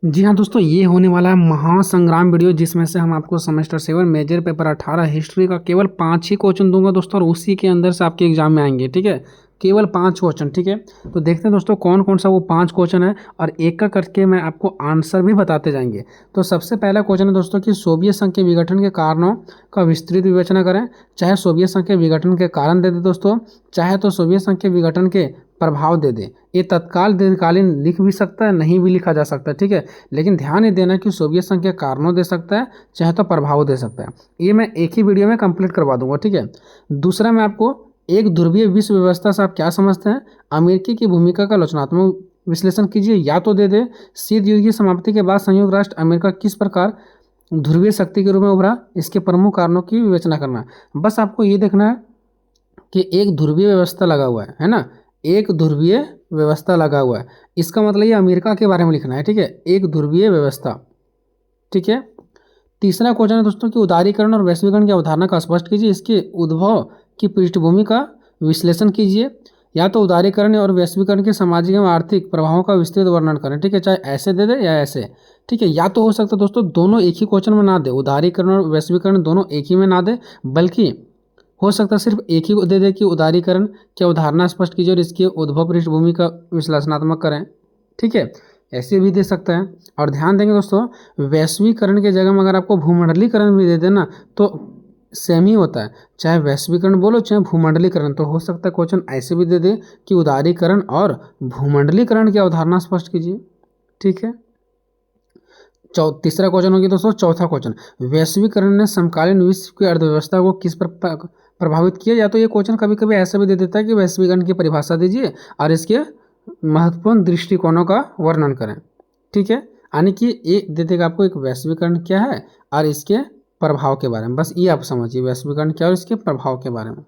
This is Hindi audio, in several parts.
जी हाँ दोस्तों, ये होने वाला है महासंग्राम वीडियो जिसमें से हम आपको सेमेस्टर 7 मेजर पेपर 18 हिस्ट्री का केवल 5 ही क्वेश्चन दूंगा दोस्तों, और उसी के अंदर से आपके एग्जाम में आएंगे। ठीक है, केवल 5 क्वेश्चन। ठीक है, तो देखते हैं दोस्तों कौन कौन सा वो 5 क्वेश्चन है, और एक का करके मैं आपको आंसर भी बताते जाएंगे। तो सबसे पहला क्वेश्चन है दोस्तों कि सोवियत संघ के विघटन के कारणों का विस्तृत विवेचना करें। चाहे सोवियत संघ के विघटन के कारण दे दे दोस्तों, चाहे तो सोवियत संघ के विघटन के प्रभाव दे दे। ये तत्काल दीर्घकालीन लिख भी सकता है, नहीं भी लिखा जा सकता। ठीक है, लेकिन ध्यान ये देना कि सोवियत संघ के कारणों दे सकता है, चाहे तो प्रभाव दे सकता है। ये मैं एक ही वीडियो में कंप्लीट करवा दूंगा। ठीक है, दूसरा मैं आपको एक ध्रुवीय विश्व व्यवस्था से आप क्या समझते हैं, अमेरिकी की भूमिका का आलोचनात्मक विश्लेषण कीजिए। या तो दे दे शीत युद्ध की समाप्ति के बाद संयुक्त राष्ट्र अमेरिका किस प्रकार ध्रुवीय शक्ति के रूप में उभरा, इसके प्रमुख कारणों की विवेचना करना है। बस आपको ये देखना है कि एक ध्रुवीय व्यवस्था लगा हुआ है ना, एक ध्रुवीय व्यवस्था लगा हुआ है, इसका मतलब ये अमेरिका के बारे में लिखना है। ठीक है, एक ध्रुवीय व्यवस्था। ठीक है, तीसरा क्वेश्चन है दोस्तों कि उदारीकरण और वैश्वीकरण की अवधारणा का स्पष्ट कीजिए, इसके उद्भव की पृष्ठभूमि का विश्लेषण कीजिए। या तो उदारीकरण और वैश्वीकरण के सामाजिक एवं आर्थिक प्रभावों का विस्तृत वर्णन करें। ठीक है, चाहे ऐसे दे दे या ऐसे। ठीक है, या तो हो सकता है दोस्तों दोनों एक ही क्वेश्चन में ना दे, उदारीकरण और वैश्वीकरण दोनों एक ही में ना दे, बल्कि हो सकता है सिर्फ एक ही को दे दे कि उदारीकरण की अवधारणा स्पष्ट कीजिए और इसके उद्भव पृष्ठभूमि का विश्लेषणात्मक करें। ठीक है, ऐसे भी दे सकता है। और ध्यान देंगे दोस्तों, वैश्वीकरण के जगह में अगर आपको भूमंडलीकरण भी दे देना तो सेम ही होता है, चाहे वैश्वीकरण बोलो चाहे भूमंडलीकरण। तो हो सकता है क्वेश्चन ऐसे भी दे दे कि उदारीकरण और भूमंडलीकरण की अवधारणा स्पष्ट कीजिए। ठीक है, तीसरा क्वेश्चन होगी दोस्तों, चौथा क्वेश्चन, वैश्वीकरण ने समकालीन विश्व की अर्थव्यवस्था को किस पर प्रभावित किया। या तो ये क्वेश्चन कभी कभी ऐसा भी दे देता है कि वैश्वीकरण की परिभाषा दीजिए और इसके महत्वपूर्ण दृष्टिकोणों का वर्णन करें। ठीक है, यानी कि ये दे देगा आपको एक वैश्वीकरण क्या है और इसके प्रभाव के बारे में, बस ये आप समझिए वैश्वीकरण क्या और इसके प्रभाव के बारे में।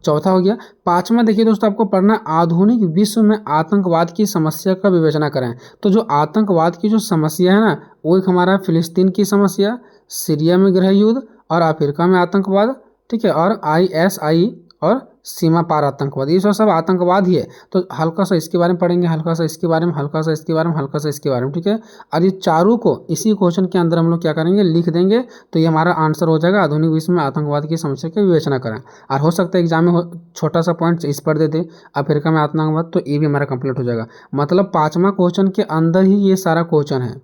चौथा हो गया। पांचवा देखिए दोस्तों, आपको पढ़ना आधुनिक विश्व में आतंकवाद की समस्या का विवेचना करें। तो जो आतंकवाद की जो समस्या है ना, वो एक हमारा फिलिस्तीन की समस्या, सीरिया में गृह युद्ध और अफ्रीका में आतंकवाद। ठीक है, और ISI और सीमा पार आतंकवाद, ये सब आतंकवाद ही है। तो हल्का सा इसके बारे में पढ़ेंगे, हल्का सा इसके बारे में, हल्का सा इसके बारे में, हल्का सा इसके बारे में। ठीक है, और ये चारों को इसी क्वेश्चन के अंदर हम लोग क्या करेंगे, लिख देंगे। तो ये हमारा आंसर हो जाएगा, आधुनिक विश्व में आतंकवाद की समस्या की विवेचना करें। और हो सकता है एग्जाम में छोटा सा पॉइंट इस पर दे दे, अफ्रीका में आतंकवाद, तो ये भी हमारा कंप्लीट हो जाएगा। मतलब 5वां क्वेश्चन के अंदर ही ये सारा क्वेश्चन है।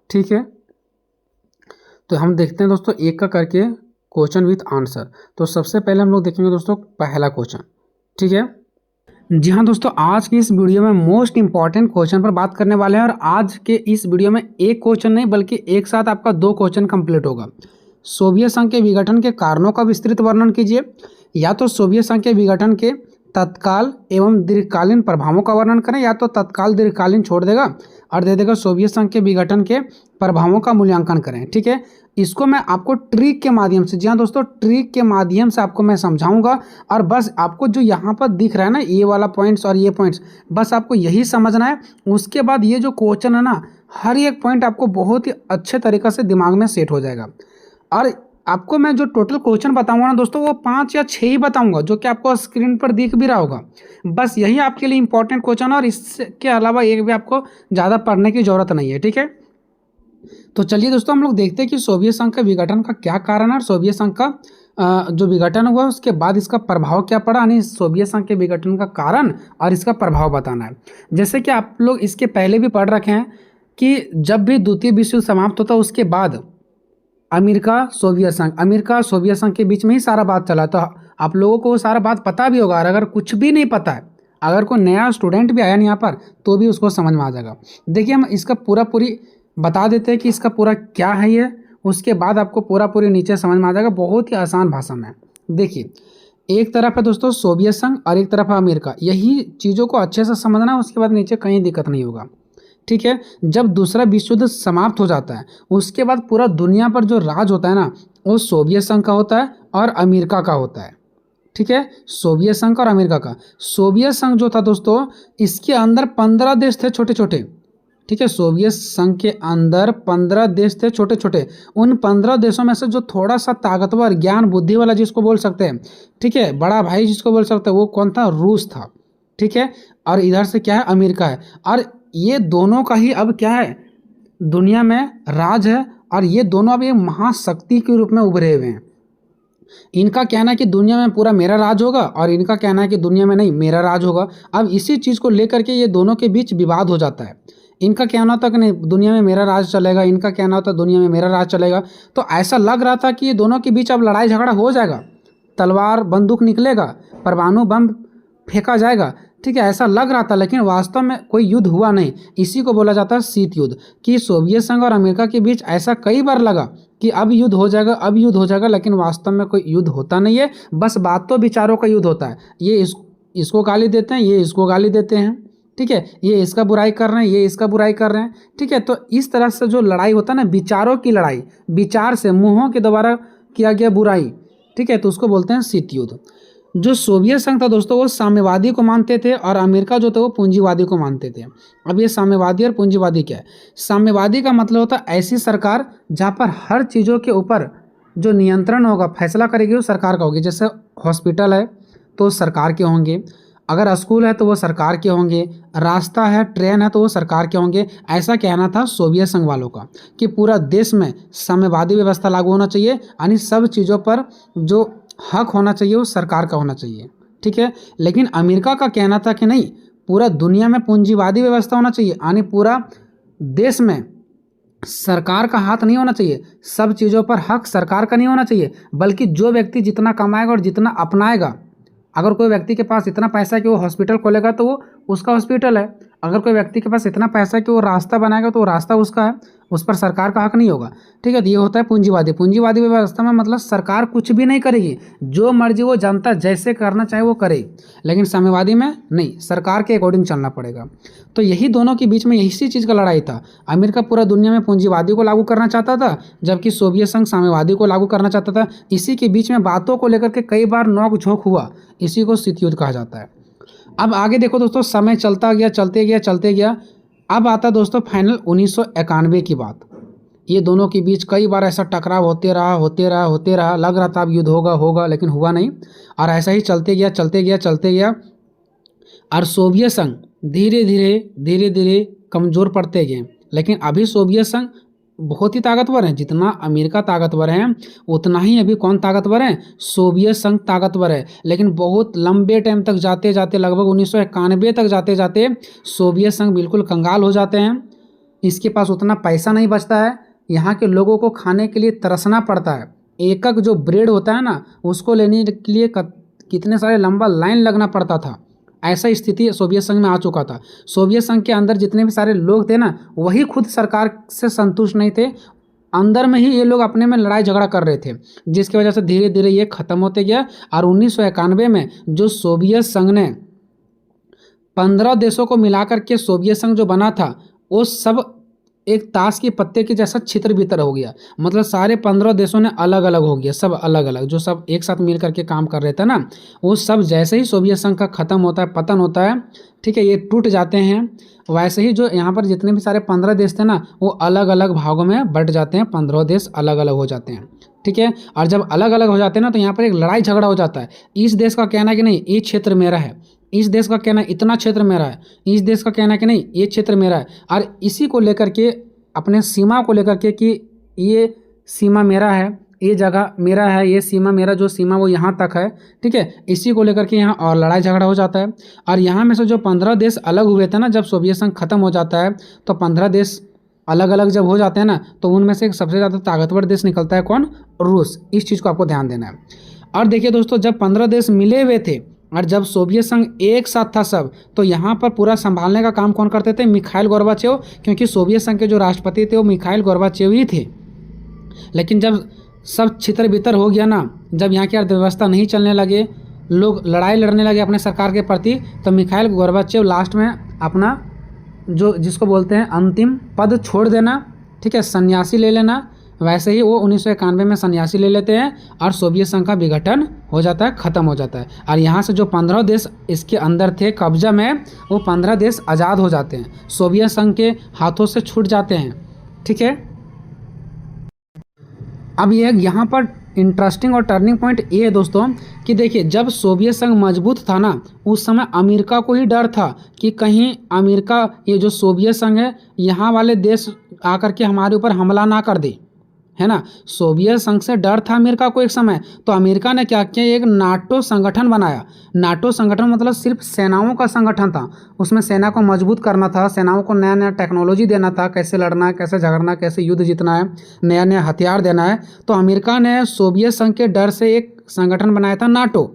ठीक है, तो हम देखते हैं दोस्तों एक का करके क्वेश्चन विथ आंसर। तो सबसे पहले हम लोग देखेंगे दोस्तों पहला क्वेश्चन। ठीक है, जी हाँ दोस्तों, आज की इस वीडियो में मोस्ट इंपॉर्टेंट क्वेश्चन पर बात करने वाले हैं। और आज के इस वीडियो में एक क्वेश्चन नहीं बल्कि एक साथ आपका 2 क्वेश्चन कंप्लीट होगा। सोवियत संघ के विघटन के कारणों का विस्तृत वर्णन कीजिए। या तो सोवियत संघ के विघटन के तत्काल एवं दीर्घकालीन प्रभावों का वर्णन करें, या तो तत्काल दीर्घकालीन छोड़ देगा और दे देगा सोवियत संघ के विघटन के प्रभावों का मूल्यांकन करें। ठीक है, इसको मैं आपको ट्रिक के माध्यम से, जी हाँ दोस्तों, ट्रिक के माध्यम से आपको मैं समझाऊंगा। और बस आपको जो यहाँ पर दिख रहा है ना, ये वाला पॉइंट्स और ये पॉइंट्स, बस आपको यही समझना है। उसके बाद ये जो क्वेश्चन है ना, हर एक पॉइंट आपको बहुत ही अच्छे तरीक़े से दिमाग में सेट हो जाएगा। और आपको मैं जो टोटल क्वेश्चन बताऊंगा ना दोस्तों, वो 5 या 6 ही बताऊंगा, जो कि आपको स्क्रीन पर दिख भी रहा होगा। बस यही आपके लिए इंपॉर्टेंट क्वेश्चन है, और इसके अलावा एक भी आपको ज़्यादा पढ़ने की ज़रूरत नहीं है। ठीक है, तो चलिए दोस्तों हम लोग देखते हैं कि सोवियत संघ के विघटन का क्या कारण है, और सोवियत संघ का जो विघटन हुआ उसके बाद इसका प्रभाव क्या पड़ा, यानी सोवियत संघ के विघटन का कारण और इसका प्रभाव बताना है। जैसे कि आप लोग इसके पहले भी पढ़ रखे हैं कि जब भी द्वितीय विश्व युद्ध समाप्त होता उसके बाद अमेरिका सोवियत संघ के बीच में ही सारा बात चला। तो आप लोगों को सारा बात पता भी होगा, और अगर कुछ भी नहीं पता है, अगर कोई नया स्टूडेंट भी आया नहीं यहाँ पर, तो भी उसको समझ में आ जाएगा। देखिए हम इसका पूरी बता देते हैं कि इसका पूरा क्या है ये, उसके बाद आपको पूरी नीचे समझ में आ जाएगा, बहुत ही आसान भाषा में। देखिए, एक तरफ है दोस्तों सोवियत संघ और एक तरफ है अमेरिका, यही चीज़ों को अच्छे से समझना है, उसके बाद नीचे कहीं दिक्कत नहीं होगा। ठीक है, जब दूसरा विश्व युद्ध समाप्त हो जाता है उसके बाद पूरा दुनिया पर जो राज होता है ना, वो सोवियत संघ का होता है और अमेरिका का होता है। ठीक है, सोवियत संघ और अमेरिका का। सोवियत संघ जो था दोस्तों, इसके अंदर 15 देश थे छोटे छोटे। ठीक है, सोवियत संघ के अंदर 15 देश थे छोटे छोटे। उन 15 देशों में से जो थोड़ा सा ताकतवर, ज्ञान बुद्धि वाला जिसको बोल सकते हैं, ठीक है, बड़ा भाई जिसको बोल सकते हैं, वो कौन था, रूस था। ठीक है, और इधर से क्या है, अमेरिका है। और ये दोनों का ही अब क्या है, दुनिया में राज है और ये दोनों अब एक महाशक्ति के रूप में उभरे हुए हैं। इनका कहना है कि दुनिया में पूरा मेरा राज होगा और इनका कहना है कि दुनिया में नहीं मेरा राज होगा। अब इसी चीज़ को लेकर के ये दोनों के बीच विवाद हो जाता है। इनका कहना होता कि नहीं दुनिया में मेरा राज चलेगा, इनका कहना होता दुनिया में मेरा राज चलेगा। तो ऐसा लग रहा था कि ये दोनों के बीच अब लड़ाई झगड़ा हो जाएगा, तलवार बंदूक निकलेगा, परमाणु बम फेंका जाएगा, ठीक है, ऐसा लग रहा था। लेकिन वास्तव में कोई युद्ध हुआ नहीं। इसी को बोला जाता है शीत युद्ध, कि सोवियत संघ और अमेरिका के बीच ऐसा कई बार लगा कि अब युद्ध हो जाएगा, अब युद्ध हो जाएगा, लेकिन वास्तव में कोई युद्ध होता नहीं है। बस बातों विचारों का युद्ध होता है। ये इसको गाली देते हैं, ये इसको गाली देते हैं, ठीक है, ये इसका बुराई कर रहे हैं, ये इसका बुराई कर रहे हैं, ठीक है। तो इस तरह से जो लड़ाई होता है ना, विचारों की लड़ाई, विचार से मुंहों के द्वारा किया गया बुराई, ठीक है, तो उसको बोलते हैं शीत युद्ध। जो सोवियत संघ था दोस्तों वो साम्यवादी को मानते थे और अमेरिका जो था वो पूंजीवादी को मानते थे। अब ये साम्यवादी और पूंजीवादी क्या है? साम्यवादी का मतलब होता है ऐसी सरकार जहाँ पर हर चीज़ों के ऊपर जो नियंत्रण होगा, फैसला करेगी वो सरकार का होगी। जैसे हॉस्पिटल है तो सरकार के होंगे, अगर स्कूल है तो वो सरकार के होंगे, रास्ता है, ट्रेन है तो वो सरकार के होंगे। ऐसा कहना था सोवियत संघ वालों का कि पूरा देश में साम्यवादी व्यवस्था लागू होना चाहिए, यानी सब चीज़ों पर जो हक होना चाहिए वो सरकार का होना चाहिए, ठीक है। लेकिन अमेरिका का कहना था कि नहीं, पूरा दुनिया में पूंजीवादी व्यवस्था होना चाहिए, यानी पूरा देश में सरकार का हाथ नहीं होना चाहिए, सब चीज़ों पर हक सरकार का नहीं होना चाहिए, बल्कि जो व्यक्ति जितना कमाएगा और जितना अपनाएगा, अगर कोई व्यक्ति के पास इतना पैसा है कि वो हॉस्पिटल खोलेगा तो वो उसका हॉस्पिटल है, अगर कोई व्यक्ति के पास इतना पैसा है कि वो रास्ता बनाएगा तो वो रास्ता उसका है, उस पर सरकार का हक नहीं होगा, ठीक है। तो ये होता है पूंजीवादी। पूंजीवादी व्यवस्था में मतलब सरकार कुछ भी नहीं करेगी, जो मर्जी वो जनता जैसे करना चाहे वो करे। लेकिन साम्यवादी में नहीं, सरकार के अकॉर्डिंग चलना पड़ेगा। तो यही दोनों के बीच में इसी चीज़ का लड़ाई था। अमेरिका पूरा दुनिया में पूंजीवादी को लागू करना चाहता था, जबकि सोवियत संघ साम्यवादी को लागू करना चाहता था। इसी के बीच में बातों को लेकर के कई बार नोक झोंक हुआ, इसी को शीत युद्ध कहा जाता है। अब आगे देखो दोस्तों, समय चलता गया चलते गया चलते गया। अब आता दोस्तों फाइनल 1991 की बात। ये दोनों के बीच कई बार ऐसा टकराव होते रहा, लग रहा था अब युद्ध होगा, लेकिन हुआ नहीं। और ऐसा ही चलते गया और सोवियत संघ धीरे धीरे कमज़ोर पड़ते गए। लेकिन अभी सोवियत संघ बहुत ही ताकतवर हैं। जितना अमेरिका ताकतवर है उतना ही अभी कौन ताकतवर है? सोवियत संघ ताकतवर है। लेकिन बहुत लंबे टाइम तक जाते लगभग 1991 तक जाते सोवियत संघ बिल्कुल कंगाल हो जाते हैं। इसके पास उतना पैसा नहीं बचता है, यहाँ के लोगों को खाने के लिए तरसना पड़ता है। एक जो ब्रेड होता है ना, उसको लेने के लिए कितने सारे लंबा लाइन लगना पड़ता था। ऐसा स्थिति सोवियत संघ में आ चुका था। सोवियत संघ के अंदर जितने भी सारे लोग थे ना, वही खुद सरकार से संतुष्ट नहीं थे। अंदर में ही ये लोग अपने में लड़ाई झगड़ा कर रहे थे, जिसकी वजह से धीरे धीरे ये ख़त्म होते गया। और 1991 में जो सोवियत संघ ने 15 देशों को मिलाकर के सोवियत संघ जो बना था, वो सब एक ताश के पत्ते के जैसा छितर बितर हो गया। मतलब सारे 15 देशों ने अलग अलग हो गया, सब अलग अलग, जो सब एक साथ मिल करके काम कर रहे थे ना, वो सब जैसे ही सोवियत संघ का ख़त्म होता है, पतन होता है, ठीक है, ये टूट जाते हैं। वैसे ही जो यहाँ पर जितने भी सारे 15 देश थे ना, वो अलग अलग भागों में बट जाते हैं, 15 देश अलग अलग हो जाते हैं, ठीक है। और जब अलग अलग हो जाते हैं ना, तो यहाँ पर एक लड़ाई झगड़ा हो जाता है। इस देश का कहना है कि नहीं ये क्षेत्र मेरा है, इस देश का कहना है इतना क्षेत्र मेरा है, इस देश का कहना है कि नहीं ये क्षेत्र मेरा है। और इसी को लेकर के, अपने सीमा को लेकर के, कि ये सीमा मेरा है, ये जगह मेरा है, ये सीमा मेरा, जो सीमा वो यहाँ तक है, ठीक है, इसी को लेकर के यहाँ और लड़ाई झगड़ा हो जाता है। और यहाँ में से जो 15 देश अलग हुए थे ना, जब सोवियत संघ खत्म हो जाता है, तो 15 देश अलग अलग जब हो जाते हैं ना, तो उनमें से एक सबसे ज़्यादा ताकतवर देश निकलता है, कौन? रूस। इस चीज़ को आपको ध्यान देना है। और देखिए दोस्तों, जब 15 देश मिले हुए थे और जब सोवियत संघ एक साथ था सब, तो यहाँ पर पूरा संभालने का काम कौन करते थे? मिखाइल गोर्बाचेव, क्योंकि सोवियत संघ के जो राष्ट्रपति थे वो मिखाइल गोर्बाचेव ही थे। लेकिन जब सब छितर बितर हो गया ना, जब यहाँ की अर्थव्यवस्था नहीं चलने लगे, लोग लड़ाई लड़ने लगे अपने सरकार के प्रति, तो मिखाइल गोर्बाचेव लास्ट में अपना जो जिसको बोलते हैं अंतिम पद छोड़ देना, ठीक है, सन्यासी ले लेना। वैसे ही वो 1991 में सन्यासी ले लेते हैं और सोवियत संघ का विघटन हो जाता है, ख़त्म हो जाता है। और यहाँ से जो 15 देश इसके अंदर थे कब्जा में, वो 15 देश आज़ाद हो जाते हैं, सोवियत संघ के हाथों से छूट जाते हैं, ठीक है। अब ये यहाँ पर इंटरेस्टिंग और टर्निंग पॉइंट ये है दोस्तों कि देखिए, जब सोवियत संघ मजबूत था ना, उस समय अमेरिका को ही डर था कि कहीं अमेरिका, ये जो सोवियत संघ है, यहाँ वाले देश आकर के हमारे ऊपर हमला ना कर दे, है ना। सोवियत संघ से डर था अमेरिका को एक समय, तो अमेरिका ने क्या किया, एक नाटो संगठन बनाया। नाटो संगठन मतलब सिर्फ सेनाओं का संगठन था, उसमें सेना को मजबूत करना था, सेनाओं को नया नया टेक्नोलॉजी देना था, कैसे लड़ना है, कैसे झगड़ना है, कैसे युद्ध जीतना है, नया नया हथियार देना है। तो अमेरिका ने सोवियत संघ के डर से एक संगठन बनाया था, नाटो।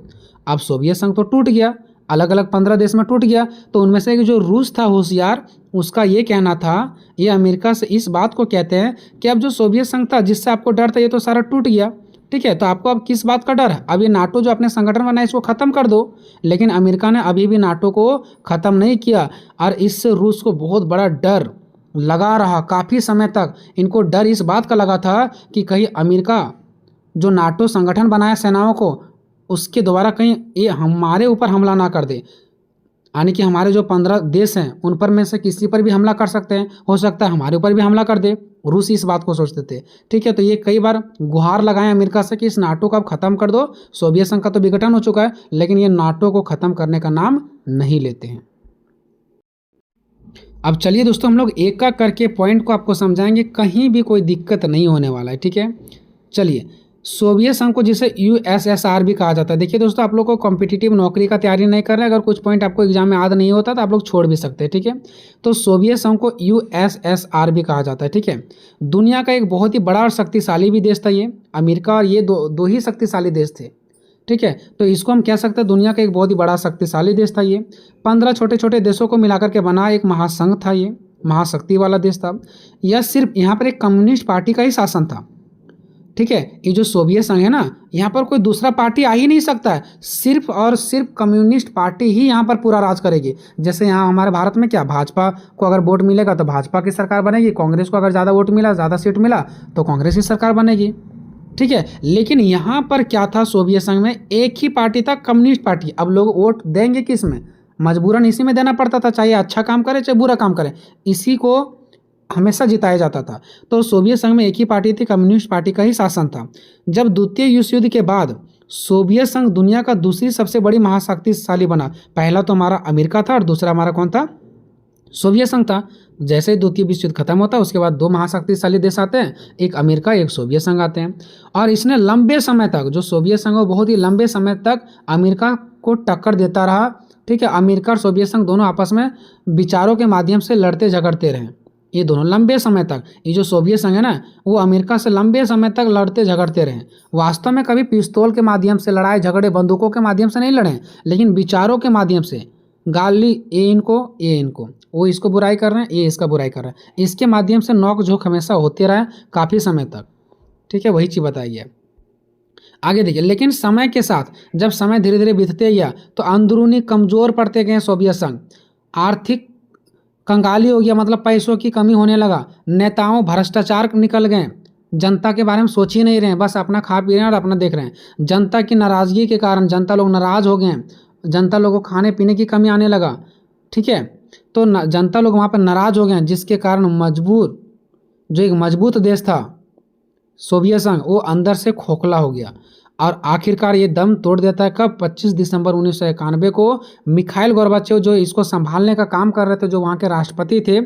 अब सोवियत संघ तो टूट गया, अलग अलग 15 देश में टूट गया, तो उनमें से एक जो रूस था होशियार, उसका ये कहना था, ये अमेरिका से इस बात को कहते हैं कि अब जो सोवियत संघ था जिससे आपको डर था, ये तो सारा टूट गया, ठीक है, तो आपको अब किस बात का डर है, अब ये नाटो जो आपने संगठन बनाया इसको ख़त्म कर दो। लेकिन अमेरिका ने अभी भी नाटो को ख़त्म नहीं किया, और इससे रूस को बहुत बड़ा डर लगा रहा काफ़ी समय तक। इनको डर इस बात का लगा था कि कहीं अमेरिका जो नाटो संगठन बनाया सेनाओं को, उसके द्वारा कहीं ये हमारे ऊपर हमला ना कर दे, यानी कि हमारे जो 15 देश हैं उन पर में से किसी पर भी हमला कर सकते हैं, हो सकता है हमारे ऊपर भी हमला कर दे। रूस इस बात को सोचते थे, ठीक है। तो ये कई बार गुहार लगाएं अमेरिका से कि इस नाटो को अब ख़त्म कर दो, सोवियत संघ का तो विघटन हो चुका है, लेकिन ये नाटो को ख़त्म करने का नाम नहीं लेते हैं। अब चलिए दोस्तों, हम लोग एक एक करके पॉइंट को आपको समझाएंगे, कहीं भी कोई दिक्कत नहीं होने वाला है, ठीक है। चलिए, सोवियत संघ को जिसे यूएसएसआर भी कहा जाता है। देखिए दोस्तों, आप लोग को कॉम्पिटिटिव नौकरी का तैयारी नहीं कर रहे, अगर कुछ पॉइंट आपको एग्जाम में याद नहीं होता तो आप लोग छोड़ भी सकते हैं, ठीक है। तो सोवियत संघ को यूएसएसआर भी कहा जाता है, ठीक है। दुनिया का एक बहुत ही बड़ा और शक्तिशाली भी देश था ये, अमेरिका और ये दो ही शक्तिशाली देश थे, ठीक है। तो इसको हम कह सकते हैं दुनिया का एक बहुत ही बड़ा शक्तिशाली देश था ये। 15 छोटे छोटे देशों को मिलाकर के बना एक महासंघ था, ये महाशक्ति वाला देश था। यह सिर्फ यहाँ पर एक कम्युनिस्ट पार्टी का ही शासन था, ठीक है। ये जो सोवियत संघ है ना, यहाँ पर कोई दूसरा पार्टी आ ही नहीं सकता है, सिर्फ और सिर्फ कम्युनिस्ट पार्टी ही यहाँ पर पूरा राज करेगी। जैसे यहाँ हमारे भारत में क्या, भाजपा को अगर वोट मिलेगा तो भाजपा की सरकार बनेगी, कांग्रेस को अगर ज़्यादा वोट मिला, ज़्यादा सीट मिला तो कांग्रेस की सरकार बनेगी, ठीक है। लेकिन यहाँ पर क्या था, सोवियत संघ में एक ही पार्टी था, कम्युनिस्ट पार्टी। अब लोग वोट देंगे किस में, मजबूरन इसी में देना पड़ता था, चाहे अच्छा काम करे चाहे बुरा काम करे, इसी को हमेशा जिताया जाता था। तो सोवियत संघ में एक ही पार्टी थी, कम्युनिस्ट पार्टी का ही शासन था। जब द्वितीय विश्व युद्ध के बाद सोवियत संघ दुनिया का दूसरी सबसे बड़ी महाशक्तिशाली बना। पहला तो हमारा अमेरिका था और दूसरा हमारा कौन था, सोवियत संघ था। जैसे ही द्वितीय विश्व युद्ध खत्म होता है उसके बाद दो महाशक्तिशाली देश आते हैं, एक अमेरिका एक सोवियत संघ आते हैं। और इसने लंबे समय तक, जो सोवियत संघ वो बहुत ही लंबे समय तक अमेरिका को टक्कर देता रहा, ठीक है। अमेरिका और सोवियत संघ दोनों आपस में विचारों के माध्यम से लड़ते झगड़ते रहे, ये दोनों लंबे समय तक। ये जो सोवियत संघ है ना, वो अमेरिका से लंबे समय तक लड़ते झगड़ते रहे। वास्तव में कभी पिस्तौल के माध्यम से लड़ाई झगड़े, बंदूकों के माध्यम से नहीं लड़े, लेकिन विचारों के माध्यम से गाली, ये इनको, वो इसको बुराई कर रहे हैं, ये इसका बुराई कर रहे हैं, इसके माध्यम से नोक झोंक हमेशा होते रहे काफ़ी समय तक, ठीक है। वही चीज़ बताई है। आगे देखिए, लेकिन समय के साथ जब समय धीरे धीरे बीतते गया तो अंदरूनी कमज़ोर पड़ते गए सोवियत संघ, आर्थिक कंगाली हो गया, मतलब पैसों की कमी होने लगा, नेताओं भ्रष्टाचार निकल गए, जनता के बारे में सोच ही नहीं रहे हैं, बस अपना खा पी रहे हैं और अपना देख रहे हैं। जनता की नाराज़गी के कारण जनता लोग नाराज़ हो गए हैं, जनता लोगों को खाने पीने की कमी आने लगा, ठीक है। तो जनता लोग वहाँ पर नाराज़ हो गए हैं, जिसके कारण जो एक मजबूत देश था सोवियत संघ, वो अंदर से खोखला हो गया और आखिरकार ये दम तोड़ देता है। कब, 25 दिसंबर 1991 को मिखाइल गोर्बाचेव, जो इसको संभालने का काम कर रहे थे, जो वहाँ के राष्ट्रपति थे,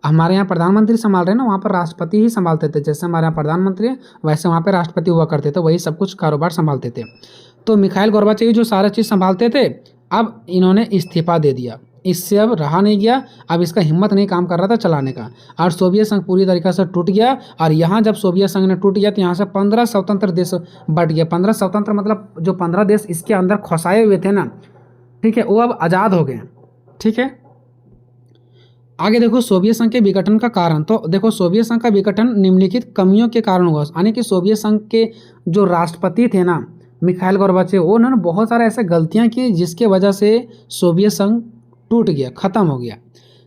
हमारे यहाँ प्रधानमंत्री संभाल रहे हैं ना, वहाँ पर राष्ट्रपति ही संभालते थे। जैसे हमारे यहाँ प्रधानमंत्री है वैसे वहाँ पर राष्ट्रपति हुआ करते थे, वही सब कुछ कारोबार संभालते थे। तो मिखाइल गोर्बाचेव जो सारा चीज़ संभालते थे, अब इन्होंने इस्तीफा दे दिया, इससे अब रहा नहीं गया, अब इसका हिम्मत नहीं काम कर रहा था चलाने का, और सोवियत संघ पूरी तरीके से टूट गया। और यहाँ जब सोवियत संघ ने टूट गया तो यहाँ से 15 स्वतंत्र देश बट गए। 15 स्वतंत्र मतलब जो 15 देश इसके अंदर फंसाए हुए थे ना, ठीक है, वो अब आज़ाद हो गए, ठीक है। आगे देखो सोवियत संघ के विघटन का कारण। तो देखो सोवियत संघ का विघटन निम्नलिखित कमियों के कारण हुआ, यानी कि सोवियत संघ के जो राष्ट्रपति थे ना मिखाइल गोर्बाचेव, उन्होंने बहुत सारे ऐसे गलतियाँ की जिसके वजह से सोवियत संघ टूट गया, ख़त्म हो गया।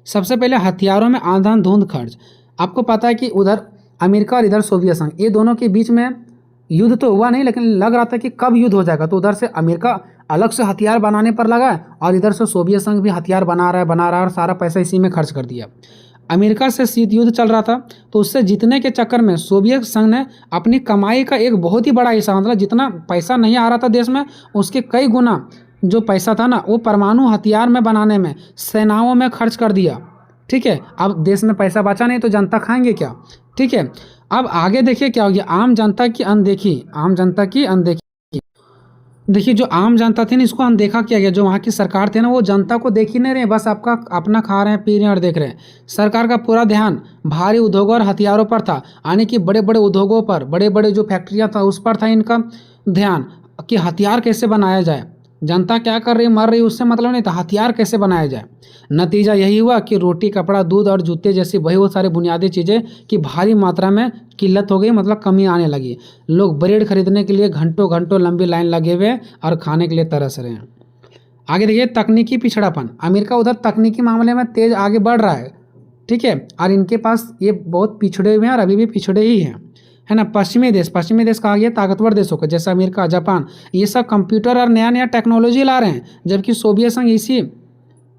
सबसे पहले हथियारों में आंधाधुंध खर्च। आपको पता है कि उधर अमेरिका और इधर सोवियत संघ, ये दोनों के बीच में युद्ध तो हुआ नहीं, लेकिन लग रहा था कि कब युद्ध हो जाएगा। तो उधर से अमेरिका अलग से हथियार बनाने पर लगा और इधर से सोवियत संघ भी हथियार बना रहा है और सारा पैसा इसी में खर्च कर दिया। अमेरिका से शीत युद्ध चल रहा था, तो उससे जीतने के चक्कर में सोवियत संघ ने अपनी कमाई का एक बहुत ही बड़ा हिस्सा, मतलब जितना पैसा नहीं आ रहा था देश में, उसके कई गुना जो पैसा था ना, वो परमाणु हथियार में बनाने में, सेनाओं में खर्च कर दिया। ठीक है, अब देश में पैसा बचा नहीं तो जनता खाएंगे क्या। ठीक है, अब आगे देखिए क्या हो गया, आम जनता की अनदेखी, आम जनता की अनदेखी। देखिए जो आम जनता थी ना, इसको अनदेखा किया गया। जो वहाँ की सरकार थे ना, वो जनता को देख ही नहीं रहे, बस आपका अपना खा रहे हैं, पी रहे हैं और देख रहे हैं। सरकार का पूरा ध्यान भारी उद्योगों और हथियारों पर था, यानी कि बड़े बड़े उद्योगों पर, बड़े बड़े जो फैक्ट्रियाँ था उस पर था इनका ध्यान, कि हथियार कैसे बनाया जाए। जनता क्या कर रही मर रही उससे मतलब नहीं था, हथियार कैसे बनाया जाए। नतीजा यही हुआ कि रोटी, कपड़ा, दूध और जूते जैसी बहुत सारी बुनियादी चीज़ें की भारी मात्रा में किल्लत हो गई, मतलब कमी आने लगी। लोग ब्रेड खरीदने के लिए घंटों घंटों लंबी लाइन लगे हुए और खाने के लिए तरस रहे हैं। आगे देखिए तकनीकी पिछड़ापन। अमेरिका उधर तकनीकी मामले में तेज आगे बढ़ रहा है। ठीक है, और इनके पास ये बहुत पिछड़े हुए हैं और अभी भी पिछड़े ही हैं, है ना। पश्चिमी देश कहा गया ताकतवर देशों को, जैसे अमेरिका, जापान, ये सब कंप्यूटर और नया नया टेक्नोलॉजी ला रहे हैं, जबकि सोवियत संघ इसी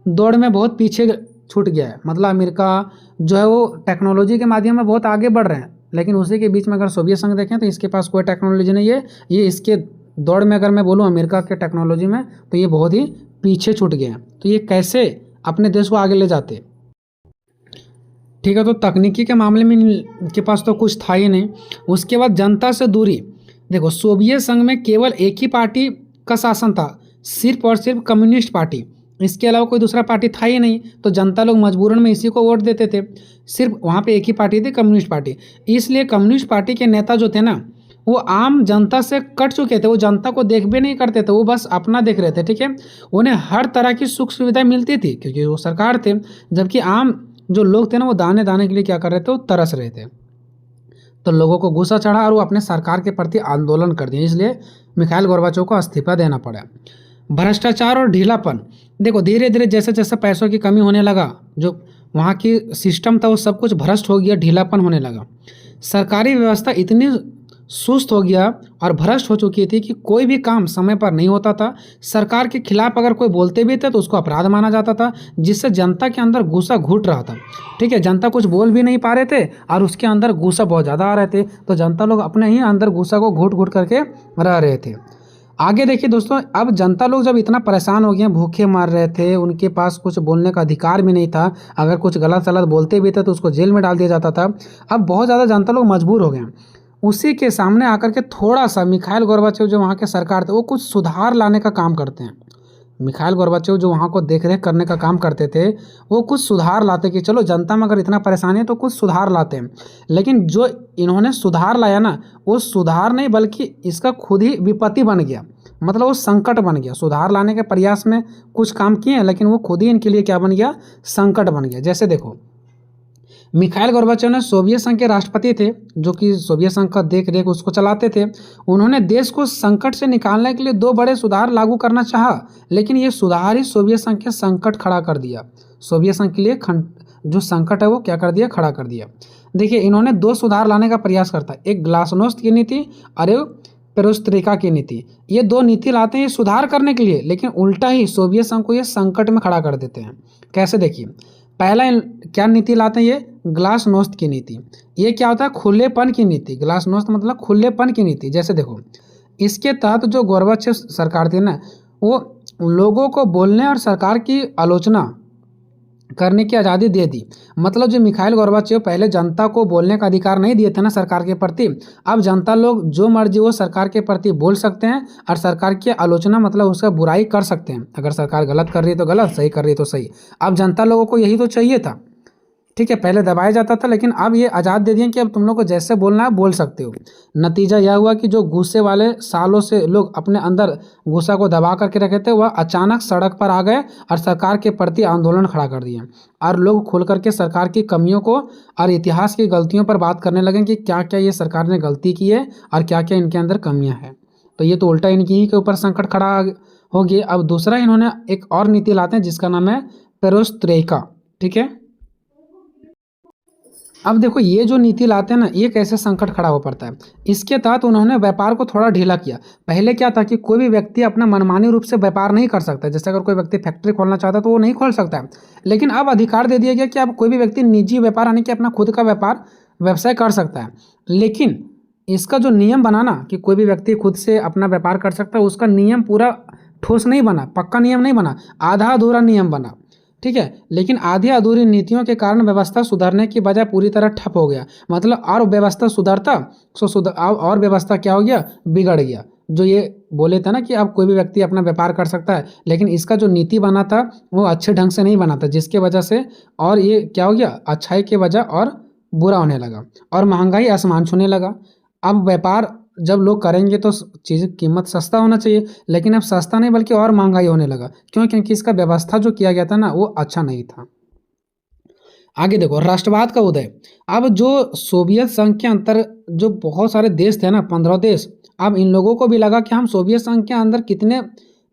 दौड़ में बहुत पीछे छूट गया है। मतलब अमेरिका जो है वो टेक्नोलॉजी के माध्यम में बहुत आगे बढ़ रहे हैं, लेकिन उसी के बीच में अगर सोवियत संघ देखें तो इसके पास कोई टेक्नोलॉजी नहीं है। ये इसके दौड़ में अगर मैं बोलूँ अमेरिका के टेक्नोलॉजी में, तो ये बहुत ही पीछे छूट गए हैं। तो ये कैसे अपने देश को आगे ले जाते। ठीक है, तो तकनीकी के मामले में इनके पास तो कुछ था ही नहीं। उसके बाद जनता से दूरी। देखो सोवियत संघ में केवल एक ही पार्टी का शासन था, सिर्फ और सिर्फ कम्युनिस्ट पार्टी, इसके अलावा कोई दूसरा पार्टी था ही नहीं। तो जनता लोग मजबूरन में इसी को वोट देते थे। सिर्फ वहाँ पे एक ही पार्टी थी, कम्युनिस्ट पार्टी। इसलिए कम्युनिस्ट पार्टी के नेता जो थे ना, वो आम जनता से कट चुके थे। वो जनता को देख भी नहीं करते थे, वो बस अपना देख रहे थे। ठीक है, उन्हें हर तरह की सुख सुविधा मिलती थी क्योंकि वो सरकार थे, जबकि आम जो लोग थे ना, वो दाने दाने के लिए क्या कर रहे थे, वो तरस रहे थे। तो लोगों को गुस्सा चढ़ा और वो अपने सरकार के प्रति आंदोलन कर दिए। इसलिए मिखाइल गोर्बाचोव को इस्तीफा देना पड़ा। भ्रष्टाचार और ढीलापन। देखो धीरे धीरे जैसे जैसे पैसों की कमी होने लगा, जो वहाँ की सिस्टम था वो सब कुछ भ्रष्ट हो गया, ढीलापन होने लगा। सरकारी व्यवस्था इतनी सुस्त हो गया और भ्रष्ट हो चुकी थी कि कोई भी काम समय पर नहीं होता था। सरकार के खिलाफ अगर कोई बोलते भी थे तो उसको अपराध माना जाता था, जिससे जनता के अंदर गुस्सा घुट रहा था। ठीक है, जनता कुछ बोल भी नहीं पा रहे थे और उसके अंदर गुस्सा बहुत ज़्यादा आ रहे थे। तो जनता लोग अपने ही अंदर गुस्सा को घुट घुट करके रह रहे थे। आगे देखिए दोस्तों, अब जनता लोग जब इतना परेशान हो गए, भूखे मर रहे थे, उनके पास कुछ बोलने का अधिकार भी नहीं था। अगर कुछ गलत सलत बोलते भी थे तो उसको जेल में डाल दिया जाता था। अब बहुत ज़्यादा जनता लोग मजबूर हो गए। उसी के सामने आकर के थोड़ा सा मिखाइल गोर्बाचेव जो वहाँ के सरकार थे, वो कुछ सुधार लाने का काम करते हैं। मिखाइल गोर्बाचेव जो वहाँ को देख रेख करने का काम करते थे, वो कुछ सुधार लाते कि चलो जनता में अगर इतना परेशानी है तो कुछ सुधार लाते हैं। लेकिन जो इन्होंने सुधार लाया ना, वो सुधार नहीं बल्कि इसका खुद ही विपत्ति बन गया, मतलब वो संकट बन गया। सुधार लाने के प्रयास में कुछ काम किए लेकिन वो खुद ही इनके लिए क्या बन गया, संकट बन गया। जैसे देखो मिखाइल गोर्बाचेव ने सोवियत संघ के राष्ट्रपति थे, जो कि सोवियत संघ का देख रेख उसको चलाते थे। उन्होंने देश को संकट से निकालने के लिए 2 बड़े सुधार लागू करना चाहा, लेकिन ये सुधार ही सोवियत संघ के संकट खड़ा कर दिया। सोवियत संघ के लिए जो संकट है वो क्या कर दिया, खड़ा कर दिया। देखिए इन्होंने 2 सुधार लाने का प्रयास करता है, एक ग्लासनोस्त की नीति और एक पेरोस्त्रोइका की नीति। ये 2 नीति लाते हैं ये सुधार करने के लिए, लेकिन उल्टा ही सोवियत संघ को ये संकट में खड़ा कर देते हैं। कैसे देखिए, पहला क्या नीति लाते हैं, ये ग्लासनोस्त की नीति। ये क्या होता है, खुलेपन की नीति। ग्लासनोस्त मतलब खुलेपन की नीति। जैसे देखो इसके तहत जो गोर्बाचेव सरकार थी ना, वो लोगों को बोलने और सरकार की आलोचना करने की आज़ादी दे दी। मतलब जो मिखाइल गोर्बाचेव पहले जनता को बोलने का अधिकार नहीं दिए थे ना सरकार के प्रति, अब जनता लोग जो मर्जी वो सरकार के प्रति बोल सकते हैं और सरकार की आलोचना मतलब उसका बुराई कर सकते हैं। अगर सरकार गलत कर रही है तो गलत, सही कर रही है तो सही। अब जनता लोगों को यही तो चाहिए था। ठीक है, पहले दबाया जाता था, लेकिन अब ये आज़ाद दे दिए कि अब तुम लोग को जैसे बोलना है बोल सकते हो। नतीजा यह हुआ कि जो गुस्से वाले सालों से लोग अपने अंदर गुस्सा को दबा करके रखे थे, वह अचानक सड़क पर आ गए और सरकार के प्रति आंदोलन खड़ा कर दिया। और लोग खुल करके सरकार की कमियों को और इतिहास की गलतियों पर बात करने लगे कि क्या क्या ये सरकार ने गलती की है और क्या क्या इनके अंदर कमियाँ हैं। तो ये तो उल्टा इनकी ही के ऊपर संकट खड़ा हो गया। अब दूसरा इन्होंने एक और नीति लाते हैं जिसका नाम है पेरोस्त्रोइका। ठीक है, अब देखो ये जो नीति लाते हैं ना, एक ऐसे संकट खड़ा हो पड़ता है। इसके तहत उन्होंने व्यापार को थोड़ा ढीला किया। पहले क्या था कि कोई भी व्यक्ति अपना मनमानी रूप से व्यापार नहीं कर सकता। जैसे अगर कोई व्यक्ति फैक्ट्री खोलना चाहता है तो वो नहीं खोल सकता है, लेकिन अब अधिकार दे दिया गया कि अब कोई भी व्यक्ति निजी व्यापार यानी कि अपना खुद का व्यापार व्यवसाय कर सकता है। लेकिन इसका जो नियम बना ना कि कोई भी व्यक्ति खुद से अपना व्यापार कर सकता है, उसका नियम पूरा ठोस नहीं बना, पक्का नियम नहीं बना, आधा अधूरा नियम बना। ठीक है, लेकिन आधी अधूरी नीतियों के कारण व्यवस्था सुधरने की बजाय पूरी तरह ठप हो गया। मतलब और व्यवस्था सुधरता और व्यवस्था क्या हो गया, बिगड़ गया। जो ये बोले थे ना कि अब कोई भी व्यक्ति अपना व्यापार कर सकता है, लेकिन इसका जो नीति बना था वो अच्छे ढंग से नहीं बना था, जिसके वजह से और ये क्या हो गया, अच्छाई के वजह और बुरा होने लगा और महंगाई आसमान छूने लगा। अब व्यापार जब लोग करेंगे तो चीज़ कीमत सस्ता होना चाहिए, लेकिन अब सस्ता नहीं बल्कि और महंगाई होने लगा। क्यों? क्योंकि इसका व्यवस्था जो किया गया था ना वो अच्छा नहीं था। आगे देखो राष्ट्रवाद का उदय। अब जो सोवियत संघ के अंतर जो बहुत सारे देश थे ना, 15 देश, अब इन लोगों को भी लगा कि हम सोवियत संघ के अंदर कितने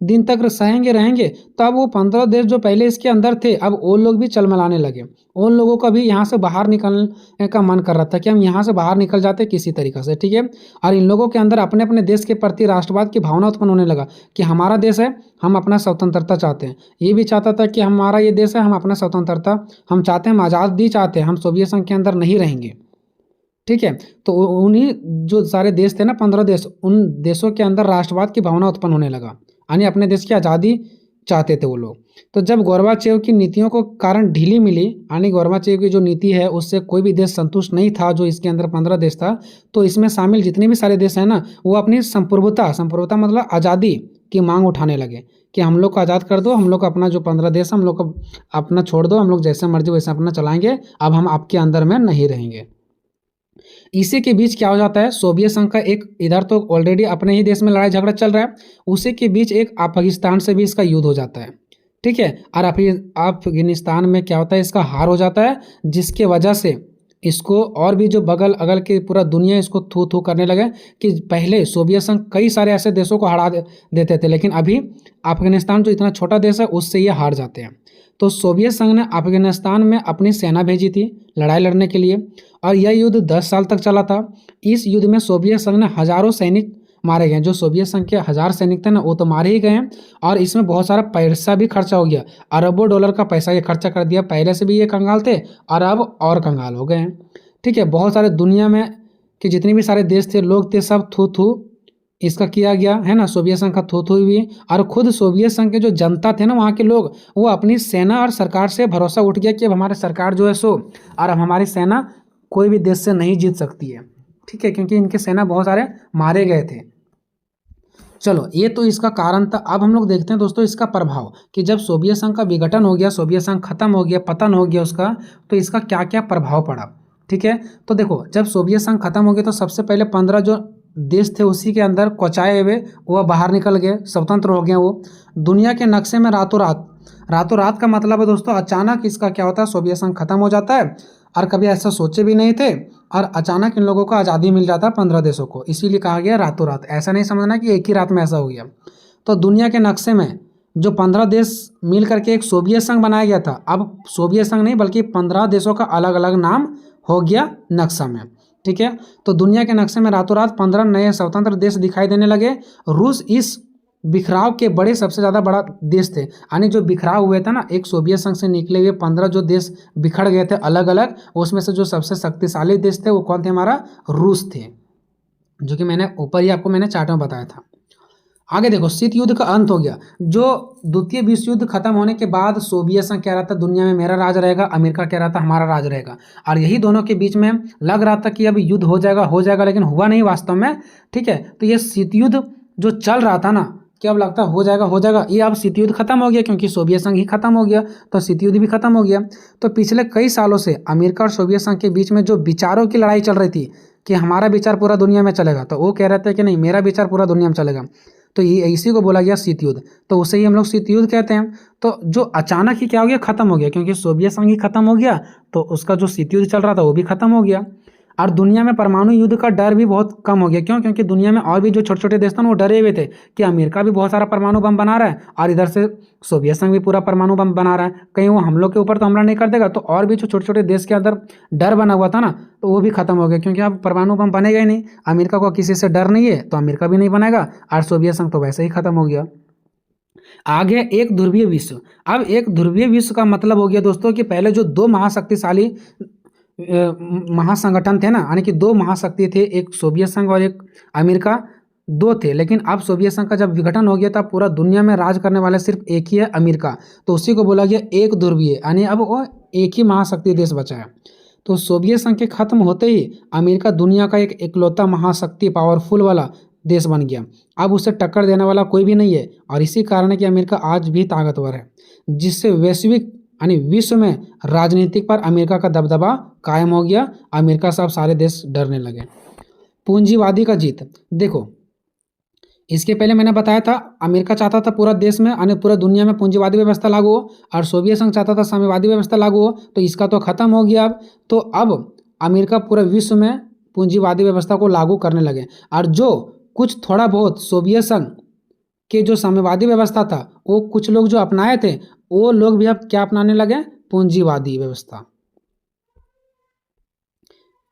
दिन तक सहेंगे रहेंगे। तो अब वो 15 देश जो पहले इसके अंदर थे, अब वो लोग भी चलमलाने लगे। उन लोगों का भी यहाँ से बाहर निकलने का मन कर रहा था कि हम यहाँ से बाहर निकल जाते किसी तरीके से। ठीक है, और इन लोगों के अंदर अपने अपने देश के प्रति राष्ट्रवाद की भावना उत्पन्न होने लगा कि हमारा देश है, हम अपना स्वतंत्रता चाहते हैं। ये भी चाहता था कि हमारा ये देश है, हम अपना स्वतंत्रता हम चाहते हैं, हम आज़ादी चाहते हैं, हम सोवियत संघ के अंदर नहीं रहेंगे। ठीक है, तो उन्हीं जो सारे देश थे ना, 15 देश, उन देशों के अंदर राष्ट्रवाद की भावना उत्पन्न होने लगा, यानी अपने देश की आज़ादी चाहते थे वो लोग। तो जब गोर्बाचेव की नीतियों को कारण ढीली मिली, यानी गोर्बाचेव की जो नीति है उससे कोई भी देश संतुष्ट नहीं था, जो इसके अंदर 15 देश था, तो इसमें शामिल जितने भी सारे देश हैं ना, वो अपनी संप्रभुता मतलब आज़ादी की मांग उठाने लगे कि हम लोग को आज़ाद कर दो, हम लोग को अपना जो 15 देश हम लोग को अपना छोड़ दो, हम लोग जैसे मर्जी वैसे अपना चलाएंगे, अब हम आपके अंदर में नहीं रहेंगे। इसी के बीच क्या हो जाता है, सोवियत संघ का एक इधर तो ऑलरेडी अपने ही देश में लड़ाई झगड़ा चल रहा है, उसी के बीच एक अफगानिस्तान से भी इसका युद्ध हो जाता है। ठीक है, और अफगानिस्तान में क्या होता है, इसका हार हो जाता है, जिसके वजह से इसको और भी जो बगल अगल के पूरा दुनिया इसको थू थू करने लगे कि पहले सोवियत संघ कई सारे ऐसे देशों को हरा देते थे, लेकिन अभी अफगानिस्तान जो इतना छोटा देश है उससे ये हार जाते हैं। तो सोवियत संघ ने अफगानिस्तान में अपनी सेना भेजी थी लड़ाई लड़ने के लिए, और यह युद्ध 10 साल तक चला था। इस युद्ध में सोवियत संघ ने हजारों सैनिक मारे गए। जो सोवियत संघ के 1000 सैनिक थे ना, वो तो मारे ही गए हैं, और इसमें बहुत सारा पैसा भी खर्चा हो गया। अरबों डॉलर का पैसा ये खर्चा कर दिया। पहले से भी ये कंगाल थे और अब और कंगाल हो गए हैं। ठीक है, बहुत सारे दुनिया में के जितने भी सारे देश थे, लोग थे, सब थू थू इसका किया गया है ना, सोवियत संघ का थू थू भी। और खुद सोवियत संघ के जो जनता थे ना, वहाँ के लोग, वो अपनी सेना और सरकार से भरोसा उठ गया कि अब हमारी सरकार जो है सो, और अब हमारी सेना कोई भी देश से नहीं जीत सकती है। ठीक है, क्योंकि इनके सेना बहुत सारे मारे गए थे। चलो, ये तो इसका कारण था। अब हम लोग देखते हैं दोस्तों इसका प्रभाव कि जब सोवियत संघ का विघटन हो गया, सोवियत संघ खत्म हो गया, पतन हो गया उसका, तो इसका क्या क्या प्रभाव पड़ा। ठीक है, तो देखो जब सोवियत संघ खत्म हो गया तो सबसे पहले 15 जो देश थे उसी के अंदर कोचाए हुए वो बाहर निकल गए, स्वतंत्र हो गए। वो दुनिया के नक्शे में रातों रात का मतलब है दोस्तों, अचानक इसका क्या होता है, सोवियत संघ खत्म हो जाता है, और कभी ऐसा सोचे भी नहीं थे, और अचानक इन लोगों को आज़ादी मिल जाता है 15 देशों को। इसीलिए कहा गया रातों रात। ऐसा नहीं समझना कि एक ही रात में ऐसा हो गया। तो दुनिया के नक्शे में जो 15 देश मिल करके एक सोवियत संघ बनाया गया था, अब सोवियत संघ नहीं बल्कि 15 देशों का अलग अलग नाम हो गया नक्शा में। ठीक है, तो दुनिया के नक्शे में रातों रात 15 नए स्वतंत्र देश दिखाई देने लगे। रूस इस बिखराव के बड़े सबसे ज़्यादा बड़ा देश थे, यानी जो बिखराव हुए थे ना, एक सोवियत संघ से निकले हुए 15 जो देश बिखर गए थे अलग अलग, उसमें से जो सबसे शक्तिशाली देश थे वो कौन थे, हमारा रूस थे, जो कि मैंने ऊपर ही आपको मैंने चार्ट में बताया था। आगे देखो, शीत युद्ध का अंत हो गया। जो द्वितीय विश्व युद्ध खत्म होने के बाद सोवियत संघ कह रहा था दुनिया में मेरा राज रहेगा, अमेरिका कह रहा था हमारा राज रहेगा, और यही दोनों के बीच में लग रहा था कि अब युद्ध हो जाएगा, लेकिन हुआ नहीं वास्तव में। ठीक है, तो ये शीत युद्ध जो चल रहा था ना, क्या अब लगता है हो जाएगा, ये अब शीत युद्ध खत्म हो गया, क्योंकि सोवियत संघ ही खत्म हो गया, तो शीत युद्ध भी खत्म हो गया। तो पिछले कई सालों से अमेरिका और सोवियत संघ के बीच में जो विचारों की लड़ाई चल रही थी कि हमारा विचार पूरा दुनिया में चलेगा, तो वो कह रहे थे कि नहीं, मेरा विचार पूरा दुनिया में चलेगा, तो ये इसी को बोला गया शीत युद्ध। तो उसे ही हम लोग शीत युद्ध कहते हैं। तो जो अचानक ही क्या हो गया, खत्म हो गया, क्योंकि सोवियत संघ ही खत्म हो गया, तो उसका जो शीत युद्ध चल रहा था वो भी खत्म हो गया। और दुनिया में परमाणु युद्ध का डर भी बहुत कम हो गया। क्यों? क्योंकि दुनिया में और भी जो छोटे छोटे देश थे ना वो डरे हुए थे कि अमेरिका भी बहुत सारा परमाणु बम बना रहा है और इधर से सोवियत संघ भी पूरा परमाणु बम बना रहा है, कहीं वो हम लोग के ऊपर तो हमला नहीं कर देगा। तो और भी जो छोटे छोटे देश के अंदर डर बना हुआ था ना तो वो भी खत्म हो गया, क्योंकि अब परमाणु बम बनेगा ही नहीं, अमेरिका को किसी से डर नहीं है तो अमेरिका भी नहीं बनेगा और सोवियत संघ तो वैसे ही खत्म हो गया। आगे एक ध्रुवीय विश्व। अब एक ध्रुवीय विश्व का मतलब हो गया दोस्तों कि पहले जो दो महाशक्तिशाली महासंगठन थे ना, यानी कि दो महाशक्ति थे, एक सोवियत संघ और एक अमेरिका, दो थे। लेकिन अब सोवियत संघ का जब विघटन हो गया तब पूरा दुनिया में राज करने वाला सिर्फ एक ही है, अमेरिका। तो उसी को बोला गया एक ध्रुवीय, यानी अब वो एक ही महाशक्ति देश बचा है। तो सोवियत संघ के खत्म होते ही अमेरिका दुनिया का एक इकलौता महाशक्ति पावरफुल वाला देश बन गया। अब उसे टक्कर देने वाला कोई भी नहीं है और इसी कारण है कि अमेरिका आज भी ताकतवर है, जिससे वैश्विक यानी विश्व में राजनीतिक पर अमेरिका का दबदबा कायम हो गया। अमेरिका से अब सारे देश डरने लगे। पूंजीवादी का जीत। देखो, इसके पहले मैंने बताया था अमेरिका चाहता था पूरा देश में यानी पूरा दुनिया में पूंजीवादी व्यवस्था लागू हो और सोवियत संघ चाहता था साम्यवादी व्यवस्था लागू हो। तो इसका तो खत्म हो गया अब। तो अब अमेरिका पूरे विश्व में पूंजीवादी व्यवस्था को लागू करने लगे और जो कुछ थोड़ा बहुत सोवियत संघ के जो साम्यवादी व्यवस्था था वो कुछ लोग जो अपनाए थे वो लोग भी अब क्या अपनाने लगे? पूंजीवादी व्यवस्था।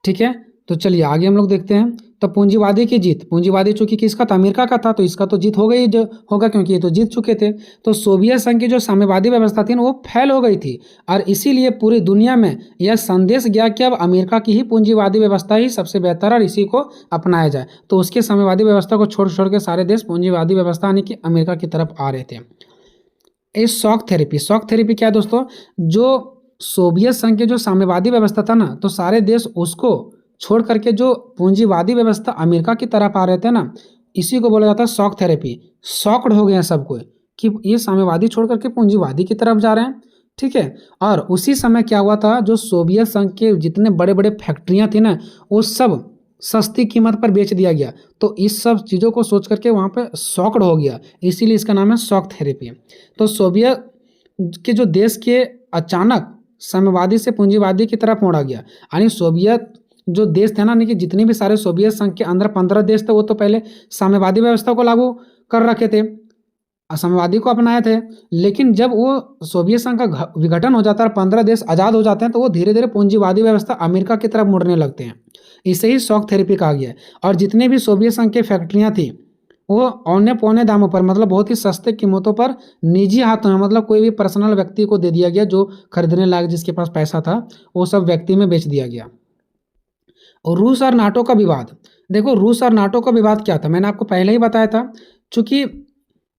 ठीक है, तो चलिए आगे हम लोग देखते हैं। तो पूंजीवादी की जीत। पूंजीवादी चूंकि किसका था? अमेरिका का था, तो इसका तो जीत हो गई जो होगा क्योंकि ये तो जीत चुके थे। तो सोवियत संघ की जो साम्यवादी व्यवस्था थी ना वो फैल हो गई थी और इसीलिए पूरी दुनिया में यह संदेश गया कि अब अमेरिका की ही पूंजीवादी व्यवस्था ही सबसे बेहतर और इसी को अपनाया जाए। तो उसके साम्यवादी व्यवस्था को छोड़ छोड़ के सारे देश पूंजीवादी व्यवस्था यानी कि अमेरिका की तरफ आ रहे थे। इस शॉक थेरेपी। शॉक थेरेपी क्या है दोस्तों? जो सोवियत संघ के जो साम्यवादी व्यवस्था था ना तो सारे देश उसको छोड़ करके जो पूंजीवादी व्यवस्था अमेरिका की तरफ आ रहे थे ना, इसी को बोला जाता है शॉक थेरेपी। शॉक्ड हो गए हैं सबको कि ये साम्यवादी छोड़ करके पूंजीवादी की तरफ जा रहे हैं। ठीक है, और उसी समय क्या हुआ था, जो सोवियत संघ के जितने बड़े बड़े फैक्ट्रियां थी ना वो सब सस्ती कीमत पर बेच दिया गया। तो इस सब चीज़ों को सोच करके वहाँ पे शॉक्ड हो गया, इसीलिए इसका नाम है शॉक थेरेपी। तो सोवियत के जो देश के अचानक साम्यवादी से पूंजीवादी की तरफ मोड़ा गया, यानी सोवियत जो देश थे ना, यानी कि जितने भी सारे सोवियत संघ के अंदर 15 देश थे वो तो पहले साम्यवादी व्यवस्था को लागू कर रखे थे, साम्यवादी को अपनाए थे। लेकिन जब वो सोवियत संघ का विघटन हो जाता है, 15 देश आज़ाद हो जाते हैं, तो वो धीरे धीरे पूंजीवादी व्यवस्था अमेरिका की तरफ मुड़ने लगते हैं। इसे ही शॉक थेरेपी कहा गया है। और जितने भी सोवियत संघ की फैक्ट्रियाँ थी वो औने पौने दामों पर, मतलब बहुत ही सस्ते कीमतों पर निजी हाथों में, मतलब कोई भी पर्सनल व्यक्ति को दे दिया गया जो खरीदने लायक जिसके पास पैसा था वो सब व्यक्ति में बेच दिया गया। और रूस और नाटो का विवाद। देखो, रूस और नाटो का विवाद क्या था, मैंने आपको पहले ही बताया था। चूंकि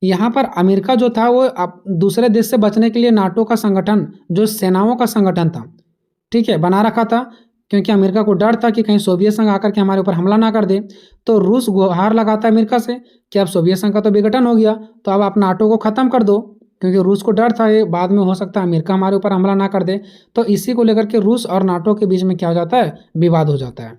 यहाँ पर अमेरिका जो था वो दूसरे देश से बचने के लिए नाटो का संगठन जो सेनाओं का संगठन था, ठीक है, बना रखा था, क्योंकि अमेरिका को डर था कि कहीं सोवियत संघ आकर के हमारे ऊपर हमला ना कर दे। तो रूस गुहार लगाता है अमेरिका से कि अब सोवियत संघ का तो विघटन हो गया तो अब आप नाटो को ख़त्म कर दो, क्योंकि रूस को डर था ये बाद में हो सकता है अमेरिका हमारे ऊपर हमला ना कर दे। तो इसी को लेकर के रूस और नाटो के बीच में क्या हो जाता है? विवाद हो जाता है।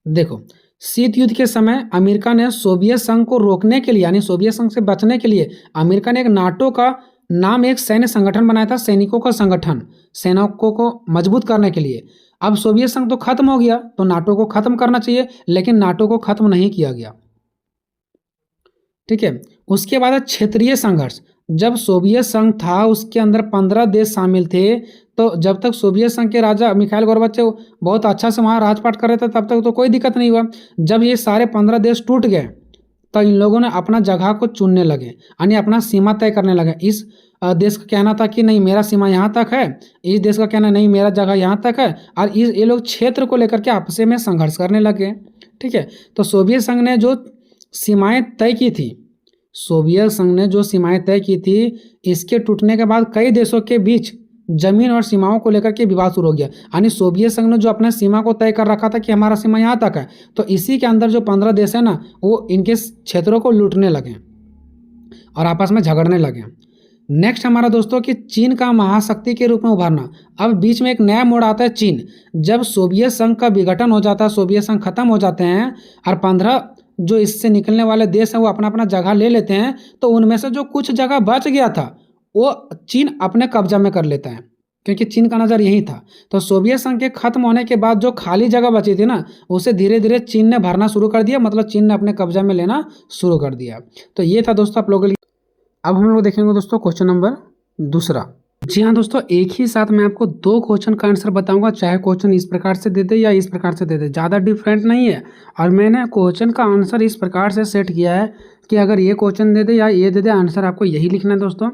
देखो, शीत युद्ध के समय अमेरिका ने सोवियत संघ को रोकने के लिए, यानी सोवियत संघ से बचने के लिए, अमेरिका ने एक नाटो का नाम एक सैन्य संगठन बनाया था, सैनिकों का संगठन, सैनिकों को मजबूत करने के लिए। अब सोवियत संघ तो खत्म हो गया तो नाटो को खत्म करना चाहिए, लेकिन नाटो को खत्म नहीं किया गया। ठीक है, उसके बाद क्षेत्रीय संघर्ष। जब सोवियत संघ था उसके अंदर 15 देश शामिल थे, तो जब तक सोवियत संघ के राजा मिखाइल गोर्बाचेव बहुत अच्छा से वहाँ राजपाट कर रहे थे तब तक तो कोई दिक्कत नहीं हुआ। जब ये सारे 15 देश टूट गए तो इन लोगों ने अपना जगह को चुनने लगे, यानी अपना सीमा तय करने लगे। इस देश का कहना था कि नहीं मेरा सीमा यहाँ तक है, इस देश का कहना नहीं मेरा जगह यहाँ तक है, और ये लोग क्षेत्र को लेकर के आपस में संघर्ष करने लगे। ठीक है, तो सोवियत संघ ने जो सीमाएं तय की थी, सोवियत संघ ने जो सीमाएं तय की थी, इसके टूटने के बाद कई देशों के बीच जमीन और सीमाओं को लेकर के विवाद शुरू हो गया। यानी सोवियत संघ ने जो अपना सीमा को तय कर रखा था कि हमारा सीमा यहाँ तक है, तो इसी के अंदर जो 15 देश है ना वो इनके क्षेत्रों को लूटने लगे और आपस में झगड़ने लगे। नेक्स्ट हमारा दोस्तों कि चीन का महाशक्ति के रूप में उभरना। अब बीच में एक नया मोड़ आता है चीन। जब सोवियत संघ का विघटन हो जाता है, सोवियत संघ खत्म हो जाते हैं और 15 जो इससे निकलने वाले देश हैं वो अपना अपना जगह ले लेते हैं, तो उनमें से जो कुछ जगह बच गया था वो चीन अपने कब्जा में कर लेता है। क्योंकि चीन का नज़र यही था। तो सोवियत संघ के खत्म होने के बाद जो खाली जगह बची थी ना, उसे धीरे धीरे चीन ने भरना शुरू कर दिया, मतलब चीन ने अपने कब्जा में लेना शुरू कर दिया। तो ये था दोस्तों आप लोगों के लिए। अब हम लोग देखेंगे दोस्तों क्वेश्चन नंबर दूसरा। जी हाँ दोस्तों, एक ही साथ मैं आपको दो क्वेश्चन का आंसर बताऊंगा, चाहे क्वेश्चन इस प्रकार से दे दे या इस प्रकार से दे दे, ज़्यादा डिफरेंट नहीं है। और मैंने क्वेश्चन का आंसर इस प्रकार से सेट किया है कि अगर ये क्वेश्चन दे दे या ये दे दे, आंसर आपको यही लिखना है दोस्तों।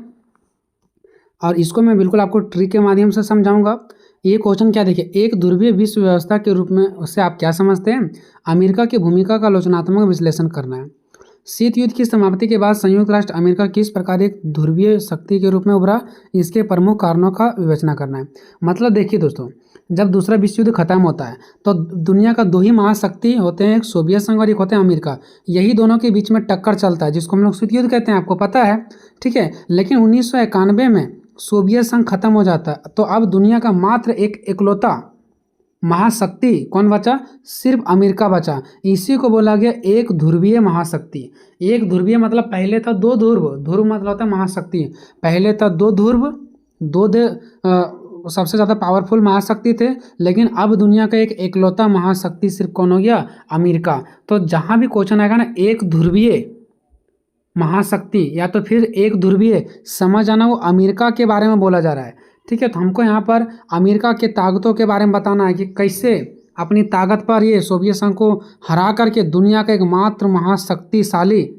और इसको मैं बिल्कुल आपको ट्रिक के माध्यम से समझाऊंगा। ये क्वेश्चन क्या, देखिए, एक ध्रुवीय विश्व व्यवस्था के रूप में उससे आप क्या समझते हैं? अमेरिका की भूमिका का आलोचनात्मक विश्लेषण करना है। शीत युद्ध की समाप्ति के बाद संयुक्त राष्ट्र अमेरिका किस प्रकार एक ध्रुवीय शक्ति के रूप में उभरा, इसके प्रमुख कारणों का विवेचना करना है। मतलब देखिए दोस्तों, जब दूसरा विश्व युद्ध खत्म होता है तो दुनिया का दो ही महाशक्ति होते हैं, एक सोवियत संघ और एक होते हैं अमेरिका। यही दोनों के बीच में टक्कर चलता है, जिसको हम लोग शीत युद्ध कहते हैं, आपको पता है, ठीक है। लेकिन 1991 में सोवियत संघ खत्म हो जाता है, तो अब दुनिया का मात्र एक इकलौता महाशक्ति कौन बचा? सिर्फ अमेरिका बचा। इसी को बोला गया एक ध्रुवीय महाशक्ति। एक ध्रुवीय मतलब पहले था दो ध्रुव, ध्रुव मतलब होता है महाशक्ति। पहले था दो ध्रुव, सबसे ज़्यादा पावरफुल महाशक्ति थे, लेकिन अब दुनिया का एक इकलौता महाशक्ति सिर्फ कौन हो गया? अमेरिका। तो जहाँ भी क्वेश्चन आएगा ना एक ध्रुवीय महाशक्ति या तो फिर एक ध्रुवीय, समझ आना वो अमेरिका के बारे में बोला जा रहा है, ठीक है। तो हमको यहाँ पर अमेरिका के ताकतों के बारे में बताना है कि कैसे अपनी ताकत पर ये सोवियत संघ को हरा करके दुनिया का एकमात्र महाशक्तिशाली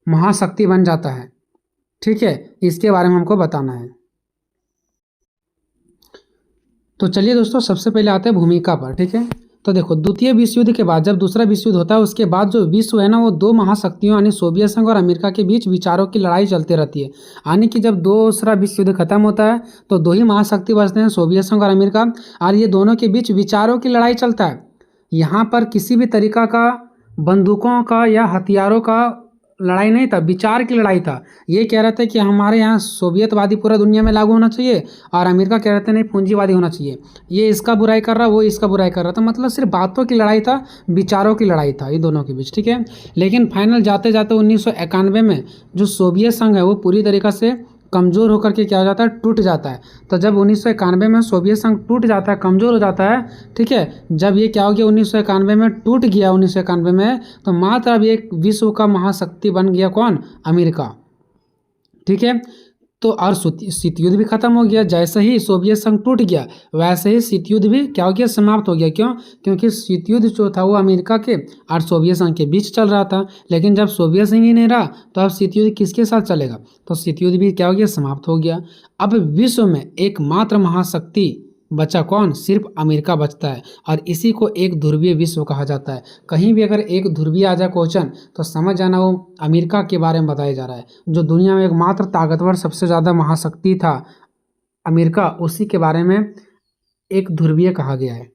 महाशक्ति बन जाता है, ठीक है। इसके बारे में हमको बताना है। तो चलिए दोस्तों, सबसे पहले आते हैं भूमिका पर, ठीक है। तो देखो, द्वितीय विश्व युद्ध के बाद जब दूसरा विश्व युद्ध होता है, उसके बाद जो विश्व है ना, वो दो महाशक्तियों यानी सोवियत संघ और अमेरिका के बीच विचारों की लड़ाई चलती रहती है। यानी कि जब दूसरा विश्व युद्ध खत्म होता है तो दो ही महाशक्ति बचते हैं, सोवियत संघ और अमेरिका, और ये दोनों के बीच विचारों की लड़ाई चलता है। यहाँ पर किसी भी तरीका का बंदूकों का या हथियारों का लड़ाई नहीं था, विचार की लड़ाई था। ये कह रहे थे कि हमारे यहाँ सोवियतवादी पूरा दुनिया में लागू होना चाहिए, और अमेरिका कह रहे थे नहीं, पूंजीवादी होना चाहिए। ये इसका बुराई कर रहा, वो इसका बुराई कर रहा था। मतलब सिर्फ बातों की लड़ाई था, विचारों की लड़ाई था ये दोनों के बीच, ठीक है। लेकिन फाइनल जाते जाते 1991 में जो सोवियत संघ है वो पूरी तरीक़ा से कमज़ोर होकर के क्या हो जाता है? टूट जाता है। तो जब 1991 में सोवियत संघ टूट जाता है, कमज़ोर हो जाता है, ठीक है, जब ये क्या हो गया 1991 में टूट गया 1991 में, तो मात्र अब एक विश्व का महाशक्ति बन गया कौन? अमेरिका, ठीक है। तो और शीत युद्ध भी खत्म हो गया। जैसे ही सोवियत संघ टूट गया वैसे ही शीत युद्ध भी क्या हो गया? समाप्त हो गया। क्यों? क्योंकि शीत युद्ध जो था वो अमेरिका के और सोवियत संघ के बीच चल रहा था। लेकिन जब सोवियत संघ ही नहीं रहा तो अब शीत युद्ध किसके साथ चलेगा? तो शीत युद्ध भी क्या हो गया? समाप्त हो गया। अब विश्व में एकमात्र महाशक्ति बचा कौन? सिर्फ अमेरिका बचता है, और इसी को एक ध्रुवीय विश्व कहा जाता है। कहीं भी अगर एक ध्रुवीय आ जाए क्वेश्चन तो समझ जाना वो अमेरिका के बारे में बताया जा रहा है। जो दुनिया में एकमात्र ताकतवर सबसे ज़्यादा महाशक्ति था अमेरिका, उसी के बारे में एक ध्रुवीय कहा गया है।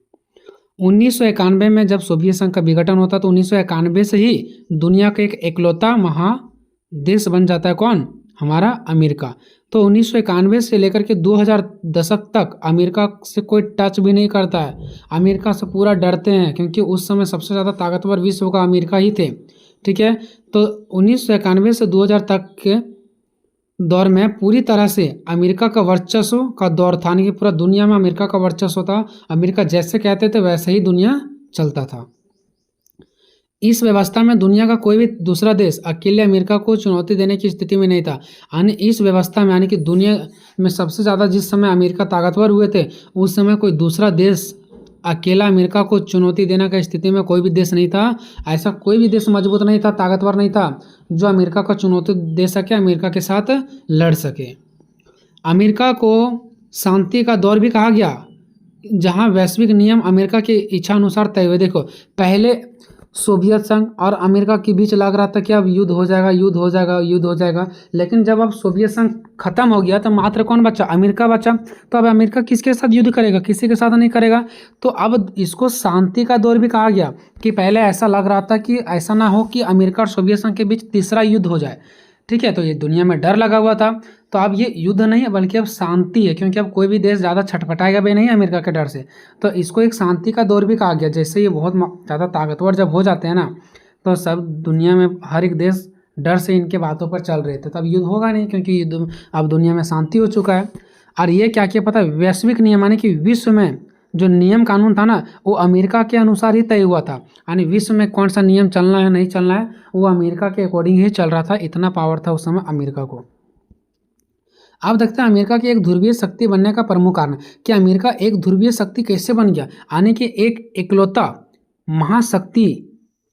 1991 में जब सोवियत संघ का विघटन होता तो 1991 से ही दुनिया का एक इकलौता महादेश बन जाता है कौन? हमारा अमेरिका। तो 1991 से लेकर के 2000 दशक तक अमेरिका से कोई टच भी नहीं करता है। अमेरिका से पूरा डरते हैं, क्योंकि उस समय सबसे ज़्यादा ताकतवर विश्व का अमेरिका ही थे, ठीक है। तो 1991 से 2000 तक के दौर में पूरी तरह से अमेरिका का वर्चस्व का दौर था, यानी कि पूरा दुनिया में अमेरिका का वर्चस्व था। अमेरिका जैसे कहते थे वैसे ही दुनिया चलता था। इस व्यवस्था में दुनिया का कोई भी दूसरा देश अकेले अमेरिका को चुनौती देने की स्थिति में नहीं था। यानी इस व्यवस्था में, यानी कि दुनिया में सबसे ज़्यादा जिस समय अमेरिका ताकतवर हुए थे, उस समय कोई दूसरा देश अकेला अमेरिका को चुनौती देने की स्थिति में कोई भी देश नहीं था। ऐसा कोई भी देश मजबूत नहीं था, ताकतवर नहीं था, जो अमेरिका को चुनौती दे सके, अमेरिका के साथ लड़ सके। अमेरिका को शांति का दौर भी कहा गया, जहाँ वैश्विक नियम अमेरिका की इच्छा अनुसार तय हुए। देखो, पहले सोवियत संघ और अमेरिका के बीच लग रहा था कि अब युद्ध हो जाएगा, युद्ध हो जाएगा, युद्ध हो जाएगा। लेकिन जब अब सोवियत संघ खत्म हो गया तो मात्र कौन बचा? अमेरिका बचा। तो अब अमेरिका किसके साथ युद्ध करेगा? किसी के साथ नहीं करेगा। तो अब इसको शांति का दौर भी कहा गया, कि पहले ऐसा लग रहा था कि ऐसा ना हो कि अमेरिका और सोवियत संघ के बीच तीसरा युद्ध हो जाए, ठीक है। तो ये दुनिया में डर लगा हुआ था। तो अब ये युद्ध नहीं है बल्कि अब शांति है, क्योंकि अब कोई भी देश ज़्यादा छटपटाएगा भी नहीं अमेरिका के डर से। तो इसको एक शांति का दौर भी कहा गया। जैसे ये बहुत ज़्यादा ताकतवर जब हो जाते हैं ना, तो सब दुनिया में हर एक देश डर से इनके बातों पर चल रहे थे। तब युद्ध होगा नहीं, क्योंकि युद्ध अब दुनिया में शांति हो चुका है। और ये क्या किया पता है, वैश्विक नियम यानी कि विश्व में जो नियम कानून था ना वो अमेरिका के अनुसार ही तय हुआ था। यानी विश्व में कौन सा नियम चलना है नहीं चलना है वो अमेरिका के अकॉर्डिंग ही चल रहा था। इतना पावर था उस समय अमेरिका को। अब देखते हैं अमेरिका की एक ध्रुवीय शक्ति बनने का प्रमुख कारण कि अमेरिका एक ध्रुवीय शक्ति कैसे बन गया, यानी कि एक इकलौता महाशक्ति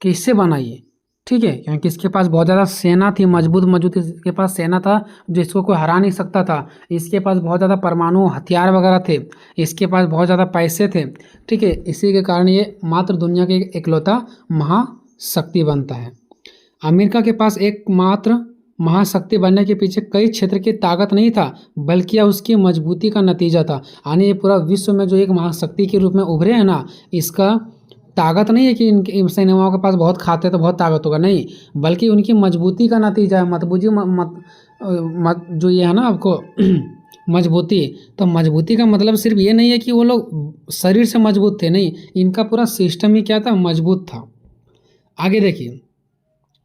कैसे बना ये। ठीक है, क्योंकि इसके पास बहुत ज़्यादा सेना थी, मजबूत इसके पास सेना था जो इसको कोई हरा नहीं सकता था। इसके पास बहुत ज़्यादा परमाणु हथियार वगैरह थे, इसके पास बहुत ज़्यादा पैसे थे। ठीक है, इसी के कारण ये मात्र दुनिया के इकलौता महाशक्ति बनता है। अमेरिका के पास एकमात्र महाशक्ति बनने के पीछे कई क्षेत्र की ताकत नहीं था बल्कि यह उसकी मजबूती का नतीजा था। यानी ये पूरा विश्व में जो एक महाशक्ति के रूप में उभरे हैं ना, इसका ताकत नहीं है कि इनके सेनाओं के पास बहुत खाते तो बहुत ताकत होगा, नहीं, बल्कि उनकी मजबूती का नतीजा है। जो ये है ना आपको मजबूती, तो मजबूती का मतलब सिर्फ ये नहीं है कि वो लोग शरीर से मजबूत थे, नहीं, इनका पूरा सिस्टम ही क्या था, मजबूत था। आगे देखिए,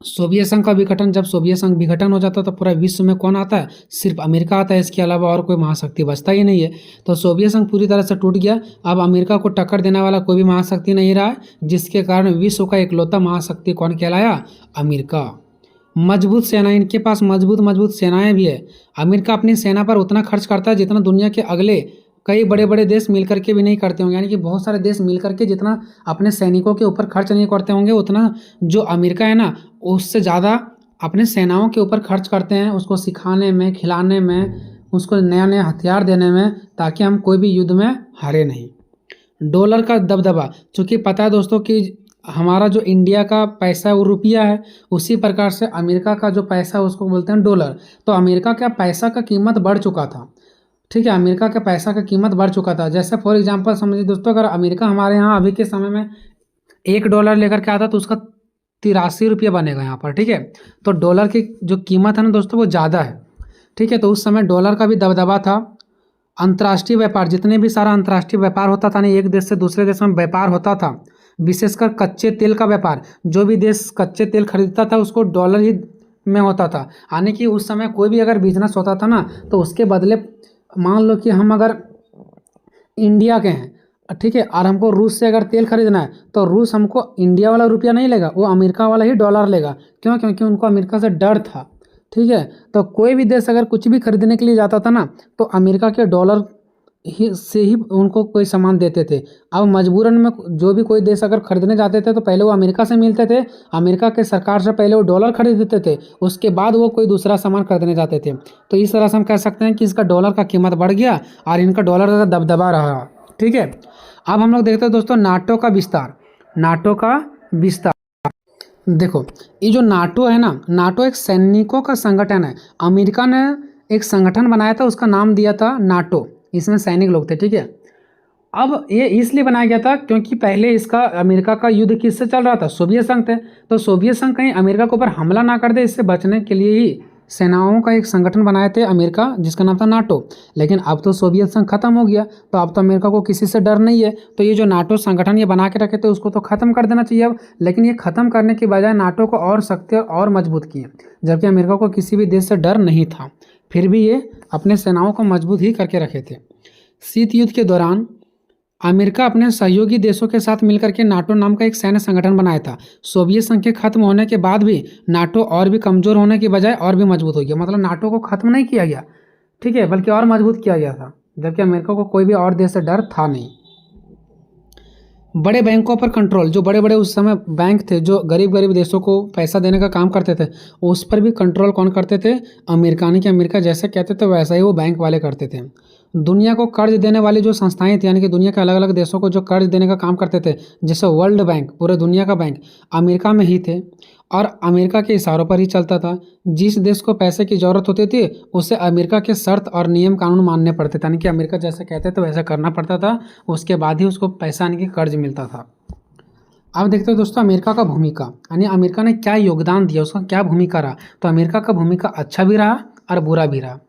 सोवियत संघ का विघटन, जब सोवियत संघ विघटन हो जाता तो पूरा विश्व में कौन आता है, सिर्फ अमेरिका आता है, इसके अलावा और कोई महाशक्ति बचता ही नहीं है। तो सोवियत संघ पूरी तरह से टूट गया। अब अमेरिका को टक्कर देने वाला कोई भी महाशक्ति नहीं रहा है, जिसके कारण विश्व का इकलौता महाशक्ति कौन कहलाया, अमेरिका। मजबूत सेना, इनके पास मजबूत सेनाएं भी है। अमेरिका अपनी सेना पर उतना खर्च करता है जितना दुनिया के अगले कई बड़े बड़े देश मिल करके भी नहीं करते होंगे। यानी कि बहुत सारे देश मिल करके जितना अपने सैनिकों के ऊपर खर्च नहीं करते होंगे, उतना जो अमेरिका है ना उससे ज़्यादा अपने सेनाओं के ऊपर खर्च करते हैं, उसको सिखाने में, खिलाने में, उसको नया नया हथियार देने में, ताकि हम कोई भी युद्ध में हारे नहीं। डॉलर का दबदबा, चूँकि पता है दोस्तों कि हमारा जो इंडिया का पैसा वो रुपया है, उसी प्रकार से अमेरिका का जो पैसा है उसको बोलते हैं डॉलर। तो अमेरिका का पैसा का कीमत बढ़ चुका था। ठीक है, अमेरिका के पैसा का कीमत बढ़ चुका था। जैसे फॉर एग्जांपल समझिए दोस्तों, अगर अमेरिका हमारे यहाँ अभी के समय में $1 लेकर के आता तो उसका 83 रुपये बनेगा यहाँ पर। ठीक है, तो डॉलर की जो कीमत है ना दोस्तों वो ज़्यादा है। ठीक है, तो उस समय डॉलर का भी दबदबा था। अंतर्राष्ट्रीय व्यापार, जितने भी सारा अंतर्राष्ट्रीय व्यापार होता था ना, एक देश से दूसरे देश में व्यापार होता था, विशेषकर कच्चे तेल का व्यापार। जो भी देश कच्चे तेल खरीदता था उसको डॉलर ही में होता था। यानी कि उस समय कोई भी अगर बिजनेस होता था ना तो उसके बदले, मान लो कि हम अगर इंडिया के हैं, ठीक है, और हमको रूस से अगर तेल खरीदना है तो रूस हमको इंडिया वाला रुपया नहीं लेगा, वो अमेरिका वाला ही डॉलर लेगा। क्यों? क्योंकि उनको अमेरिका से डर था। ठीक है, तो कोई भी देश अगर कुछ भी खरीदने के लिए जाता था ना तो अमेरिका के डॉलर से ही उनको कोई सामान देते थे। अब मजबूरन में जो भी कोई देश अगर खरीदने जाते थे तो पहले वो अमेरिका से मिलते थे, अमेरिका के सरकार से पहले वो डॉलर खरीदते थे, उसके बाद वो कोई दूसरा सामान खरीदने जाते थे। तो इस तरह से हम कह सकते हैं कि इसका डॉलर का कीमत बढ़ गया और इनका डॉलर का दबदबा रहा। ठीक है, अब हम लोग देखते हैं दोस्तों नाटो का विस्तार। नाटो का विस्तार देखो, ये जो नाटो है ना, नाटो एक सैनिकों का संगठन है। अमेरिका ने एक संगठन बनाया था, उसका नाम दिया था नाटो, इसमें सैनिक लोग थे। ठीक है, अब ये इसलिए बनाया गया था क्योंकि पहले इसका अमेरिका का युद्ध किससे चल रहा था, सोवियत संघ थे। तो सोवियत संघ कहीं अमेरिका के ऊपर हमला ना कर दे, इससे बचने के लिए ही सेनाओं का एक संगठन बनाए थे अमेरिका, जिसका नाम था नाटो। लेकिन अब तो सोवियत संघ खत्म हो गया, तो अब तो अमेरिका को किसी से डर नहीं है। तो ये जो नाटो संगठन ये बना के रखे थे उसको तो खत्म कर देना चाहिए अब। लेकिन ये खत्म करने की बजाय नाटो को और सख्त और मजबूत किए, जबकि अमेरिका को किसी भी देश से डर नहीं था, फिर भी ये अपने सेनाओं को मजबूत ही करके रखे थे। शीत युद्ध के दौरान अमेरिका अपने सहयोगी देशों के साथ मिलकर के नाटो नाम का एक सैन्य संगठन बनाया था। सोवियत संघ के खत्म होने के बाद भी नाटो और भी कमज़ोर होने की बजाय और भी मजबूत हो गया। मतलब नाटो को खत्म नहीं किया गया, ठीक है, बल्कि और मजबूत किया गया था, जबकि अमेरिका को कोई भी और देश से डर था नहीं। बड़े बैंकों पर कंट्रोल, जो बड़े बड़े उस समय बैंक थे जो गरीब गरीब देशों को पैसा देने का काम करते थे, उस पर भी कंट्रोल कौन करते थे, अमेरिका ने। कि अमेरिका जैसे कहते थे वैसा ही वो बैंक वाले करते थे। दुनिया को कर्ज देने वाली जो संस्थाएं थी, यानी कि दुनिया के अलग अलग देशों को जो कर्ज देने का काम करते थे, जैसे वर्ल्ड बैंक, पूरे दुनिया का बैंक अमेरिका में ही थे और अमेरिका के इशारों पर ही चलता था। जिस देश को पैसे की ज़रूरत होती थी उसे अमेरिका के शर्त और नियम कानून मानने पड़ते थे, यानी कि अमेरिका जैसे कहते थे वैसा करना पड़ता था, उसके बाद ही उसको पैसा यानी कि कर्ज मिलता था। अब देखते हैं दोस्तों अमेरिका का भूमिका, यानी अमेरिका ने क्या योगदान दिया, उसका क्या भूमिका रहा। तो अमेरिका का भूमिका अच्छा भी रहा और बुरा भी रहा।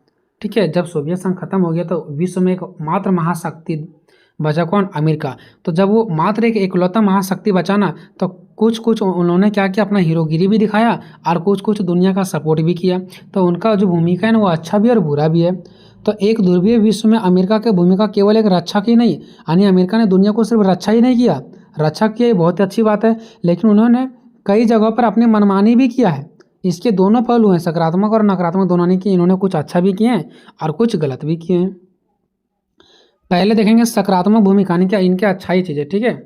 ठीक है, जब सोवियत संघ खत्म हो गया तो विश्व में एक मात्र महाशक्ति बचा, कौन, अमेरिका। तो जब वो मात्र एक इकलौता महाशक्ति बचा ना, तो कुछ कुछ उन्होंने क्या किया, अपना हीरोगिरी भी दिखाया और कुछ कुछ दुनिया का सपोर्ट भी किया। तो उनका जो भूमिका है ना वो अच्छा भी और बुरा भी है। तो एक ध्रुवीय विश्व में अमेरिका की भूमिका केवल एक रक्षा की नहीं, यानी अमेरिका ने दुनिया को सिर्फ रक्षा ही नहीं किया, रक्षा किया ये बहुत अच्छी बात है, लेकिन उन्होंने कई जगहों पर अपनी मनमानी भी किया है। इसके दोनों पहलू हैं, सकारात्मक और नकारात्मक दोनों ने किए। इन्होंने कुछ अच्छा भी किए हैं और कुछ गलत भी किए हैं। पहले देखेंगे सकारात्मक भूमिका, यानी क्या इनके अच्छाई चीज़ें, ठीक है।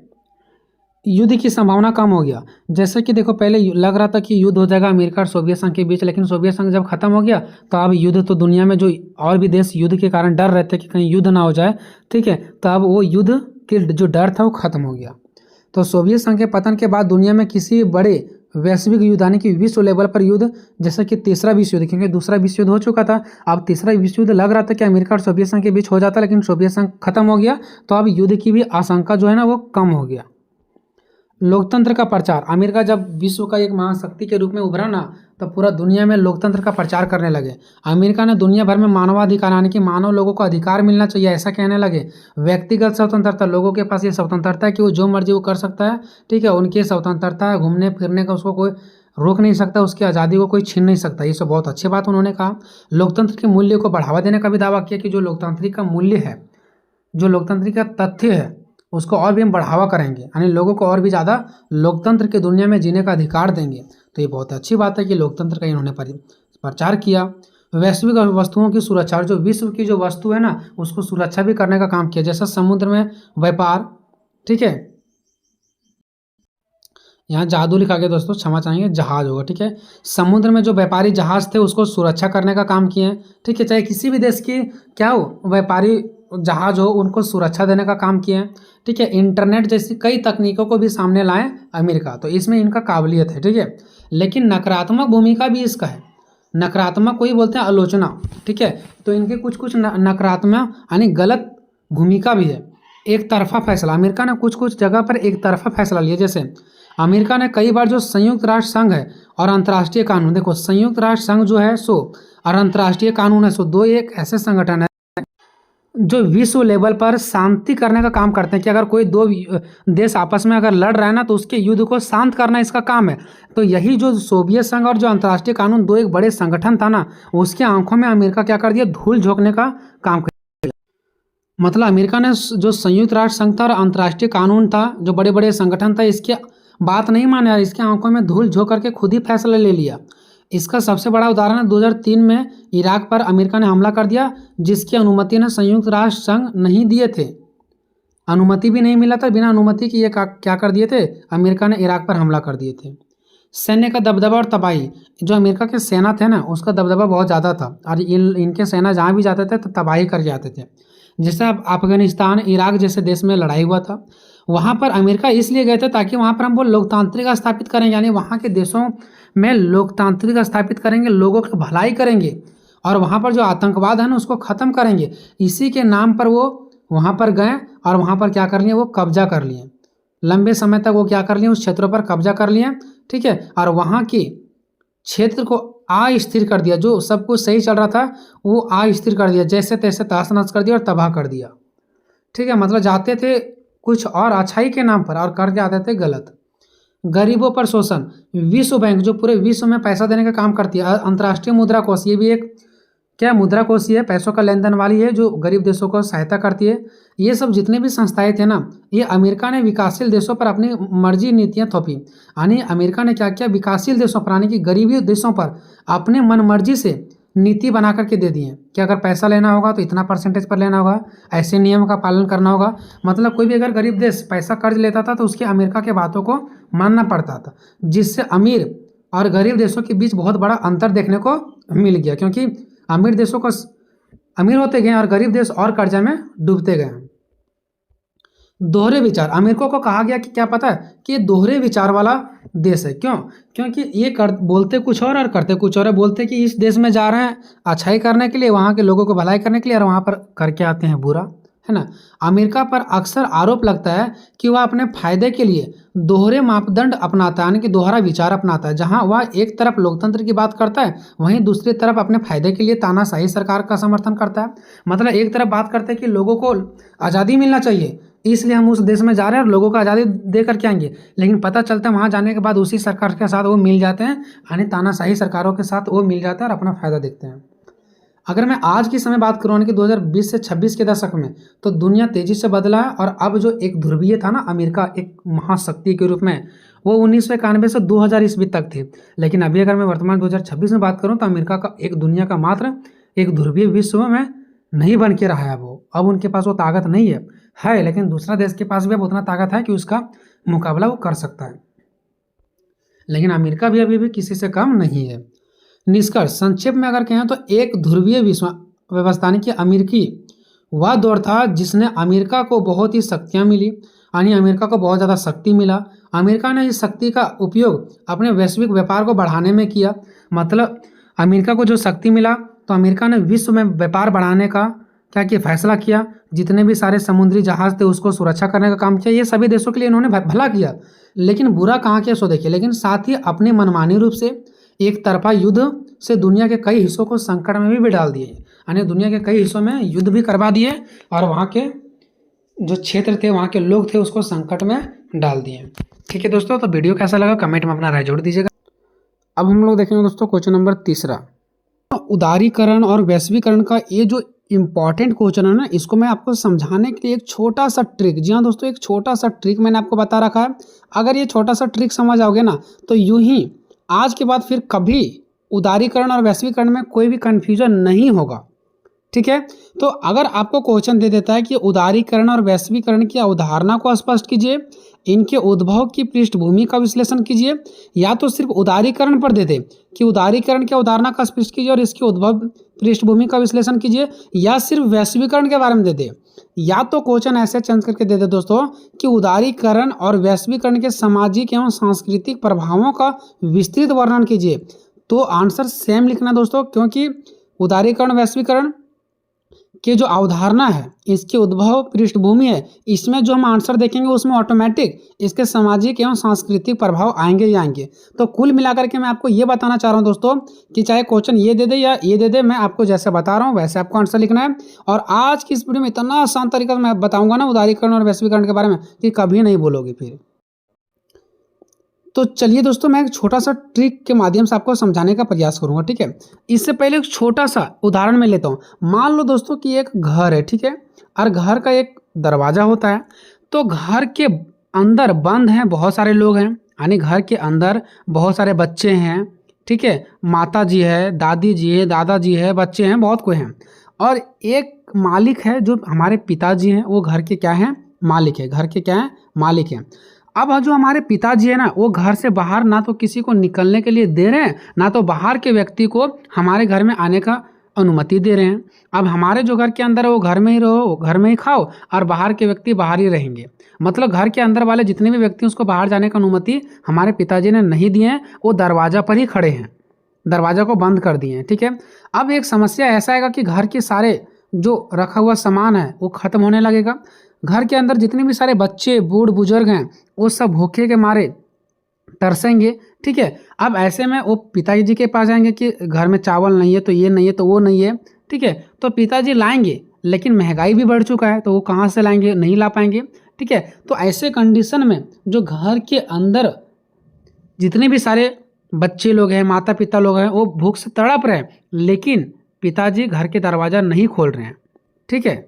युद्ध की संभावना कम हो गया। जैसे कि देखो पहले लग रहा था कि युद्ध हो जाएगा अमेरिका और सोवियत संघ के बीच, लेकिन सोवियत संघ जब खत्म हो गया तो अब युद्ध तो दुनिया में जो और भी देश युद्ध के कारण डर रहे थे कि कहीं युद्ध ना हो जाए, ठीक है, तो अब वो युद्ध के जो डर था वो खत्म हो गया। तो सोवियत संघ के पतन के बाद दुनिया में किसी बड़े वैश्विक युद्ध यानी कि विश्व लेवल पर युद्ध, जैसे कि तीसरा विश्व युद्ध, क्योंकि दूसरा विश्व युद्ध हो चुका था, अब तीसरा विश्व युद्ध लग रहा था कि अमेरिका और सोवियत संघ के बीच हो जाता, लेकिन सोवियत संघ खत्म हो गया, तो अब युद्ध की भी आशंका जो है ना वो कम हो गया। लोकतंत्र का प्रचार, अमेरिका जब विश्व का एक महाशक्ति के रूप में उभरा ना, तो पूरा दुनिया में लोकतंत्र का प्रचार करने लगे। अमेरिका ने दुनिया भर में मानवाधिकार यानी कि मानव लोगों को अधिकार मिलना चाहिए ऐसा कहने लगे। व्यक्तिगत स्वतंत्रता, लोगों के पास ये स्वतंत्रता है कि वो जो मर्जी वो कर सकता है, ठीक है, उनकी स्वतंत्रता है, घूमने फिरने का उसको कोई रोक नहीं सकता, उसकी आज़ादी को कोई छीन नहीं सकता। ये सब बहुत अच्छी बात उन्होंने कहा। लोकतंत्र के मूल्य को बढ़ावा देने का भी दावा किया कि जो लोकतांत्रिक का मूल्य है, जो लोकतंत्र का तथ्य है, उसको और भी हम बढ़ावा करेंगे, यानी लोगों को और भी ज़्यादा लोकतंत्र की दुनिया में जीने का अधिकार देंगे। तो ये बहुत अच्छी बात है कि लोकतंत्र का इन्होंने प्रचार किया। वैश्विक वस्तुओं की सुरक्षा, और जो विश्व की जो वस्तु है ना उसको सुरक्षा भी करने का काम किया, जैसा समुद्र में व्यापार, ठीक है, यहाँ जादू लिखा गया दोस्तों, क्षमा चाहेंगे, जहाज होगा, ठीक है। समुद्र में जो व्यापारी जहाज थे उसको सुरक्षा करने का काम किए हैं, ठीक है, चाहे किसी भी देश की क्या हो व्यापारी जहाज हो उनको सुरक्षा देने का काम किए हैं, ठीक है। इंटरनेट जैसी कई तकनीकों को भी सामने लाए अमेरिका, तो इसमें इनका काबिलियत है, ठीक है। लेकिन नकारात्मक भूमिका भी इसका है। नकारात्मक को ही बोलते हैं आलोचना, ठीक है। तो इनके कुछ कुछ नकारात्मक यानी गलत भूमिका भी है। एक तरफा फैसला, अमेरिका ने कुछ कुछ जगह पर एक तरफा फैसला लिया। जैसे अमेरिका ने कई बार जो संयुक्त राष्ट्र संघ है और अंतर्राष्ट्रीय कानून, देखो संयुक्त राष्ट्र संघ जो है सो और अंतर्राष्ट्रीय कानून है सो, दो एक ऐसे संगठन है जो विश्व लेवल पर शांति करने का काम करते हैं कि अगर कोई दो देश आपस में अगर लड़ रहा है ना तो उसके युद्ध को शांत करना इसका काम है। तो यही जो सोवियत संघ और जो अंतर्राष्ट्रीय कानून, दो एक बड़े संगठन था ना, उसके आंखों में अमेरिका क्या कर दिया, धूल झोंकने का काम कर। मतलब अमेरिका ने जो संयुक्त राष्ट्र संघ था और अंतर्राष्ट्रीय कानून था, जो बड़े बड़े संगठन था, इसके बात नहीं माने और इसके आंखों में धूल झोंक करके खुद ही फैसला ले लिया। इसका सबसे बड़ा उदाहरण है 2003 में इराक पर अमेरिका ने हमला कर दिया, जिसकी अनुमति ने संयुक्त राष्ट्र संघ नहीं दिए थे, अनुमति भी नहीं मिला था, बिना अनुमति के ये क्या कर दिए थे, अमेरिका ने इराक पर हमला कर दिए थे। सैन्य का दबदबा और तबाही, जो अमेरिका के सेना थे ना उसका दबदबा बहुत ज़्यादा था और इनके सेना जहाँ भी जाते थे तो तबाही कर जाते थे। जैसे अब अफगानिस्तान, इराक जैसे देश में लड़ाई हुआ था, वहाँ पर अमेरिका इसलिए गए थे ताकि वहाँ पर हम वो लोकतांत्रिक स्थापित करेंगे, यानी वहाँ के देशों में लोकतांत्रिक स्थापित करेंगे, लोगों की भलाई करेंगे और वहाँ पर जो आतंकवाद है ना उसको ख़त्म करेंगे। इसी के नाम पर वो वहाँ पर गए और वहाँ पर क्या कर लिए, वो कब्जा कर लिए। लंबे समय तक वो क्या कर लिए, उस क्षेत्रों पर कब्जा कर लिए, ठीक है, और वहाँ के क्षेत्र को अस्थिर कर दिया। जो सब कुछ सही चल रहा था वो अस्थिर कर दिया, जैसे तैसे तहस नहस कर दिया और तबाह कर दिया, ठीक है। मतलब जाते थे कुछ और अच्छाई के नाम पर और करके आते थे गलत। गरीबों पर शोषण, विश्व बैंक जो पूरे विश्व में पैसा देने का काम करती है, अंतर्राष्ट्रीय मुद्रा कोष, ये भी एक क्या मुद्रा कोष ही है, पैसों का लेन देन वाली है जो गरीब देशों को सहायता करती है। ये सब जितने भी संस्थाएं थे ना, ये अमेरिका ने विकासशील देशों पर अपनी मर्जी नीतियां थोपी। यानी अमेरिका ने क्या किया, विकासशील देशों पर यानी कि गरीबी देशों पर अपने मन मर्जी से नीति बना करके दे दिए कि अगर पैसा लेना होगा तो इतना परसेंटेज पर लेना होगा, ऐसे नियम का पालन करना होगा। मतलब कोई भी अगर गरीब देश पैसा कर्ज लेता था तो उसके अमेरिका के बातों को मानना पड़ता था, जिससे अमीर और गरीब देशों के बीच बहुत बड़ा अंतर देखने को मिल गया, क्योंकि अमीर देशों को अमीर होते गए और गरीब देश और कर्जा में डूबते गए। दोहरे विचार, अमेरिका को कहा गया कि क्या पता है कि ये दोहरे विचार वाला देश है। क्यों? क्योंकि ये बोलते कुछ और करते कुछ और है। बोलते कि इस देश में जा रहे हैं अच्छाई करने के लिए, वहाँ के लोगों को भलाई करने के लिए, और वहाँ पर करके आते हैं बुरा, है ना। अमेरिका पर अक्सर आरोप लगता है कि वह अपने फायदे के लिए दोहरे मापदंड अपनाता है, यानी कि दोहरा विचार अपनाता है। जहां वह एक तरफ लोकतंत्र की बात करता है, वहीं दूसरी तरफ अपने फायदे के लिए तानाशाही सरकार का समर्थन करता है। मतलब एक तरफ बात करते हैं कि लोगों को आज़ादी मिलना चाहिए, इसलिए हम उस देश में जा रहे हैं और लोगों को आज़ादी दे करके आएंगे, लेकिन पता चलता है वहाँ जाने के बाद उसी सरकार के साथ वो मिल जाते हैं, यानी तानाशाही सरकारों के साथ वो मिल जाते हैं और अपना फायदा देखते हैं। अगर मैं आज की समय बात करूँ कि 2020 से 26 के दशक में, तो दुनिया तेजी से बदला है। और अब जो एक ध्रुवीय था ना अमेरिका एक महाशक्ति के रूप में, वो 1991 से 2000 ईस्वी तक थी। लेकिन अभी अगर मैं वर्तमान 2026 में बात करूँ तो अमेरिका का एक दुनिया का मात्र एक ध्रुवीय विश्व में नहीं बन के रहा है। वो अब उनके पास वो ताकत नहीं है, लेकिन दूसरा देश के पास भी अब उतना ताकत है कि उसका मुकाबला वो कर सकता है। लेकिन अमेरिका भी अभी भी किसी से कम नहीं है। निष्कर्ष संक्षेप में अगर कहें तो एक ध्रुवीय विश्व व्यवस्था की अमेरिकी वह दौर था जिसने अमेरिका को बहुत ही शक्तियाँ मिली, यानी अमेरिका को बहुत ज़्यादा शक्ति मिला। अमेरिका ने इस शक्ति का उपयोग अपने वैश्विक व्यापार को बढ़ाने में किया। मतलब अमेरिका को जो शक्ति मिला तो अमेरिका ने विश्व में व्यापार बढ़ाने का क्या किया, फैसला किया। जितने भी सारे समुद्री जहाज थे उसको सुरक्षा करने का काम किया। ये सभी देशों के लिए इन्होंने भला किया, लेकिन बुरा कहाँ किया सो देखिए। लेकिन साथ ही अपने मनमानी रूप से एक तरफा युद्ध से दुनिया के कई हिस्सों को संकट में भी डाल दिए, यानी दुनिया के कई हिस्सों में युद्ध भी करवा दिए और वहाँ के जो क्षेत्र थे वहाँ के लोग थे उसको संकट में डाल दिए। ठीक है दोस्तों, तो वीडियो कैसा लगा कमेंट में अपना राय जोड़ दीजिएगा। अब हम लोग देखेंगे दोस्तों क्वेश्चन नंबर 3। उदारीकरण और वैश्वीकरण का ये जो इम्पॉर्टेंट क्वेश्चन है ना, इसको मैं आपको समझाने के लिए एक छोटा सा ट्रिक, जी हाँ दोस्तों, एक छोटा सा ट्रिक मैंने आपको बता रखा है। अगर ये छोटा सा ट्रिक समझ आओगे ना तो यूं ही आज के बाद फिर कभी उदारीकरण और वैश्वीकरण में कोई भी कन्फ्यूजन नहीं होगा। ठीक है, तो अगर आपको क्वेश्चन दे देता है कि उदारीकरण और वैश्वीकरण की अवधारणा को स्पष्ट कीजिए, इनके उद्भव की पृष्ठभूमि का विश्लेषण कीजिए, या तो सिर्फ उदारीकरण पर दे दे कि उदारीकरण की अवधारणा का स्पष्ट कीजिए और इसके उद्भव पृष्ठभूमि का विश्लेषण कीजिए, या सिर्फ वैश्वीकरण के बारे में दे दे, या तो क्वेश्चन ऐसे चेंज करके दे दे दोस्तों कि उदारीकरण और वैश्वीकरण के सामाजिक एवं सांस्कृतिक प्रभावों का विस्तृत वर्णन कीजिए। तो आंसर सेम लिखना दोस्तों, क्योंकि उदारीकरण वैश्वीकरण के जो अवधारणा है इसके उद्भव पृष्ठभूमि है, इसमें जो हम आंसर देखेंगे उसमें ऑटोमेटिक इसके सामाजिक एवं सांस्कृतिक प्रभाव आएंगे ही आएंगे। तो कुल मिलाकर के मैं आपको ये बताना चाह रहा हूँ दोस्तों कि चाहे क्वेश्चन ये दे दे या ये दे दे, मैं आपको जैसे बता रहा हूँ वैसे आपको आंसर लिखना है। और आज की इस वीडियो में इतना आसान तरीका से मैं बताऊंगा ना उदारीकरण और वैश्वीकरण के बारे में कि कभी नहीं बोलोगे फिर। तो चलिए दोस्तों, मैं एक छोटा सा ट्रिक के माध्यम से आपको समझाने का प्रयास करूंगा। ठीक है, इससे पहले एक छोटा सा उदाहरण मैं लेता हूँ। मान लो दोस्तों कि एक घर है, ठीक है, और घर का एक दरवाज़ा होता है। तो घर के अंदर बंद हैं बहुत सारे लोग हैं, यानी घर के अंदर बहुत सारे बच्चे हैं। ठीक है, माता जी है, दादी जी है, दादाजी है, बच्चे हैं, बहुत कोई हैं। और एक मालिक है जो हमारे पिताजी हैं, वो घर के क्या हैं, मालिक है, घर के क्या हैं, मालिक हैं। अब जो हमारे पिताजी है ना, वो घर से बाहर ना तो किसी को निकलने के लिए दे रहे हैं, ना तो बाहर के व्यक्ति को हमारे घर में आने का अनुमति दे रहे हैं। अब हमारे जो घर के अंदर है वो घर में ही रहो, घर में ही खाओ, और बाहर के व्यक्ति बाहर ही रहेंगे। मतलब घर के अंदर वाले जितने भी व्यक्ति उसको बाहर जाने का अनुमति हमारे पिताजी ने नहीं दिए हैं, वो दरवाज़ा पर ही खड़े हैं, दरवाज़ा को बंद कर दिए हैं। ठीक है, अब एक समस्या ऐसा आएगा कि घर के सारे जो रखा हुआ सामान है वो ख़त्म होने लगेगा। घर के अंदर जितने भी सारे बच्चे बूढ़ बुजुर्ग हैं वो सब भूखे के मारे तरसेंगे। ठीक है, अब ऐसे में वो पिताजी के पास जाएंगे कि घर में चावल नहीं है, तो ये नहीं है, तो वो नहीं है। ठीक है, तो पिताजी लाएंगे, लेकिन महंगाई भी बढ़ चुका है तो वो कहाँ से लाएंगे, नहीं ला पाएंगे। ठीक है, तो ऐसे कंडीशन में जो घर के अंदर जितने भी सारे बच्चे लोग हैं, माता पिता लोग हैं, वो भूख से तड़प रहे हैं, लेकिन पिताजी घर के दरवाज़ा नहीं खोल रहे हैं। ठीक है,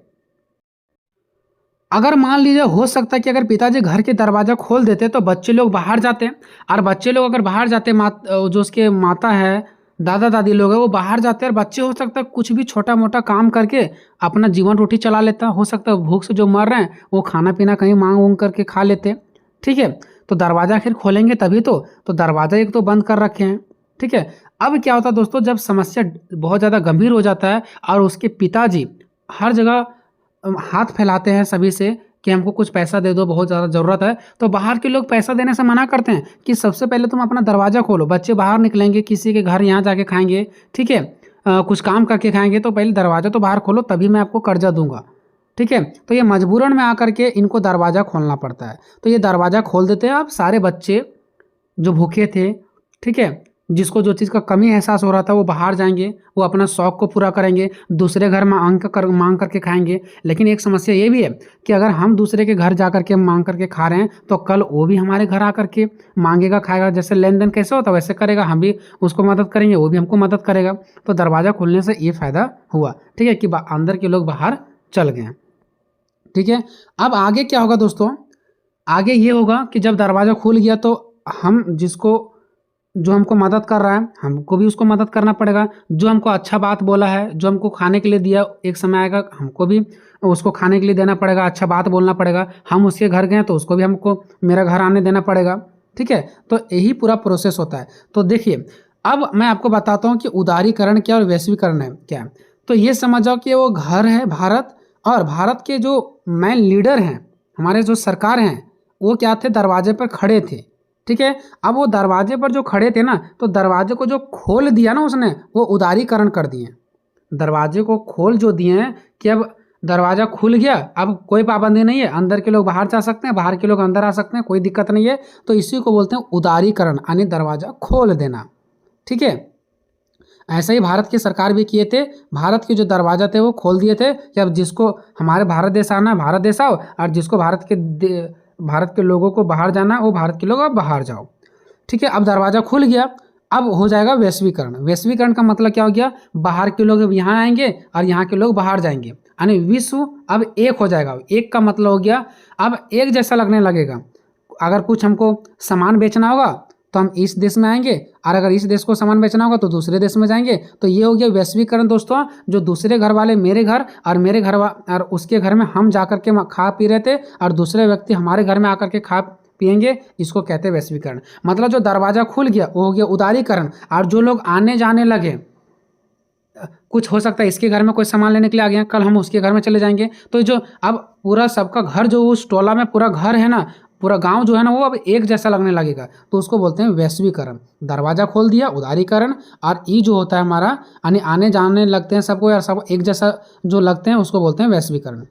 अगर मान लीजिए हो सकता है कि अगर पिताजी घर के दरवाज़ा खोल देते तो बच्चे लोग बाहर जाते, और बच्चे लोग अगर बाहर जाते, जो उसके माता है, दादा दादी लोग हैं, वो बाहर जाते और बच्चे हो सकता है कुछ भी छोटा मोटा काम करके अपना जीवन रोटी चला लेता। हो सकता है भूख से जो मर रहे हैं वो खाना पीना कहीं मांग उंग करके खा लेते। ठीक है, तो दरवाज़ा आखिर खोलेंगे तभी तो दरवाज़ा एक तो बंद कर रखे हैं। ठीक है, अब क्या होता है दोस्तों, जब समस्या बहुत ज़्यादा गंभीर हो जाता है और उसके पिताजी हर जगह हाथ फैलाते हैं सभी से कि हमको कुछ पैसा दे दो, बहुत ज़्यादा ज़रूरत है, तो बाहर के लोग पैसा देने से मना करते हैं कि सबसे पहले तुम अपना दरवाज़ा खोलो, बच्चे बाहर निकलेंगे, किसी के घर यहाँ जाके खाएंगे, ठीक है, कुछ काम करके खाएंगे, तो पहले दरवाज़ा तो बाहर खोलो तभी मैं आपको कर्जा दूंगा। ठीक है, तो ये मजबूरन में आकर के इनको दरवाज़ा खोलना पड़ता है। तो ये दरवाज़ा खोल देते हैं। अब सारे बच्चे जो भूखे थे, ठीक है, जिसको जो चीज़ का कमी एहसास हो रहा था वो बाहर जाएंगे, वो अपना शौक को पूरा करेंगे, दूसरे घर मांग करके खाएंगे। लेकिन एक समस्या ये भी है कि अगर हम दूसरे के घर जा करके मांग करके खा रहे हैं तो कल वो भी हमारे घर आकर के मांगेगा, खाएगा। जैसे लेन देन कैसे होता है वैसे करेगा, हम भी उसको मदद करेंगे, वो भी हमको मदद करेगा। तो दरवाज़ा खुलने से ये फ़ायदा हुआ, ठीक है, कि अंदर के लोग बाहर चल गए। ठीक है, अब आगे क्या होगा दोस्तों, आगे ये होगा कि जब दरवाज़ा खुल गया तो हम जो हमको मदद कर रहा है हमको भी उसको मदद करना पड़ेगा। जो हमको अच्छा बात बोला है, जो हमको खाने के लिए दिया, एक समय आएगा हमको भी उसको खाने के लिए देना पड़ेगा, अच्छा बात बोलना पड़ेगा। हम उसके घर गए तो उसको भी हमको मेरा घर आने देना पड़ेगा। ठीक है, तो यही पूरा प्रोसेस होता है। तो देखिए, अब मैं आपको बताता हूँ कि उदारीकरण क्या और वैश्वीकरण है क्या। तो ये समझ जाओ कि वो घर है भारत, और भारत के जो मेन लीडर हैं, हमारे जो सरकार हैं, वो क्या थे, दरवाजे पर खड़े थे। ठीक है, अब वो दरवाजे पर जो खड़े थे ना, तो दरवाजे को जो खोल दिया ना उसने, वो उदारीकरण कर दिए। दरवाजे को खोल जो दिए हैं कि अब दरवाज़ा खुल गया, अब कोई पाबंदी नहीं है, अंदर के लोग बाहर जा सकते हैं, बाहर के लोग अंदर आ सकते हैं, कोई दिक्कत नहीं है। तो इसी को बोलते हैं उदारीकरण, यानी दरवाज़ा खोल देना। ठीक है, ऐसा ही भारत की सरकार भी किए थे। भारत के जो दरवाजा थे वो खोल दिए थे कि अब जिसको हमारे भारत देश आना है भारत देश आओ, और जिसको भारत के लोगों को बाहर जाना है वो भारत के लोग अब बाहर जाओ। ठीक है, अब दरवाज़ा खुल गया, अब हो जाएगा वैश्वीकरण। वैश्वीकरण का मतलब क्या हो गया, बाहर के लोग अब यहाँ आएंगे और यहाँ के लोग बाहर जाएंगे, यानी विश्व अब एक हो जाएगा। एक का मतलब हो गया अब एक जैसा लगने लगेगा। अगर कुछ हमको सामान बेचना होगा तो हम इस देश में आएंगे, और अगर इस देश को सामान बेचना होगा तो दूसरे देश में जाएंगे। तो ये हो गया वैश्वीकरण दोस्तों। जो दूसरे घर वाले मेरे घर और मेरे घर और उसके घर में हम जा कर के खा पी रहे थे, और दूसरे व्यक्ति हमारे घर में आकर के खा पिएंगे, इसको कहते हैं वैश्वीकरण। मतलब जो दरवाज़ा खुल गया वो हो गया उदारीकरण। और जो लोग आने जाने लगे, कुछ हो सकता है इसके घर में कोई सामान लेने के लिए आ गया, कल हम उसके घर में चले जाएंगे। तो जो अब पूरा सबका घर, जो उस टोला में पूरा घर है ना, पूरा गांव जो है ना, वो अब एक जैसा लगने लगेगा। तो उसको बोलते हैं वैश्वीकरण। दरवाज़ा खोल दिया, उदारीकरण। और ई जो होता है हमारा, यानी आने जाने लगते हैं सबको, या सब एक जैसा जो लगते हैं, उसको बोलते हैं वैश्वीकरण।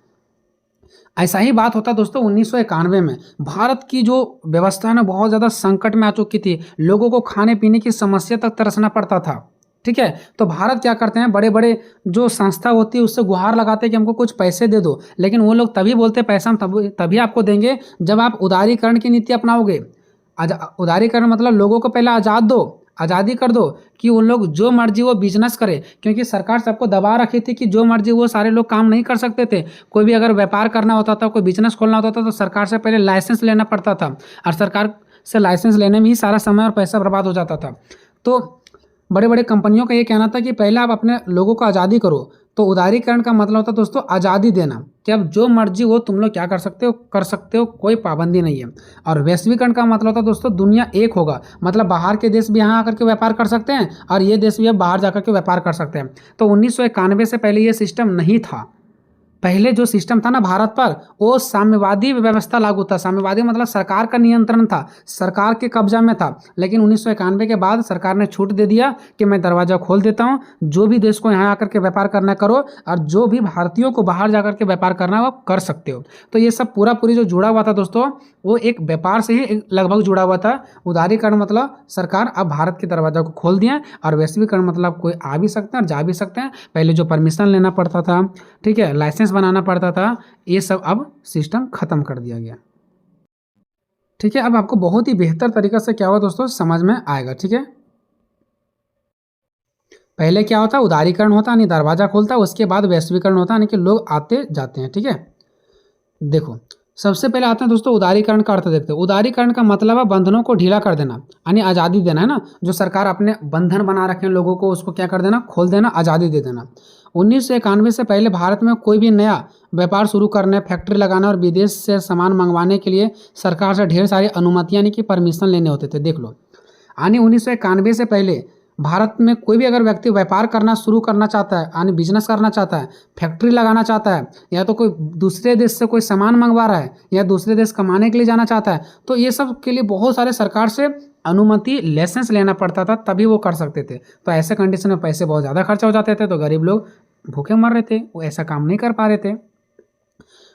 ऐसा ही बात होता दोस्तों 1991 में। भारत की जो व्यवस्था है ना बहुत ज़्यादा संकट में आ चुकी थी, लोगों को खाने पीने की समस्या तक तरसना पड़ता था। ठीक है, तो भारत क्या करते हैं, बड़े बड़े जो संस्था होती है उससे गुहार लगाते हैं कि हमको कुछ पैसे दे दो, लेकिन वो लोग तभी बोलते हैं पैसा हम तभी आपको देंगे जब आप उदारीकरण की नीति अपनाओगे। उदारीकरण मतलब लोगों को पहले आज़ाद दो, आज़ादी कर दो कि उन लोग जो मर्जी वो बिजनेस करे, क्योंकि सरकार सबको दबा रखी थी कि जो मर्जी वो सारे लोग काम नहीं कर सकते थे। कोई भी अगर व्यापार करना होता था, कोई बिजनेस खोलना होता था, तो सरकार से पहले लाइसेंस लेना पड़ता था, और सरकार से लाइसेंस लेने में ही सारा समय और पैसा बर्बाद हो जाता था। तो बड़े बड़े कंपनियों का ये कहना था कि पहले आप अपने लोगों को आज़ादी करो। तो उदारीकरण का मतलब होता है दोस्तों आज़ादी देना, कि अब जो मर्जी हो तुम लोग क्या कर सकते हो, कोई पाबंदी नहीं है। और वैश्वीकरण का मतलब होता है दोस्तों दुनिया एक होगा, मतलब बाहर के देश भी यहाँ आकर के व्यापार कर सकते हैं, और ये देश भी अब बाहर जाकर के व्यापार कर सकते हैं। तो 1991 से पहले ये सिस्टम नहीं था। पहले जो सिस्टम था ना भारत पर, वो साम्यवादी व्यवस्था लागू था। साम्यवादी मतलब सरकार का नियंत्रण था, सरकार के कब्जा में था। लेकिन 1991 के बाद सरकार ने छूट दे दिया कि मैं दरवाज़ा खोल देता हूँ, जो भी देश को यहाँ आकर के व्यापार करना करो, और जो भी भारतीयों को बाहर जाकर के व्यापार करना वो कर सकते हो। तो ये सब पूरी जो जुड़ा हुआ था दोस्तों, वो एक व्यापार से ही लगभग जुड़ा हुआ था। उदारीकरण मतलब सरकार अब भारत के दरवाज़ा को खोल दिया, और वैश्वीकरण मतलब कोई आ भी सकते हैं और जा भी सकते हैं। पहले जो परमिशन लेना पड़ता था, ठीक है, लाइसेंस बनाना पड़ता था, ये सब अब सिस्टम खत्म कर दिया गया। ठीक है, अब आपको बहुत ही बेहतर तरीका से क्या होगा दोस्तों समझ में आएगा। ठीक है, पहले क्या होता है, उदारीकरण होता है यानी दरवाज़ा खोलता है, उसके बाद वैश्वीकरण होता है यानी कि लोग आते जाते हैं। ठीक है, देखो सबसे पहले आते हैं दोस्तों उदारीकरण का अर्थ देखते हैं। उदारीकरण का मतलब है बंधनों को ढीला कर देना, यानी आज़ादी देना है ना। जो सरकार अपने बंधन बना रखे हैं लोगों को, उसको क्या कर देना, खोल देना, आज़ादी दे देना। 1991 से पहले भारत में कोई भी नया व्यापार शुरू करने, फैक्ट्री लगाना और विदेश से सामान मंगवाने के लिए सरकार से ढेर सारी अनुमतियाँ यानी कि परमिशन लेने होते थे। देख लो, यानी 1991 से पहले भारत में कोई भी अगर व्यक्ति व्यापार करना शुरू करना चाहता है, यानी बिजनेस करना चाहता है, फैक्ट्री लगाना चाहता है, या तो कोई दूसरे देश से कोई सामान मंगवा रहा है, या दूसरे देश कमाने के लिए जाना चाहता है, तो ये सब के लिए बहुत सारे सरकार से अनुमति, लाइसेंस लेना पड़ता था, तभी वो कर सकते थे। तो ऐसे कंडीशन में पैसे बहुत ज़्यादा खर्चा हो जाते थे, तो गरीब लोग भूखे मर रहे थे, वो ऐसा काम नहीं कर पा रहे थे।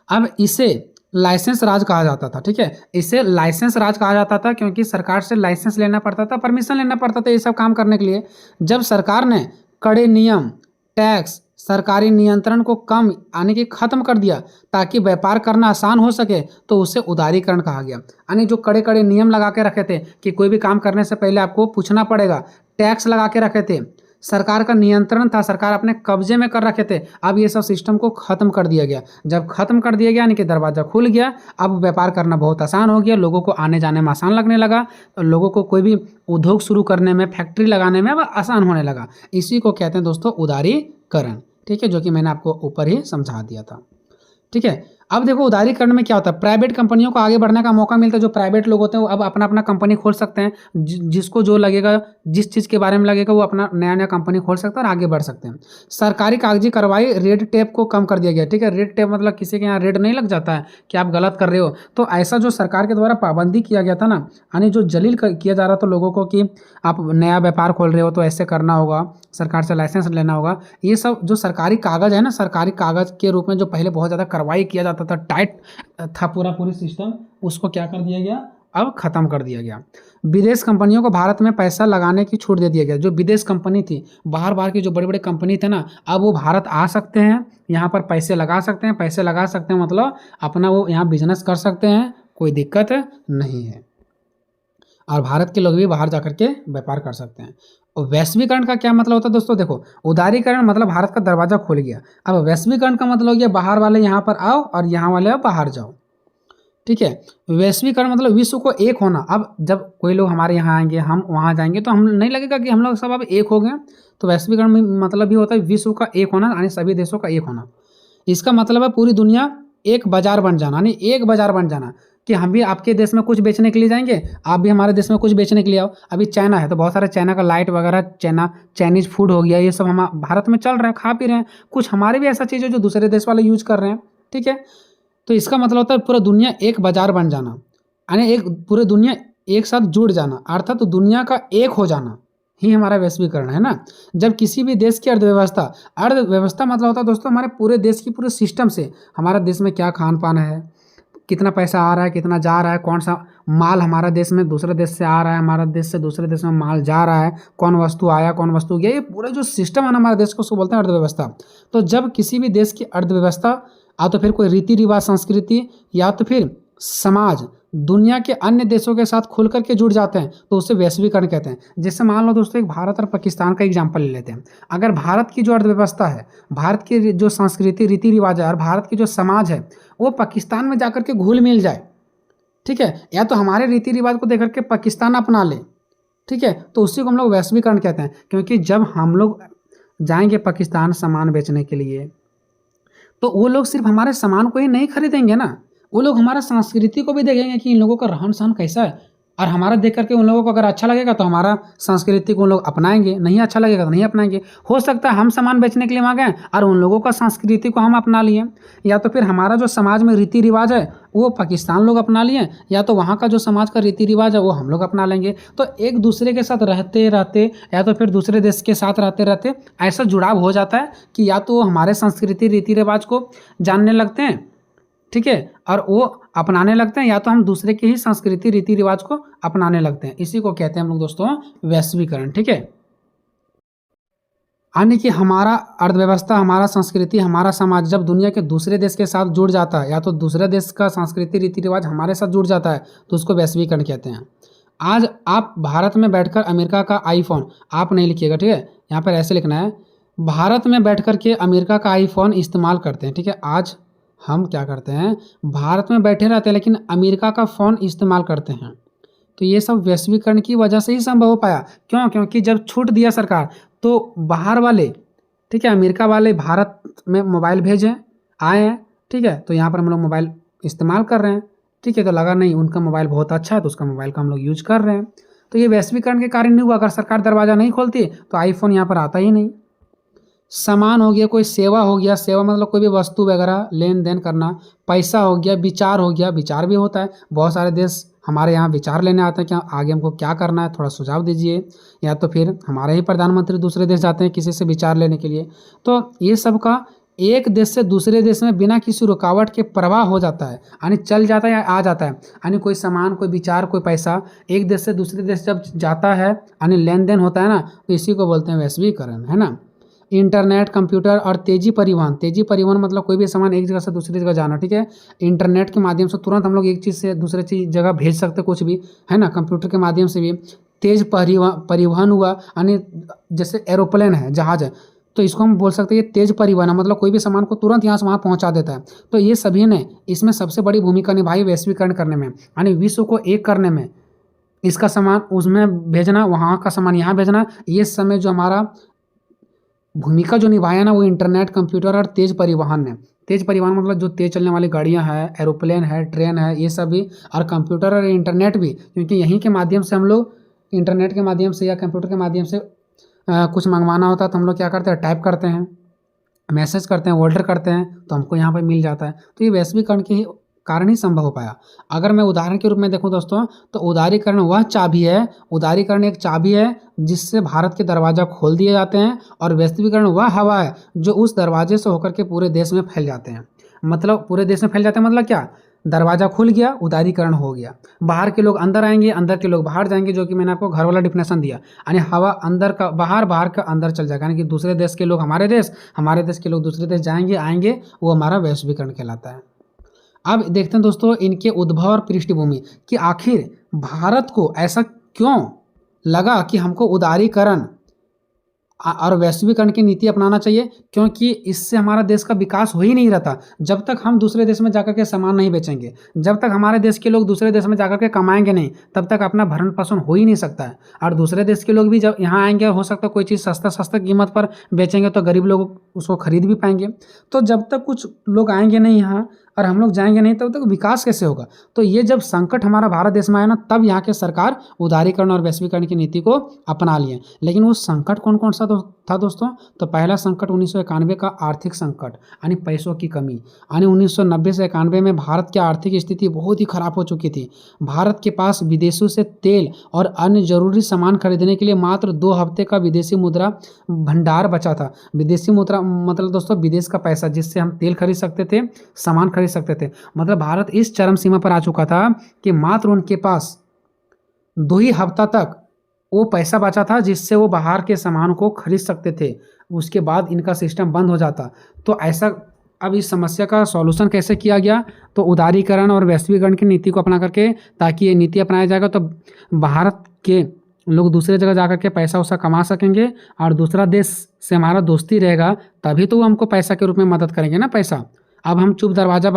अब इसे लाइसेंस राज कहा जाता था। ठीक है, इसे लाइसेंस राज कहा जाता था क्योंकि सरकार से लाइसेंस लेना पड़ता था, परमिशन लेना पड़ता था ये सब काम करने के लिए। जब सरकार ने कड़े नियम, टैक्स, सरकारी नियंत्रण को कम यानी कि खत्म कर दिया ताकि व्यापार करना आसान हो सके, तो उसे उदारीकरण कहा गया। यानी जो कड़े कड़े नियम लगा के रखे थे कि कोई भी काम करने से पहले आपको पूछना पड़ेगा, टैक्स लगा के रखे थे, सरकार का नियंत्रण था, सरकार अपने कब्जे में कर रखे थे, अब ये सब सिस्टम को खत्म कर दिया गया। जब खत्म कर दिया गया यानी कि दरवाजा खुल गया, अब व्यापार करना बहुत आसान हो गया, लोगों को आने जाने में आसान लगने लगा, लोगों को कोई भी उद्योग शुरू करने में, फैक्ट्री लगाने में अब आसान होने लगा। इसी को कहते हैं दोस्तों उदारीकरण। ठीक है, जो कि मैंने आपको ऊपर ही समझा दिया था। ठीक है, अब देखो उदारीकरण में क्या होता है, प्राइवेट कंपनियों को आगे बढ़ने का मौका मिलता है। जो प्राइवेट लोग होते हैं वो अब अपना अपना कंपनी खोल सकते हैं, जिसको जो लगेगा, जिस चीज़ के बारे में लगेगा वो अपना नया नया कंपनी खोल सकता है और आगे बढ़ सकते हैं। सरकारी कागजी कार्रवाई, रेड टेप को कम कर दिया गया। ठीक है, रेड टेप मतलब किसी के यहाँ रेड नहीं लग जाता है कि आप गलत कर रहे हो, तो ऐसा जो सरकार के द्वारा पाबंदी किया गया था ना, यानी जो जलील किया जा रहा था लोगों को कि आप नया व्यापार खोल रहे हो तो ऐसे करना होगा, सरकार से लाइसेंस लेना होगा, ये सब जो सरकारी कागज़ है ना, सरकारी कागज़ के रूप में जो पहले बहुत ज़्यादा कार्रवाई किया जाता था, टाइट था पूरी सिस्टम, उसको क्या कर दिया गया, अब ख़त्म कर दिया गया। विदेश कंपनियों को भारत में पैसा लगाने की छूट दे दिया गया। जो विदेश कंपनी थी, बाहर की जो बड़े बड़े कंपनी थे ना, अब वो भारत आ सकते हैं, यहाँ पर पैसे लगा सकते हैं। पैसे लगा सकते हैं मतलब अपना वो यहाँ बिजनेस कर सकते हैं, कोई दिक्कत नहीं है। और भारत के लोग भी बाहर जाकर के व्यापार कर सकते हैं। और वैश्वीकरण का क्या मतलब होता है दोस्तों, देखो उदारीकरण मतलब भारत का दरवाजा खुल गया। अब वैश्वीकरण का मतलब हो गया बाहर वाले यहाँ पर आओ और यहाँ वाले बाहर जाओ। ठीक है, वैश्वीकरण मतलब विश्व को एक होना। अब जब कोई लोग हमारे यहाँ आएंगे, हम वहाँ जाएंगे, तो हम नहीं लगेगा कि हम लोग सब अब एक हो गए। तो वैश्वीकरण में मतलब भी होता है विश्व का एक होना, यानी सभी देशों का एक होना। इसका मतलब है पूरी दुनिया एक बाजार बन जाना, यानी एक बाजार बन जाना कि हम भी आपके देश में कुछ बेचने के लिए जाएंगे, आप भी हमारे देश में कुछ बेचने के लिए आओ। अभी चाइना है तो बहुत सारे चाइना का लाइट वगैरह, चाइनीज फूड हो गया, ये सब हम भारत में चल रहे हैं, खा पी रहे हैं। कुछ हमारे भी ऐसा चीज़ है जो दूसरे देश वाले यूज कर रहे हैं। ठीक है, तो इसका मतलब होता है पूरा दुनिया एक बाजार बन जाना, यानी एक पूरी दुनिया एक साथ जुड़ जाना, अर्थात तो दुनिया का एक हो जाना ही हमारा वैश्वीकरण है ना। जब किसी भी देश की अर्थव्यवस्था मतलब होता है दोस्तों हमारे पूरे देश की पूरे सिस्टम से, हमारा देश में क्या खान पान है, कितना पैसा आ रहा है, कितना जा रहा है, कौन सा माल हमारा देश में दूसरे देश से आ रहा है, हमारा देश से दूसरे देश में माल जा रहा है, कौन वस्तु आया, कौन वस्तु गया, ये पूरा जो सिस्टम है ना हमारे देश को, उसको बोलते हैं अर्थव्यवस्था। तो जब किसी भी देश की अर्थव्यवस्था या तो फिर कोई रीति रिवाज, संस्कृति या तो फिर समाज दुनिया के अन्य देशों के साथ खुल करके जुड़ जाते हैं, तो उसे वैश्वीकरण कहते हैं। जैसे मान लो दोस्तों एक भारत और पाकिस्तान का एग्जाम्पल ले लेते हैं। अगर भारत की जो अर्थव्यवस्था है, भारत की जो संस्कृति, रीति रिवाज है और भारत की जो समाज है, वो पाकिस्तान में जाकर के घुल मिल जाए, ठीक है, या तो हमारे रीति रिवाज को देख करके पाकिस्तान अपना ले, ठीक है, तो उसी को हम लोग वैश्वीकरण कहते हैं। क्योंकि जब हम लोग जाएंगे पाकिस्तान सामान बेचने के लिए, तो वो लोग सिर्फ हमारे सामान को ही नहीं खरीदेंगे ना, वो लोग हमारा संस्कृति को भी देखेंगे कि इन लोगों का रहन सहन कैसा है, और हमारा देख करके उन लोगों को अगर अच्छा लगेगा तो हमारा संस्कृति को उन लोग अपनाएंगे, नहीं अच्छा लगेगा तो नहीं अपनाएंगे। हो सकता है हम सामान बेचने के लिए वहाँ गए और उन लोगों का संस्कृति को हम अपना लिए, या तो फिर हमारा जो समाज में रीति रिवाज है वो पाकिस्तान लोग अपना लिए, या तो वहाँ का जो समाज का रीति रिवाज है वो हम लोग अपना लेंगे। तो एक दूसरे के साथ रहते रहते या तो फिर दूसरे देश के साथ रहते रहते ऐसा जुड़ाव हो जाता है कि या तो हमारे संस्कृति रीति रिवाज को जानने लगते हैं, ठीक है, और वो अपनाने लगते हैं, या तो हम दूसरे की ही संस्कृति रीति रिवाज को अपनाने लगते हैं। इसी को कहते हैं हम लोग दोस्तों वैश्वीकरण। ठीक है, यानी कि हमारा अर्थव्यवस्था, हमारा संस्कृति, हमारा समाज जब दुनिया के दूसरे देश के साथ जुड़ जाता है, या तो दूसरे देश का संस्कृति रीति रिवाज हमारे साथ जुड़ जाता है, तो उसको वैश्वीकरण कहते हैं। आज आप भारत में बैठकर अमेरिका का आईफोन, आप नहीं लिखिएगा, ठीक है, यहाँ पर ऐसे लिखना है, भारत में बैठ कर के अमेरिका का आईफोन इस्तेमाल करते हैं। ठीक है, आज हम क्या करते हैं, भारत में बैठे रहते हैं लेकिन अमेरिका का फ़ोन इस्तेमाल करते हैं। तो ये सब वैश्वीकरण की वजह से ही संभव हो पाया। क्यों? क्योंकि जब छूट दिया सरकार, तो बाहर वाले, ठीक है, अमेरिका वाले भारत में मोबाइल भेजें, आए हैं, ठीक है, तो यहाँ पर हम लोग मोबाइल इस्तेमाल कर रहे हैं, ठीक है, तो लगा नहीं उनका मोबाइल बहुत अच्छा है तो उसका मोबाइल का हम लोग यूज कर रहे हैं। तो ये वैश्वीकरण के कारण नहीं हुआ। अगर सरकार दरवाज़ा नहीं खोलती तो आईफोन यहाँ पर आता ही नहीं। सामान हो गया, कोई सेवा हो गया, सेवा मतलब कोई भी वस्तु वगैरह लेन देन करना, पैसा हो गया, विचार हो गया, विचार भी होता है। बहुत सारे देश हमारे यहाँ विचार लेने आते हैं कि आगे हमको क्या करना है, थोड़ा सुझाव दीजिए, या तो फिर हमारे ही प्रधानमंत्री दूसरे देश जाते हैं किसी से विचार लेने के लिए। तो ये सब का एक देश से दूसरे देश में बिना किसी रुकावट के प्रवाह हो जाता है, यानी चल जाता है या आ जाता है, यानी कोई सामान, कोई विचार, कोई पैसा एक देश से दूसरे देश जब जाता है, यानी लेन देन होता है ना, तो इसी को बोलते हैं वैश्वीकरण, है ना। इंटरनेट, कंप्यूटर और तेजी परिवहन। तेजी परिवहन मतलब कोई भी सामान एक जगह से दूसरी जगह जाना, ठीक है। इंटरनेट के माध्यम से तुरंत हम लोग एक चीज़ से दूसरे चीज जगह भेज सकते कुछ भी, है ना। कंप्यूटर के माध्यम से भी तेज परिवहन हुआ, यानी जैसे एरोप्लेन है, जहाज है, तो इसको हम बोल सकते हैं ये तेज परिवहन है, मतलब कोई भी सामान को तुरंत यहाँ से वहाँ पहुँचा देता है। तो ये सभी ने इसमें सबसे बड़ी भूमिका निभाई वैश्वीकरण करने में, यानी विश्व को एक करने में। इसका सामान उसमें भेजना, वहाँ का सामान यहाँ भेजना, ये समय जो हमारा भूमिका जो निभाया ना, वो इंटरनेट, कंप्यूटर और तेज परिवहन ने। तेज परिवहन मतलब जो तेज चलने वाली गाड़ियाँ हैं, एरोप्लेन है, ट्रेन है, ये सब भी, और कंप्यूटर और इंटरनेट भी, क्योंकि यहीं के माध्यम से हम लोग इंटरनेट के माध्यम से या कंप्यूटर के माध्यम से कुछ मंगवाना होता है तो हम लोग क्या करते हैं, टाइप करते हैं, मैसेज करते हैं, ऑर्डर करते हैं, तो हमको यहाँ पर मिल जाता है। तो ये वैश्वीकरण के कारण ही संभव हो पाया। अगर मैं उदाहरण के रूप में देखूं दोस्तों, तो उदारीकरण वह चाबी है, उदारीकरण एक चाबी है जिससे भारत के दरवाजा खोल दिए जाते हैं, और वैश्वीकरण वह हवा है जो उस दरवाजे से होकर के पूरे देश में फैल जाते हैं। मतलब पूरे देश में फैल जाते हैं मतलब क्या, दरवाजा खुल गया, उदारीकरण हो गया, बाहर के लोग अंदर आएंगे, अंदर के लोग बाहर जाएंगे, जो कि मैंने आपको घर वाला डिफिनेशन दिया, यानी हवा अंदर का बाहर, बाहर का अंदर चल जाएगा, यानी कि दूसरे देश के लोग हमारे देश, हमारे देश के लोग दूसरे देश जाएंगे आएंगे, वो हमारा वैश्वीकरण कहलाता है। अब देखते हैं दोस्तों इनके उद्भव और पृष्ठभूमि, कि आखिर भारत को ऐसा क्यों लगा कि हमको उदारीकरण और वैश्वीकरण की नीति अपनाना चाहिए, क्योंकि इससे हमारा देश का विकास हो ही नहीं रहता। जब तक हम दूसरे देश में जाकर के सामान नहीं बेचेंगे, जब तक हमारे देश के लोग दूसरे देश में जाकर के कमाएंगे नहीं, तब तक अपना भरण पोषण हो ही नहीं सकता है। और दूसरे देश के लोग भी जब यहाँ आएंगे, हो सकता है कोई चीज़ सस्ता कीमत पर बेचेंगे तो गरीब लोग उसको खरीद भी पाएंगे। तो जब तक कुछ लोग आएंगे नहीं यहाँ और हम लोग जाएंगे नहीं, तब तक विकास कैसे होगा। तो ये जब संकट हमारा भारत देश में आया ना, तब यहाँ के सरकार उदारीकरण और वैश्वीकरण की नीति को अपना लिए। लेकिन वो संकट कौन कौन सा था दोस्तों, तो पहला संकट 1991 का आर्थिक संकट, यानी पैसों की कमी, यानी 1990 से 91 में भारत की आर्थिक स्थिति बहुत ही खराब हो चुकी थी। भारत के पास विदेशों से तेल और अन्य जरूरी सामान खरीदने के लिए मात्र 2 हफ्ते का विदेशी मुद्रा भंडार बचा था। विदेशी मुद्रा मतलब दोस्तों विदेश का पैसा, जिससे हम तेल खरीद सकते थे, सामान खरीद सकते थे। मतलब भारत इस चरम सीमा पर आ चुका था कि मात्र उनके पास 2 ही हफ्ता तक वो पैसा बचा था जिससे वो बाहर के सामान को खरीद सकते थे। उसके बाद इनका सिस्टम बंद हो जाता। तो ऐसा, अब इस समस्या का सॉल्यूशन कैसे किया गया, तो उदारीकरण और वैश्वीकरण की नीति को अपना करके, ताकि ये नीति अपनाया जाएगा तो भारत के लोग दूसरे जगह जाकर के पैसा वैसा कमा सकेंगे, और दूसरा देश से हमारा दोस्ती रहेगा, तभी तो वो हमको पैसा के रूप में मदद करेंगे ना पैसा। अब हम चुप दरवाज़ा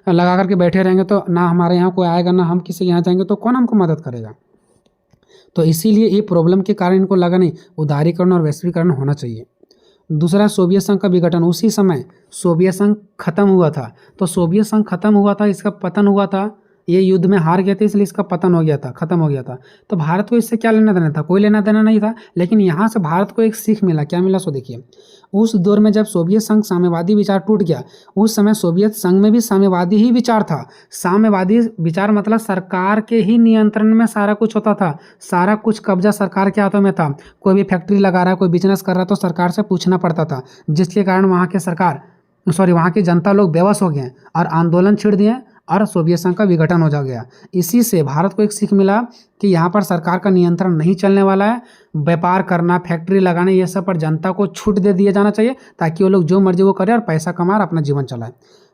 लगा करके बैठे रहेंगे तो ना हमारे यहाँ कोई आएगा, ना हम किसी यहाँ जाएंगे, तो कौन हमको मदद करेगा। तो इसीलिए ये प्रॉब्लम के कारण इनको लगा नहीं, उदारीकरण और वैश्वीकरण होना चाहिए। दूसरा, सोवियत संघ का विघटन। उसी समय सोवियत संघ खत्म हुआ था। तो सोवियत संघ खत्म हुआ था, इसका पतन हुआ था, ये युद्ध में हार गए थे, इसलिए इसका पतन हो गया था, खत्म हो गया था। तो भारत को इससे क्या लेना देना था, कोई लेना देना नहीं था। लेकिन यहाँ से भारत को एक सीख मिला। क्या मिला सो देखिए, उस दौर में जब सोवियत संघ साम्यवादी विचार टूट गया, उस समय सोवियत संघ में भी साम्यवादी ही विचार था। साम्यवादी विचार मतलब सरकार के ही नियंत्रण में सारा कुछ होता था, सारा कुछ कब्जा सरकार के हाथों में था। कोई भी फैक्ट्री लगा रहा है, कोई बिजनेस कर रहा है, तो सरकार से पूछना पड़ता था, जिसके कारण वहाँ की जनता लोग बेबस हो गए और आंदोलन छिड़ दिए और सोवियत संघ का विघटन हो गया। इसी से भारत को एक सीख मिला कि यहाँ पर सरकार का नियंत्रण नहीं चलने वाला है। व्यापार करना, फैक्ट्री लगाना, ये सब पर जनता को छूट दे दिया जाना चाहिए, ताकि वो लोग जो मर्जी वो करे और पैसा कमाए और अपना जीवन चलाए,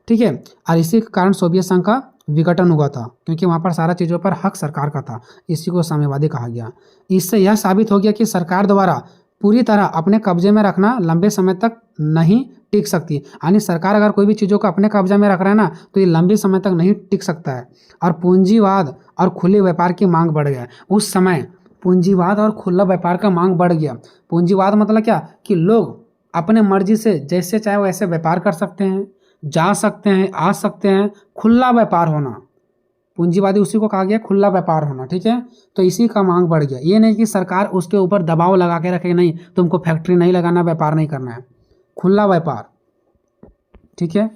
ठीक है। और इसी के कारण सोवियत संघ का विघटन हुआ था, क्योंकि वहाँ पर सारा चीज़ों पर हक सरकार का था। इसी को साम्यवादी कहा गया। इससे यह साबित हो गया कि सरकार द्वारा पूरी तरह अपने कब्जे में रखना लंबे समय तक नहीं टिक सकती। यानी सरकार अगर कोई भी चीज़ों को अपने कब्जा में रख रहा है ना, तो ये लंबे समय तक नहीं टिक सकता है। और पूंजीवाद और खुले व्यापार की मांग बढ़ गया। उस समय पूंजीवाद और खुला व्यापार का मांग बढ़ गया। पूंजीवाद मतलब क्या, कि लोग अपने मर्जी से जैसे चाहे वैसे व्यापार कर सकते हैं, जा सकते हैं, आ सकते हैं, खुला व्यापार होना। पूंजीवादी उसी को कहा गया खुला व्यापार होना, ठीक है। तो इसी का मांग बढ़ गया। ये नहीं कि सरकार उसके ऊपर दबाव लगा के रखे, नहीं तुमको फैक्ट्री नहीं लगाना, व्यापार नहीं करना है, खुला व्यापार, ठीक है।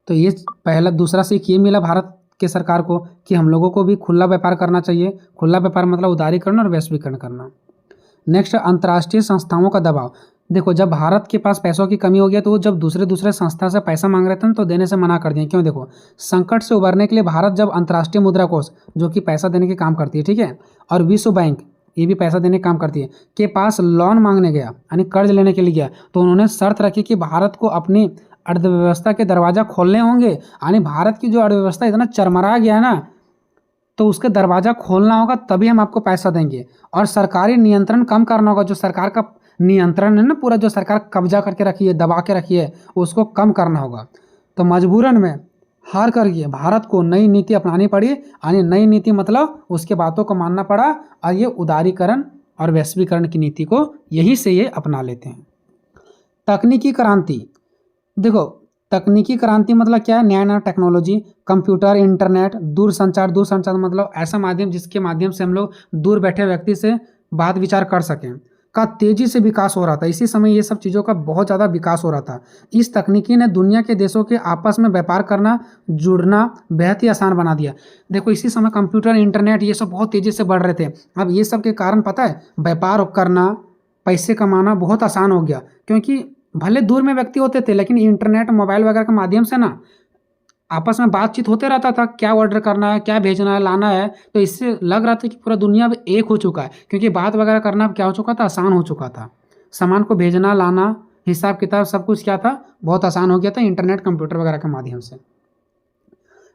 तो ये पहला। दूसरा सीख ये मिला भारत के सरकार को कि हम लोगों को भी खुला व्यापार करना चाहिए। खुला व्यापार मतलब उदारीकरण और वैश्वीकरण करना। नेक्स्ट, अंतर्राष्ट्रीय संस्थाओं का दबाव। देखो जब भारत के पास पैसों की कमी हो गया तो वो जब दूसरे दूसरे संस्था से पैसा मांग रहे थे ना, तो देने से मना कर दिया। क्यों? देखो संकट से उबरने के लिए भारत जब अंतर्राष्ट्रीय मुद्रा कोष, जो कि पैसा देने के काम करती है, ठीक है, और विश्व बैंक, ये भी पैसा देने का काम करती है, के पास लोन मांगने गया, यानी कर्ज लेने के लिए गया, तो उन्होंने शर्त रखी कि भारत को अपनी अर्थव्यवस्था के दरवाजा खोलने होंगे। यानी भारत की जो अर्थव्यवस्था इतना चरमरा गया है ना, तो उसके दरवाजा खोलना होगा, तभी हम आपको पैसा देंगे। और सरकारी नियंत्रण कम करना होगा, जो सरकार का नियंत्रण है ना, पूरा जो सरकार कब्जा करके रखी है, दबा के रखी है, उसको कम करना होगा। तो मजबूरन में हार कर गए, भारत को नई नीति अपनानी पड़ी। यानी नई नीति मतलब उसके बातों को मानना पड़ा, और ये उदारीकरण और वैश्वीकरण की नीति को यहीं से ये अपना लेते हैं। तकनीकी क्रांति, देखो तकनीकी क्रांति मतलब क्या है? नया नया टेक्नोलॉजी, कंप्यूटर, इंटरनेट, दूरसंचार। दूरसंचार मतलब ऐसा माध्यम जिसके माध्यम से हम लोग दूर बैठे व्यक्ति से बात विचार कर सकें, का तेजी से विकास हो रहा था। इसी समय ये सब चीज़ों का बहुत ज़्यादा विकास हो रहा था। इस तकनीकी ने दुनिया के देशों के आपस में व्यापार करना, जुड़ना बेहद ही आसान बना दिया। देखो इसी समय कंप्यूटर, इंटरनेट ये सब बहुत तेज़ी से बढ़ रहे थे। अब ये सब के कारण पता है, व्यापार करना, पैसे कमाना बहुत आसान हो गया। क्योंकि भले दूर में व्यक्ति होते थे, लेकिन इंटरनेट, मोबाइल वगैरह के माध्यम से ना आपस में बातचीत होते रहता था, क्या ऑर्डर करना है, क्या भेजना है, लाना है। तो इससे लग रहा था कि पूरा दुनिया अब एक हो चुका है, क्योंकि बात वगैरह करना क्या हो चुका था, आसान हो चुका था। सामान को भेजना, लाना, हिसाब किताब सब कुछ क्या था, बहुत आसान हो गया था इंटरनेट, कंप्यूटर वगैरह के माध्यम से।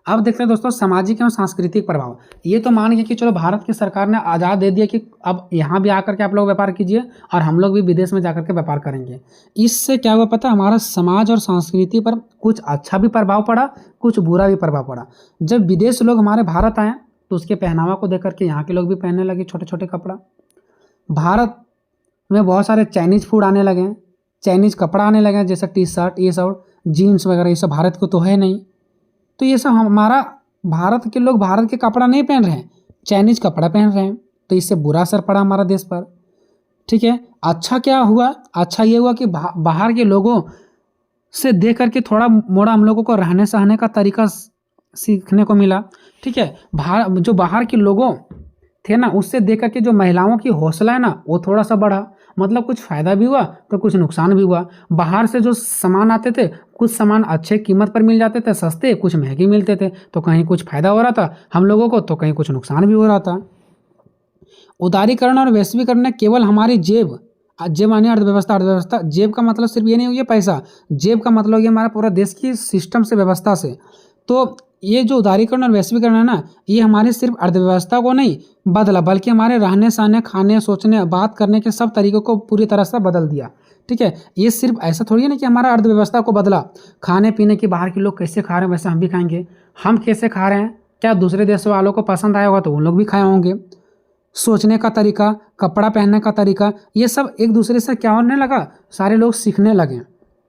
अब देखते हैं दोस्तों सामाजिक एवं सांस्कृतिक प्रभाव। ये तो मान गए कि चलो भारत की सरकार ने आज़ाद दे दिया कि अब यहाँ भी आकर के आप लोग व्यापार कीजिए, और हम लोग भी विदेश में जाकर के व्यापार करेंगे। इससे क्या हुआ पता है? हमारा समाज और संस्कृति पर कुछ अच्छा भी प्रभाव पड़ा, कुछ बुरा भी प्रभाव पड़ा। जब विदेश लोग हमारे भारत आए तो उसके पहनावा को देख करके यहाँ के लोग भी पहनने लगे छोटे छोटे कपड़ा। भारत में बहुत सारे चाइनीज़ फूड आने लगे हैं, चाइनीज़ कपड़ा आने लगे हैं, जैसे टी शर्ट, ये सब जीन्स वगैरह, ये सब भारत को तो है नहीं। तो ये सब हमारा भारत के लोग भारत के कपड़ा नहीं पहन रहे हैं, चाइनीज़ कपड़ा पहन रहे हैं। तो इससे बुरा असर पड़ा हमारा देश पर, ठीक है। अच्छा क्या हुआ? अच्छा ये हुआ कि बाहर के लोगों से देख करके थोड़ा मोड़ा हम लोगों को रहने सहने का तरीका सीखने को मिला, ठीक है। जो बाहर के लोगों थे ना, उससे देख करके जो महिलाओं की हौसला है ना, वो थोड़ा सा बढ़ा। मतलब कुछ फ़ायदा भी हुआ तो कुछ नुकसान भी हुआ। बाहर से जो सामान आते थे, कुछ सामान अच्छे कीमत पर मिल जाते थे, सस्ते, कुछ महंगे मिलते थे। तो कहीं कुछ फ़ायदा हो रहा था हम लोगों को, तो कहीं कुछ नुकसान भी हो रहा था। उदारीकरण और वैश्वीकरण ने केवल हमारी जेब माने अर्थव्यवस्था, जेब का मतलब सिर्फ ये नहीं हो गया पैसा, जेब का मतलब ये हमारा पूरा देश की सिस्टम से, व्यवस्था से। तो ये जो उदारीकरण और वैश्वीकरण है ना, ये हमारी सिर्फ अर्थव्यवस्था को नहीं बदला, बल्कि हमारे रहने सहने, खाने, सोचने, बात करने के सब तरीकों को पूरी तरह से बदल दिया, ठीक है। ये सिर्फ ऐसा थोड़ी है ना कि हमारा अर्थव्यवस्था को बदला, खाने पीने की, बाहर के लोग कैसे खा रहे हैं वैसे हम भी खाएंगे, हम कैसे खा रहे हैं, क्या दूसरे देश वालों को पसंद आया होगा तो उन लोग भी खाए होंगे। सोचने का तरीका, कपड़ा पहनने का तरीका, ये सब एक दूसरे से क्या होने लगा, सारे लोग सीखने लगे,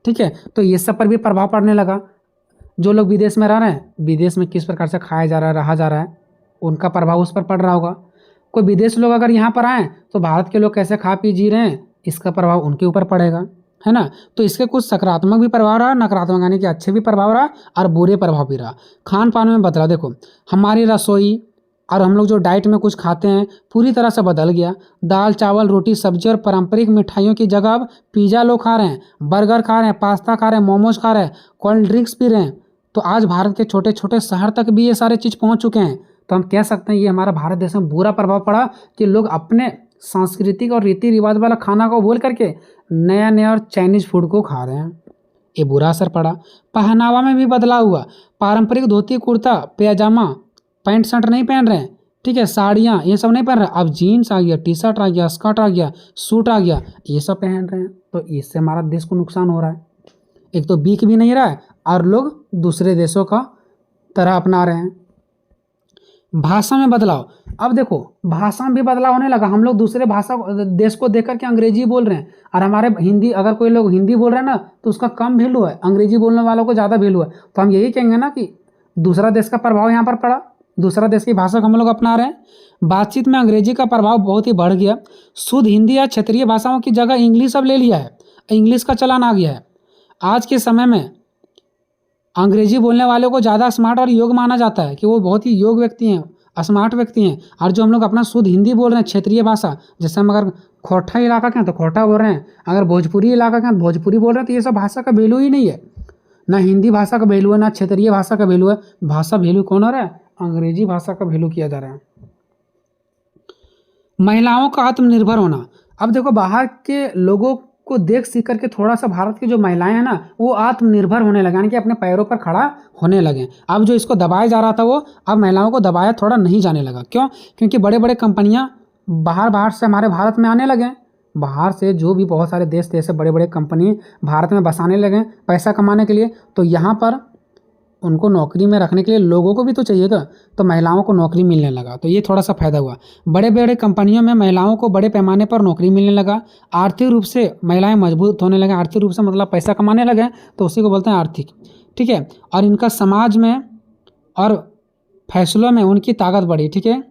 ठीक है। तो ये सब पर भी प्रभाव पड़ने लगा। जो लोग विदेश में रह रहे हैं, विदेश में किस प्रकार से खाया जा रहा है, रहा जा रहा है, उनका प्रभाव उस पर पड़ रहा होगा। कोई विदेश लोग अगर यहाँ पर आएँ तो भारत के लोग कैसे खा पी जी रहे हैं, इसका प्रभाव उनके ऊपर पड़ेगा, है ना। तो इसके कुछ सकारात्मक भी प्रभाव रहा, नकारात्मक यानी कि अच्छे भी प्रभाव रहा और बुरे प्रभाव भी रहा। खान पान में बदला, देखो हमारी रसोई और हम लोग जो डाइट में कुछ खाते हैं पूरी तरह से बदल गया। दाल, चावल, रोटी, सब्जी और पारंपरिक मिठाइयों की जगह अब पिज़्ज़ा लोग खा रहे हैं, बर्गर खा रहे हैं, पास्ता खा रहे हैं, मोमोज खा रहे हैं, कोल्ड ड्रिंक्स पी रहे हैं। तो आज भारत के छोटे छोटे शहर तक भी ये सारे चीज़ पहुंच चुके हैं। तो हम कह सकते हैं ये हमारा भारत देश में बुरा प्रभाव पड़ा कि लोग अपने सांस्कृतिक और रीति रिवाज वाला खाना को भूल करके नया नया और चाइनीज़ फूड को खा रहे हैं। ये बुरा असर पड़ा। पहनावा में भी बदलाव हुआ। पारंपरिक धोती, कुर्ता, पैजामा, पैंट शर्ट नहीं पहन रहे हैं, ठीक है, साड़ियाँ ये सब नहीं पहन रहे। अब जीन्स आ गया, टी शर्ट आ गया, स्कर्ट आ गया, सूट आ गया, ये सब पहन रहे हैं। तो इससे हमारा देश को नुकसान हो रहा है। एक तो बिक भी नहीं रहा है और लोग दूसरे देशों का तरह अपना रहे हैं। भाषा में बदलाव, अब देखो भाषा में भी बदलाव होने लगा। हम लोग दूसरे भाषा देश को देख करके अंग्रेजी बोल रहे हैं, और हमारे हिंदी, अगर कोई लोग हिंदी बोल रहे हैं ना तो उसका कम वैल्यू है, अंग्रेजी बोलने वालों को ज़्यादा वैल्यू है। तो हम यही कहेंगे ना कि दूसरा देश का प्रभाव यहाँ पर पड़ा, दूसरा देश की भाषा को हम लोग अपना रहे हैं। बातचीत में अंग्रेजी का प्रभाव बहुत ही बढ़ गया। शुद्ध हिंदी या क्षेत्रीय भाषाओं की जगह इंग्लिश अब ले लिया है, इंग्लिश का चलन आ गया है। आज के समय में अंग्रेजी बोलने वालों को ज़्यादा स्मार्ट और योग्य माना जाता है कि वो बहुत ही योग्य व्यक्ति हैं, स्मार्ट व्यक्ति हैं। और जो हम लोग अपना शुद्ध हिंदी बोल रहे हैं, क्षेत्रीय भाषा, जैसे हम अगर खोरठा इलाका के हैं तो खोरठा बोल रहे हैं, अगर भोजपुरी इलाका के हैं तो भोजपुरी बोल रहे हैं, तो ये सब भाषा का वैल्यू ही नहीं है। ना हिंदी भाषा का वैल्यू है, ना क्षेत्रीय भाषा का वैल्यू है। भाषा वैल्यू कौन हो रहा है? अंग्रेजी भाषा का वैल्यू किया जा रहा है। महिलाओं का आत्मनिर्भर होना। अब देखो, बाहर के लोगों को देख सीख करके थोड़ा सा भारत की जो महिलाएं हैं ना, वो आत्मनिर्भर होने लगे, यानी कि अपने पैरों पर खड़ा होने लगे। अब जो इसको दबाया जा रहा था, वो अब महिलाओं को दबाया थोड़ा नहीं जाने लगा। क्यों? क्योंकि बड़े बड़े कंपनियां बाहर से हमारे भारत में आने लगे। बाहर से जो भी बहुत सारे देश थे, ऐसे बड़े बड़े कंपनी भारत में बसाने लगे पैसा कमाने के लिए। तो यहाँ पर उनको नौकरी में रखने के लिए लोगों को भी तो चाहिए था, तो महिलाओं को नौकरी मिलने लगा। तो ये थोड़ा सा फायदा हुआ। बड़े बड़े कंपनियों में महिलाओं को बड़े पैमाने पर नौकरी मिलने लगा। आर्थिक रूप से महिलाएं मजबूत होने लगे। आर्थिक रूप से मतलब पैसा कमाने लगे, तो उसी को बोलते हैं आर्थिक। ठीक है। और इनका समाज में और फैसलों में उनकी ताकत बढ़ी। ठीक है।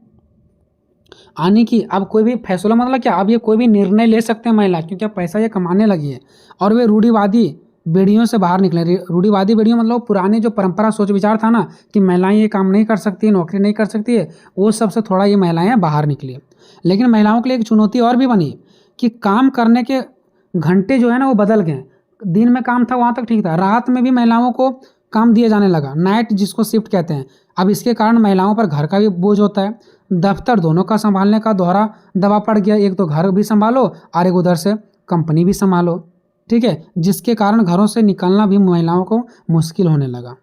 आने की, अब कोई भी फैसला मतलब क्या, अब ये कोई भी निर्णय ले सकते हैं महिला, क्योंकि अब पैसा ये कमाने लगी है। और वे रूढ़िवादी बेड़ियों से बाहर निकले। रूढ़िवादी बेड़ियों मतलब पुराने जो परंपरा सोच विचार था ना, कि महिलाएं ये काम नहीं कर सकती, नौकरी नहीं कर सकती है, वो सबसे थोड़ा ये महिलाएं बाहर निकली। लेकिन महिलाओं के लिए एक चुनौती और भी बनी कि काम करने के घंटे जो है ना, वो बदल गए। दिन में काम था वहाँ तक ठीक था, रात में भी महिलाओं को काम दिया जाने लगा, नाइट जिसको शिफ्ट कहते हैं। अब इसके कारण महिलाओं पर घर का भी बोझ होता है, दफ्तर दोनों का संभालने का दोहरा दबाव पड़ गया। एक तो घर भी संभालो और एक उधर से कंपनी भी संभालो। ठीक है। जिसके कारण घरों से निकलना भी महिलाओं को मुश्किल होने लगा।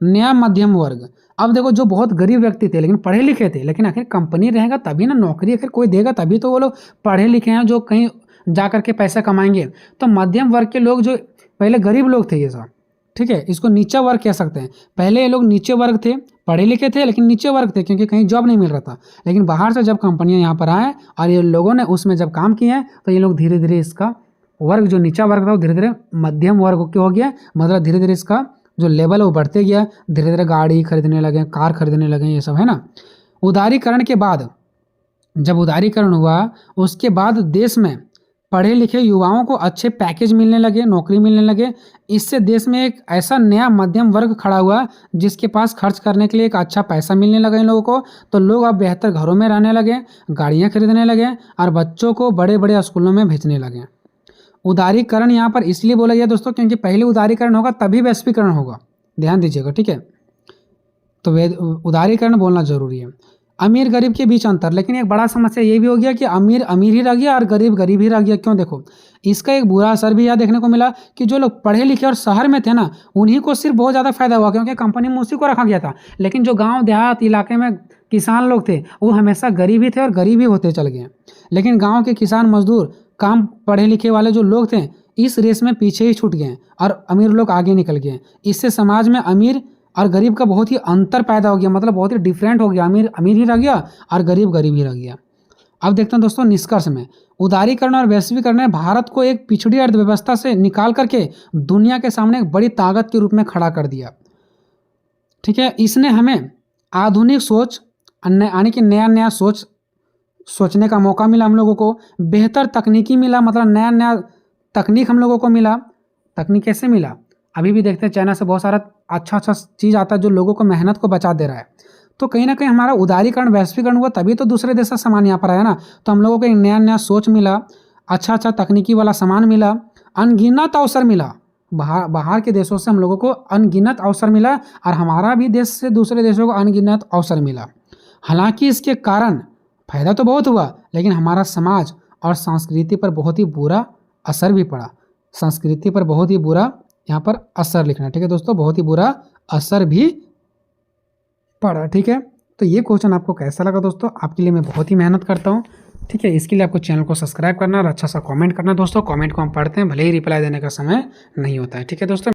नया मध्यम वर्ग। अब देखो, जो बहुत गरीब व्यक्ति थे लेकिन पढ़े लिखे थे, लेकिन आखिर कंपनी रहेगा तभी ना, नौकरी आखिर कोई देगा तभी तो वो लोग पढ़े लिखे हैं जो कहीं जा करके पैसा कमाएंगे। तो मध्यम वर्ग के लोग, जो पहले गरीब लोग थे ये सब, ठीक है, इसको नीचा वर्ग कह सकते हैं। पहले ये लोग नीचे वर्ग थे, पढ़े लिखे थे लेकिन नीचे वर्ग थे, क्योंकि कहीं जॉब नहीं मिल रहा था। लेकिन बाहर से जब कंपनियां यहाँ पर आए और ये लोगों ने उसमें जब काम किए हैं, तो ये लोग धीरे धीरे इसका वर्ग, जो नीचा वर्ग था, वो धीरे धीरे मध्यम वर्ग क्यों हो गया, मतलब धीरे धीरे इसका जो लेवल है वो बढ़ते गया। धीरे धीरे गाड़ी खरीदने लगे, कार खरीदने लगे, ये सब है ना। उदारीकरण के बाद, जब उदारीकरण हुआ उसके बाद देश में पढ़े लिखे युवाओं को अच्छे पैकेज मिलने लगे, नौकरी मिलने लगे। इससे देश में एक ऐसा नया मध्यम वर्ग खड़ा हुआ जिसके पास खर्च करने के लिए एक अच्छा पैसा मिलने लगा इन लोगों को। तो लोग अब बेहतर घरों में रहने लगे, गाड़ियाँ खरीदने लगे और बच्चों को बड़े बड़े स्कूलों में भेजने लगे। उदारीकरण यहाँ पर इसलिए बोला गया दोस्तों, क्योंकि पहले उदारीकरण होगा तभी वैश्वीकरण होगा। ध्यान दीजिएगा, ठीक है। तो उदारीकरण बोलना जरूरी है। अमीर गरीब के बीच अंतर। लेकिन एक बड़ा समस्या ये भी हो गया कि अमीर अमीर ही रह गया और गरीब गरीब ही रह गया। क्यों? देखो, इसका एक बुरा असर भी यह देखने को मिला कि जो लोग पढ़े लिखे और शहर में थे ना, उन्हीं को सिर्फ बहुत ज़्यादा फायदा हुआ, क्योंकि कंपनी में उसी को रखा गया था। लेकिन जो गाँव देहात इलाके में किसान लोग थे, वो हमेशा गरीब ही थे और गरीब ही होते चल गए। लेकिन गाँव के किसान मजदूर, काम पढ़े लिखे वाले जो लोग थे, इस रेस में पीछे ही छूट गए और अमीर लोग आगे निकल गए। इससे समाज में अमीर और गरीब का बहुत ही अंतर पैदा हो गया, मतलब बहुत ही डिफरेंट हो गया। अमीर अमीर ही रह गया और गरीब गरीब ही रह गया। अब देखते हैं दोस्तों निष्कर्ष में, उदारीकरण और वैश्वीकरण ने भारत को एक पिछड़ी अर्थव्यवस्था से निकाल करके दुनिया के सामने एक बड़ी ताकत के रूप में खड़ा कर दिया। ठीक है। इसने हमें आधुनिक सोच, यानी कि नया नया सोचने का मौका मिला हम लोगों को। बेहतर तकनीकी मिला, मतलब नया नया तकनीक हम लोगों को मिला। तकनीक कैसे मिला? अभी भी देखते हैं चाइना से बहुत सारा अच्छा चीज़ आता है जो लोगों को मेहनत को बचा दे रहा है। तो कहीं ना कहीं हमारा उदारीकरण वैश्वीकरण हुआ तभी तो दूसरे देश से सामान यहाँ पर आया ना। तो हम लोगों को एक नया नया सोच मिला, अच्छा तकनीकी वाला सामान मिला, अनगिनत अवसर मिला। बाहर के देशों से हम लोगों को अनगिनत अवसर मिला और हमारा भी देश से दूसरे देशों को अनगिनत अवसर मिला। हालांकि इसके कारण फायदा तो बहुत हुआ, लेकिन हमारा समाज और संस्कृति पर बहुत ही बुरा असर भी पड़ा। संस्कृति पर बहुत ही बुरा यहाँ पर असर लिखना, ठीक है दोस्तों, बहुत ही बुरा असर भी पड़ा। ठीक है। तो ये क्वेश्चन आपको कैसा लगा दोस्तों? आपके लिए मैं बहुत ही मेहनत करता हूँ, ठीक है। इसके लिए आपको चैनल को सब्सक्राइब करना और अच्छा सा कमेंट करना दोस्तों। कमेंट को हम पढ़ते हैं, भले ही रिप्लाई देने का समय नहीं होता है, ठीक है दोस्तों।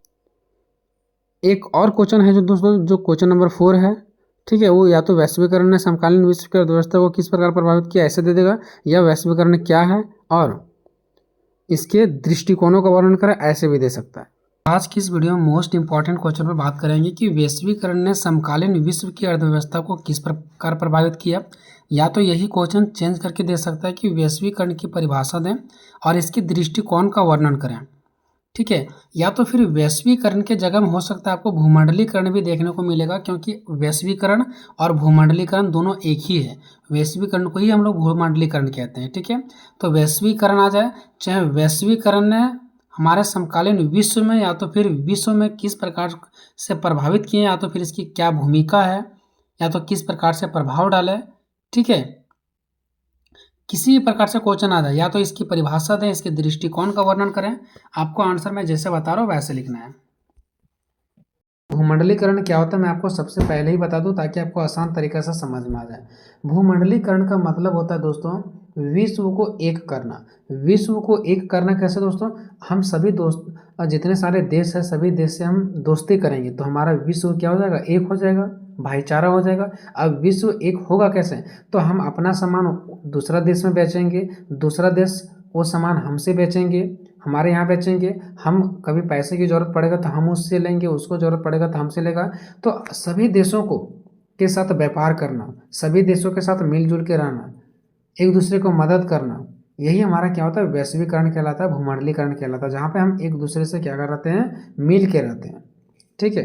एक और क्वेश्चन है जो दोस्तों, जो क्वेश्चन नंबर 4 है, ठीक है, वो या तो वैश्वीकरण ने समकालीन विश्व की अर्थव्यवस्था को किस प्रकार प्रभावित किया ऐसे दे देगा, या वैश्वीकरण क्या है और इसके दृष्टिकोणों का वर्णन करें ऐसे भी दे सकता है। आज की इस वीडियो में मोस्ट इंपॉर्टेंट क्वेश्चन पर बात करेंगे कि वैश्वीकरण ने समकालीन विश्व की अर्थव्यवस्था को किस प्रकार प्रभावित किया। या तो यही क्वेश्चन चेंज करके दे सकता है कि वैश्वीकरण की परिभाषा दें और इसकी दृष्टिकोण का वर्णन करें। ठीक है। या तो फिर वैश्वीकरण के जगह में हो सकता है आपको भूमंडलीकरण भी देखने को मिलेगा, क्योंकि वैश्वीकरण और भूमंडलीकरण दोनों एक ही है। वैश्वीकरण को ही हम लोग भूमंडलीकरण कहते हैं। ठीक है, तो वैश्वीकरण आ जाए, चाहे वैश्वीकरण ने हमारे समकालीन विश्व में या तो फिर विश्व में किस प्रकार से प्रभावित किए, या तो फिर इसकी क्या भूमिका है, या तो किस प्रकार से प्रभाव डाले। ठीक है, किसी भी प्रकार से क्वेश्चन आ जाए, या तो इसकी परिभाषा दें, इसके दृष्टिकोण का वर्णन करें, आपको आंसर मैं जैसे बता रहा हूँ वैसे लिखना है। भूमंडलीकरण क्या होता है मैं आपको सबसे पहले ही बता दूं, ताकि आपको आसान तरीके से समझ में आ जाए। भूमंडलीकरण का मतलब होता है दोस्तों विश्व को एक करना। विश्व को एक करना कैसे दोस्तों, हम सभी दोस्त जितने सारे देश हैं सभी देश से हम दोस्ती करेंगे तो हमारा विश्व क्या हो जाएगा, एक हो जाएगा, भाईचारा हो जाएगा। अब विश्व एक होगा कैसे, तो हम अपना सामान दूसरा देश में बेचेंगे, दूसरा देश वो सामान हमसे बेचेंगे, हमारे यहाँ बेचेंगे, हम कभी पैसे की ज़रूरत पड़ेगा तो हम उससे लेंगे, उसको ज़रूरत पड़ेगा तो हमसे लेगा। तो सभी देशों को के साथ व्यापार करना, सभी देशों के साथ मिलजुल के रहना, एक दूसरे को मदद करना, यही हमारा क्या होता है वैश्वीकरण कहलाता है, भूमंडलीकरण कहलाता है, जहाँ पे हम एक दूसरे से क्या कर रहते हैं, मिल के रहते हैं। ठीक है,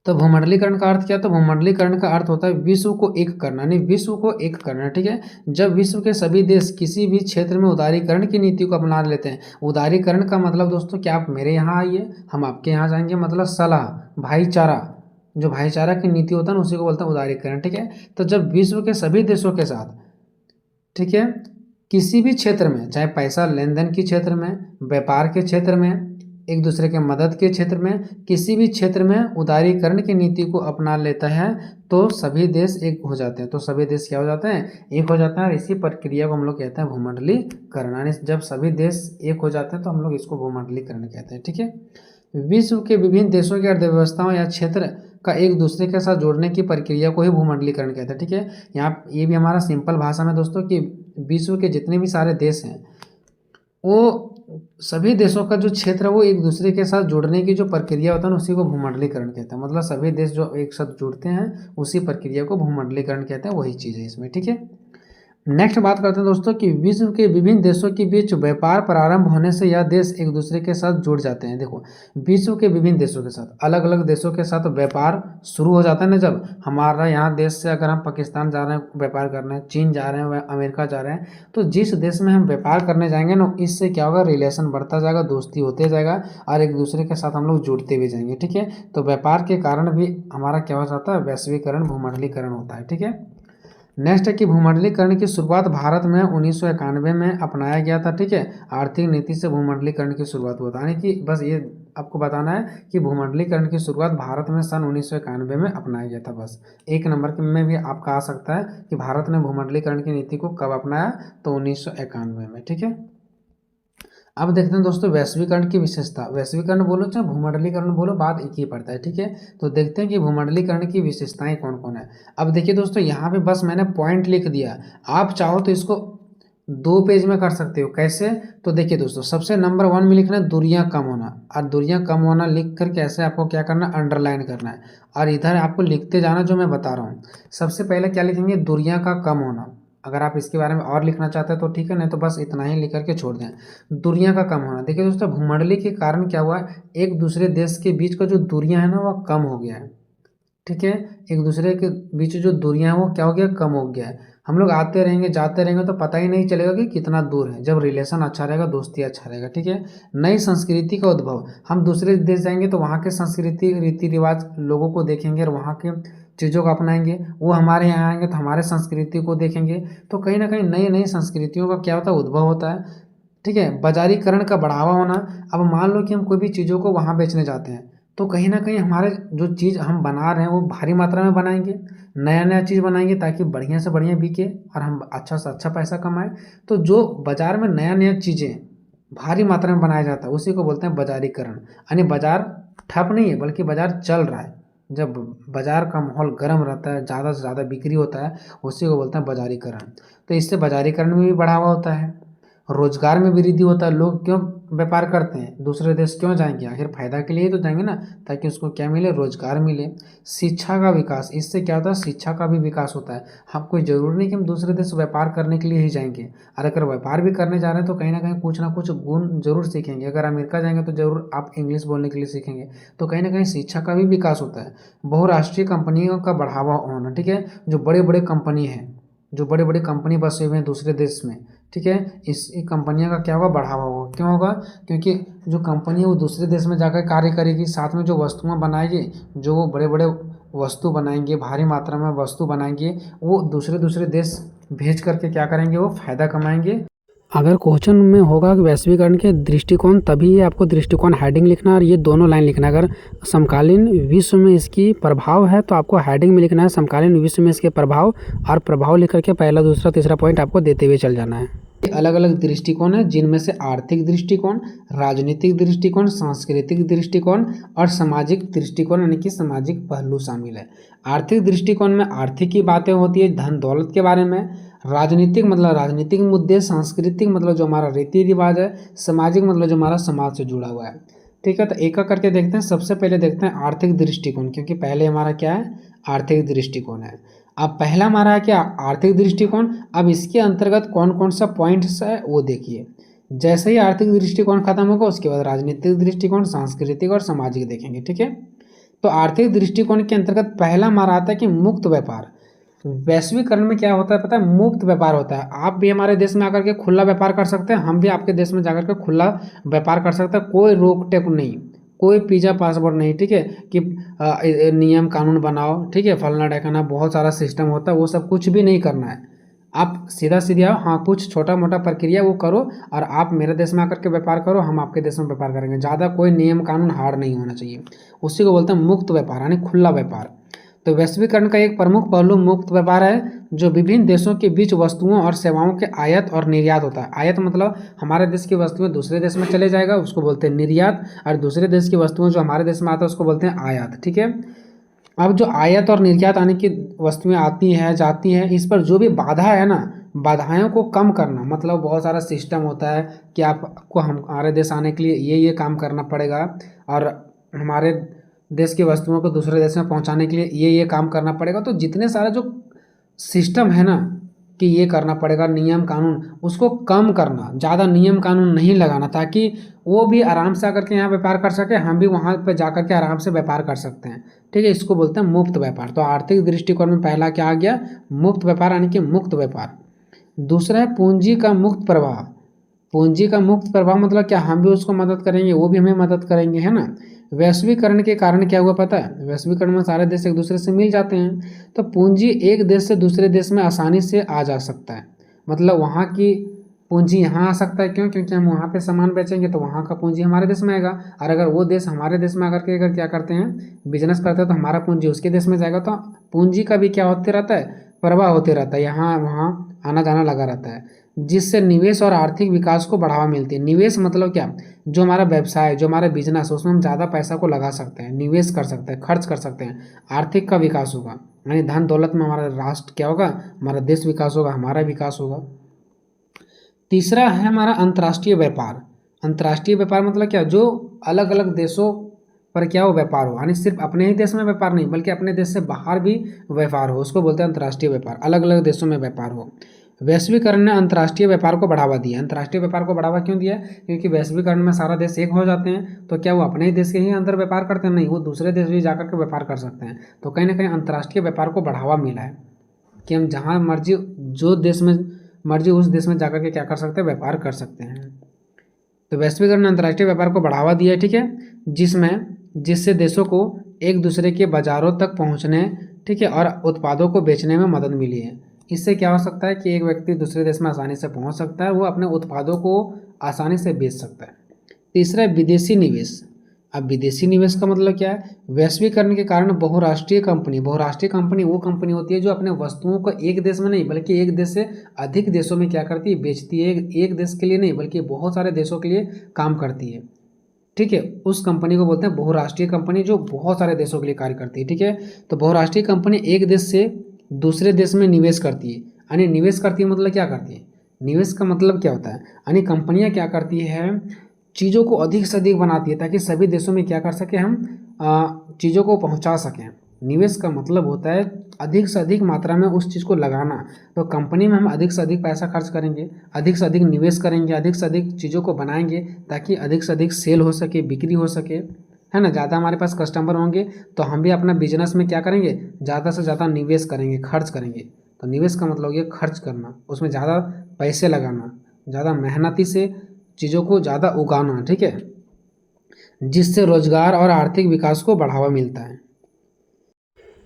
तो भूमंडलीकरण का अर्थ क्या, तो भूमंडलीकरण का अर्थ होता है विश्व को एक करना, यानी विश्व को एक करना। ठीक है, जब विश्व के सभी देश किसी भी क्षेत्र में उदारीकरण की नीति को अपना लेते हैं। उदारीकरण का मतलब दोस्तों कि आप मेरे यहाँ आइए, हम आपके यहाँ जाएंगे, मतलब सलाह, भाईचारा, जो भाईचारा की नीति होता है ना उसी को बोलते हैं उदारीकरण। ठीक है, तो जब विश्व के सभी देशों के साथ, ठीक है, किसी भी क्षेत्र में, चाहे पैसा लेन देन के क्षेत्र में, व्यापार के क्षेत्र में, एक दूसरे के मदद के क्षेत्र में, किसी भी क्षेत्र में उदारीकरण की नीति को अपना लेता है तो सभी देश एक हो जाते हैं। तो सभी देश क्या हो जाते हैं, एक हो जाते हैं। और इसी प्रक्रिया को हम लोग कहते हैं भूमंडलीकरण, यानी जब सभी देश एक हो जाते हैं तो हम लोग इसको भूमंडलीकरण कहते हैं। ठीक है, विश्व के विभिन्न देशों की अर्थव्यवस्थाओं या क्षेत्र का एक दूसरे के साथ जोड़ने की प्रक्रिया को ही भूमंडलीकरण कहते हैं। ठीक है, यहाँ ये भी हमारा सिंपल भाषा में दोस्तों कि विश्व के जितने भी सारे देश हैं वो सभी देशों का जो क्षेत्र है वो एक दूसरे के साथ जुड़ने की जो प्रक्रिया होता है ना उसी को भूमंडलीकरण कहते हैं। मतलब सभी देश जो एक साथ जुड़ते हैं उसी प्रक्रिया को भूमंडलीकरण कहते हैं, वही चीज़ है इसमें। ठीक है, नेक्स्ट बात करते हैं दोस्तों कि विश्व के विभिन्न देशों के बीच व्यापार प्रारंभ होने से यह देश एक दूसरे के साथ जुड़ जाते हैं। देखो, विश्व के विभिन्न देशों के साथ, अलग अलग देशों के साथ व्यापार शुरू हो जाता है ना, जब हमारा यहाँ देश से अगर हम पाकिस्तान जा रहे हैं व्यापार करने, चीन जा रहे हैं, अमेरिका जा रहे हैं, तो जिस देश में हम व्यापार करने जाएंगे ना इससे क्या होगा, रिलेशन बढ़ता जाएगा, दोस्ती होते जाएगा और एक दूसरे के साथ हम लोग जुड़ते भी जाएंगे। ठीक है, तो व्यापार के कारण भी हमारा क्या हो जाता है, वैश्वीकरण, भूमंडलीकरण होता है। ठीक है, नेक्स्ट है कि भूमंडलीकरण की शुरुआत भारत में 1991 में अपनाया गया था। ठीक है, आर्थिक नीति से भूमंडलीकरण की शुरुआत हुआ था, यानी कि बस ये आपको बताना है कि भूमंडलीकरण की शुरुआत भारत में सन 1991 में अपनाया गया था। बस एक नंबर के में भी आपका आ सकता है कि भारत ने भूमंडलीकरण की नीति को कब अपनाया, तो 1991 में। ठीक है, अब देखते हैं दोस्तों वैश्वीकरण की विशेषता। वैश्वीकरण बोलो चाहे भूमंडलीकरण बोलो, बात एक ही पड़ता है। ठीक है, तो देखते हैं कि भूमंडलीकरण की विशेषताएं कौन कौन है। अब देखिए दोस्तों यहाँ पे बस मैंने पॉइंट लिख दिया, आप चाहो तो इसको 2 पेज में कर सकते हो। कैसे, तो देखिए दोस्तों सबसे नंबर 1 में लिखना है दूरियां कम होना, और दूरियां कम होना लिख कर कैसे आपको क्या करना है, अंडरलाइन करना है और इधर आपको लिखते जाना जो मैं बता रहा हूँ। सबसे पहले क्या लिखेंगे, दूरियां का कम होना। अगर आप इसके बारे में और लिखना चाहते हैं तो ठीक है, नहीं तो बस इतना ही लिख करके छोड़ दें। दूरियां का कम होना, देखिए दोस्तों भूमंडली के कारण क्या हुआ, एक दूसरे देश के बीच का जो दूरियां है ना वह कम हो गया है। ठीक है, एक दूसरे के बीच जो दूरियां हैं वो क्या हो गया, कम हो गया है। हम लोग आते रहेंगे जाते रहेंगे तो पता ही नहीं चलेगा कि कितना दूर है, जब रिलेशन अच्छा रहेगा, दोस्ती अच्छा रहेगा। ठीक है, नई संस्कृति का उद्भव, हम दूसरे देश जाएंगे तो वहाँ के संस्कृति, रीति रिवाज, लोगों को देखेंगे और वहाँ के चीज़ों को अपनाएंगे, वो हमारे यहाँ आएंगे तो हमारे संस्कृति को देखेंगे, तो कहीं ना कहीं नई नई संस्कृतियों का क्या होता है, उद्भव होता है। ठीक है, बाजारीकरण का बढ़ावा होना, अब मान लो कि हम कोई भी चीज़ों को वहाँ बेचने जाते हैं तो कहीं ना कहीं हमारे जो चीज़ हम बना रहे हैं वो भारी मात्रा में बनाएंगे, नया नया चीज़ बनाएंगे ताकि बढ़िया से बढ़िया बिके और हम अच्छा से अच्छा पैसा कमाएं। तो जो बाज़ार में नया नया चीज़ें भारी मात्रा में बनाया जाता है उसी को बोलते हैं बाजारीकरण, यानी बाज़ार ठप नहीं है बल्कि बाज़ार चल रहा है। जब बाज़ार का माहौल गर्म रहता है, ज़्यादा से ज़्यादा बिक्री होता है, उसी को बोलते हैं बाजारीकरण। तो इससे बाजारीकरण में भी बढ़ावा होता है। रोजगार में वृद्धि होता है। लोग क्यों व्यापार करते हैं, दूसरे देश क्यों जाएंगे, आखिर फायदा के लिए ही तो जाएंगे ना, ताकि उसको क्या मिले, रोजगार मिले। शिक्षा का विकास, इससे क्या होता है, शिक्षा का भी विकास होता है। हम कोई जरूरी नहीं कि हम दूसरे देश व्यापार करने के लिए ही जाएंगे, और अगर व्यापार भी करने जा रहे हैं तो कहीं ना कुछ गुण जरूर सीखेंगे। अगर अमेरिका जाएंगे तो जरूर आप इंग्लिश बोलने के लिए सीखेंगे, तो कहीं ना कहीं शिक्षा का भी विकास होता है। बहुराष्ट्रीय कंपनियों का बढ़ावा होना, ठीक है, जो बड़े बड़े कंपनी हैं, जो बड़े बड़े कंपनी बसे हुए हैं दूसरे देश में, ठीक है, इस कंपनियों का क्या होगा, बढ़ावा होगा। क्यों होगा, क्योंकि जो कंपनी है वो दूसरे देश में जाकर कार्य करेगी, साथ में जो वस्तुएं बनाएगी, जो वो बड़े बड़े वस्तु बनाएंगे, भारी मात्रा में वस्तु बनाएंगे, वो दूसरे दूसरे देश भेज करके क्या करेंगे, वो फायदा कमाएंगे। अगर क्वेश्चन में होगा कि वैश्वीकरण के दृष्टिकोण, तभी ये आपको दृष्टिकोण हेडिंग लिखना है और ये दोनों लाइन लिखना है। अगर समकालीन विश्व में इसकी प्रभाव है तो आपको हेडिंग में लिखना है समकालीन विश्व में इसके प्रभाव, और प्रभाव लिख करके पहला दूसरा तीसरा पॉइंट आपको देते हुए चल जाना है। अलग अलग दृष्टिकोण है, जिनमें से आर्थिक दृष्टिकोण, राजनीतिक दृष्टिकोण, सांस्कृतिक दृष्टिकोण और सामाजिक दृष्टिकोण यानी कि सामाजिक पहलू शामिल है। आर्थिक दृष्टिकोण में आर्थिक की बातें होती है, धन दौलत के बारे में। राजनीतिक मतलब राजनीतिक मुद्दे, सांस्कृतिक मतलब जो हमारा रीति रिवाज है, सामाजिक मतलब जो हमारा समाज से जुड़ा हुआ है। ठीक है, तो एक एक करके देखते हैं। सबसे पहले देखते हैं आर्थिक दृष्टिकोण, क्योंकि पहले हमारा क्या है, आर्थिक दृष्टिकोण है। अब पहला हमारा है क्या, आर्थिक दृष्टिकोण। अब इसके अंतर्गत कौन कौन सा पॉइंट्स है वो देखिए। जैसे ही आर्थिक दृष्टिकोण खत्म होगा उसके बाद राजनीतिक दृष्टिकोण, सांस्कृतिक और सामाजिक देखेंगे। ठीक है, तो आर्थिक दृष्टिकोण के अंतर्गत पहला हमारा आता है कि मुक्त व्यापार। वैश्वीकरण में क्या होता है पता है, मुक्त व्यापार होता है। आप भी हमारे देश में आकर के खुला व्यापार कर सकते हैं, हम भी आपके देश में जाकर के खुला व्यापार कर सकते हैं, कोई रोक टेक नहीं, कोई पिज्जा पासपोर्ट नहीं। ठीक है, कि नियम कानून बनाओ, ठीक है, फलना ढेकाना बहुत सारा सिस्टम होता है, वो सब कुछ भी नहीं करना है। आप सीधा सीधा आओ, हाँ कुछ छोटा मोटा प्रक्रिया वो करो और आप मेरे देश में आकर के व्यापार करो, हम आपके देश में व्यापार करेंगे। ज़्यादा कोई नियम कानून हार्ड नहीं होना चाहिए, उसी को बोलते हैं मुक्त व्यापार यानी खुला व्यापार। तो वैश्वीकरण का एक प्रमुख पहलू मुक्त व्यापार है, जो विभिन्न देशों के बीच वस्तुओं और सेवाओं के आयात और निर्यात होता है। आयात मतलब हमारे देश की वस्तुएं दूसरे देश में चले जाएगा, उसको बोलते हैं निर्यात, और दूसरे देश की वस्तुएं जो हमारे देश में आता है उसको बोलते हैं आयात। ठीक है, अब जो आयात और निर्यात आने की वस्तुएं आती हैं जाती हैं, इस पर जो भी बाधा है ना, बाधाओं को कम करना, मतलब बहुत सारा सिस्टम होता है कि आपको हमारे देश आने के लिए ये काम करना पड़ेगा, और हमारे देश की वस्तुओं को दूसरे देश में पहुंचाने के लिए ये काम करना पड़ेगा। तो जितने सारा जो सिस्टम है ना कि ये करना पड़ेगा, नियम कानून, उसको कम करना, ज़्यादा नियम कानून नहीं लगाना, ताकि वो भी आराम से आकर के यहाँ व्यापार कर सके, हम भी वहाँ पे जा कर के आराम से व्यापार कर सकते हैं। ठीक है, इसको बोलते हैं मुक्त व्यापार। तो आर्थिक दृष्टिकोण में पहला क्या आ गया, मुक्त व्यापार यानी कि मुक्त व्यापार। दूसरा है पूंजी का मुक्त प्रवाह। पूंजी का मुक्त प्रवाह मतलब क्या, हम भी उसको मदद करेंगे, वो भी हमें मदद करेंगे, है ना। वैश्वीकरण के कारण क्या हुआ पता है, वैश्वीकरण में सारे देश एक दूसरे से मिल जाते हैं, तो पूंजी एक देश से दूसरे देश में आसानी से आ जा सकता है। मतलब वहाँ की पूंजी यहाँ आ सकता है, क्यों, क्योंकि हम वहाँ पे सामान बेचेंगे तो वहाँ का पूंजी हमारे देश में आएगा, और अगर वो देश हमारे देश में आकर के अगर क्या करते हैं, बिजनेस करते हैं, तो हमारा पूंजी उसके देश में जाएगा। तो पूंजी का भी क्या होते रहता है, प्रवाह होते रहता है, यहाँ वहाँ आना जाना लगा रहता है, जिससे निवेश और आर्थिक विकास को बढ़ावा मिलती है। निवेश मतलब क्या, जो हमारा व्यवसाय, जो हमारा बिजनेस, उसमें हम ज़्यादा पैसा को लगा सकते हैं, निवेश कर सकते हैं, खर्च कर सकते हैं, आर्थिक का विकास होगा, यानी धन दौलत में हमारा राष्ट्र क्या होगा, हमारा देश विकास होगा, हमारा विकास होगा। तीसरा है हमारा अंतर्राष्ट्रीय व्यापार। अंतर्राष्ट्रीय व्यापार मतलब क्या, जो अलग अलग देशों पर क्या हो, व्यापार हो, यानी सिर्फ अपने ही देश में व्यापार नहीं बल्कि अपने देश से बाहर भी व्यापार हो, उसको बोलते हैं अंतर्राष्ट्रीय व्यापार, अलग अलग देशों में व्यापार हो। वैश्वीकरण ने अंतर्राष्ट्रीय व्यापार को बढ़ावा दिया। अंतर्राष्ट्रीय व्यापार को बढ़ावा क्यों दिया, क्योंकि वैश्वीकरण में सारा देश एक हो जाते हैं, तो क्या वो अपने ही देश के ही अंदर व्यापार करते हैं, नहीं, वो दूसरे देश भी जाकर के व्यापार कर सकते हैं। तो कहीं ना कहीं अंतर्राष्ट्रीय व्यापार को बढ़ावा मिला है कि हम जहाँ मर्जी, जो देश में मर्जी उस देश में जाकर के क्या कर सकते हैं, व्यापार कर सकते हैं। तो वैश्वीकरण ने अंतर्राष्ट्रीय व्यापार को बढ़ावा दिया है, ठीक है, जिससे देशों को एक दूसरे के बाजारों तक पहुँचने, ठीक है, और उत्पादों को बेचने में मदद मिली है। इससे क्या हो सकता है कि एक व्यक्ति दूसरे देश में आसानी से पहुंच सकता है, वो अपने उत्पादों को आसानी से बेच सकता है। तीसरा है विदेशी निवेश। अब विदेशी निवेश का मतलब क्या है, वैश्वीकरण के कारण बहुराष्ट्रीय कंपनी वो कंपनी होती है जो अपने वस्तुओं को एक देश में नहीं बल्कि एक देश से अधिक देशों में क्या करती है, बेचती है। एक देश के लिए नहीं बल्कि बहुत सारे देशों के लिए काम करती है। ठीक है, उस कंपनी को बोलते हैं बहुराष्ट्रीय कंपनी, जो बहुत सारे देशों के लिए कार्य करती है। ठीक है, तो बहुराष्ट्रीय कंपनी एक देश से दूसरे देश में निवेश करती है, यानी निवेश करती है मतलब क्या करती है, निवेश का मतलब क्या होता है, यानी कंपनियां क्या करती है, चीज़ों को अधिक से अधिक बनाती है ताकि सभी देशों में क्या कर सके हम चीज़ों को पहुंचा सकें। निवेश का मतलब होता है अधिक से अधिक मात्रा में उस चीज़ को लगाना। तो कंपनी में हम अधिक से अधिक पैसा खर्च करेंगे, अधिक से अधिक निवेश करेंगे, अधिक से अधिक चीज़ों को बनाएंगे ताकि अधिक से अधिक सेल हो सके, बिक्री हो सके, है ना। ज़्यादा हमारे पास कस्टमर होंगे तो हम भी अपना बिजनेस में क्या करेंगे, ज़्यादा से ज़्यादा निवेश करेंगे, खर्च करेंगे। तो निवेश का मतलब ये खर्च करना, उसमें ज़्यादा पैसे लगाना, ज़्यादा मेहनती से चीज़ों को ज़्यादा उगाना, ठीक है, जिससे रोजगार और आर्थिक विकास को बढ़ावा मिलता है।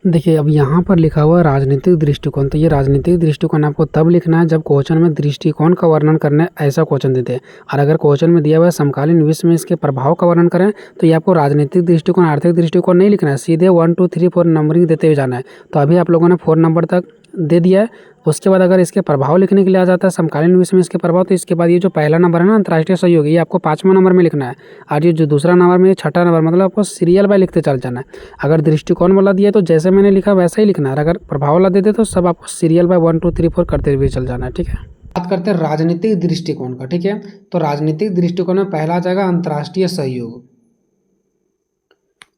देखिए अब यहाँ पर लिखा हुआ है राजनीतिक दृष्टिकोण। तो ये राजनीतिक दृष्टिकोण आपको तब लिखना है जब क्वेश्चन में दृष्टिकोण का वर्णन करने ऐसा क्वेश्चन देते हैं। और अगर क्वेश्चन में दिया हुआ है समकालीन विश्व में इसके प्रभाव का वर्णन करें तो ये आपको राजनीतिक दृष्टिकोण, आर्थिक दृष्टिकोण नहीं लिखना है, सीधे 1 2 3 4 नंबरिंग देते हुए जाना है। तो अभी आप लोगों ने 4 नंबर तक दे दिया है। उसके बाद अगर इसके प्रभाव लिखने के लिए आ जाता है समकालीन विश्व में इसके प्रभाव, तो इसके बाद ये जो पहला नंबर है ना अंतर्राष्ट्रीय सहयोग, ये आपको 5वां नंबर में लिखना है। और ये जो दूसरा नंबर में, छठा नंबर, मतलब आपको सीरियल बाय लिखते चल जाना है। अगर दृष्टिकोण वाला दिया तो जैसे मैंने लिखा वैसा ही लिखना है, अगर प्रभाव वाला दे दे तो सब आपको सीरियल बाय 1 2 3 4 करते हुए चल जाना है, ठीक है। बात करते हैं राजनीतिक दृष्टिकोण का, ठीक है। तो राजनीतिक दृष्टिकोण में पहला आ जाएगा अंतर्राष्ट्रीय सहयोग।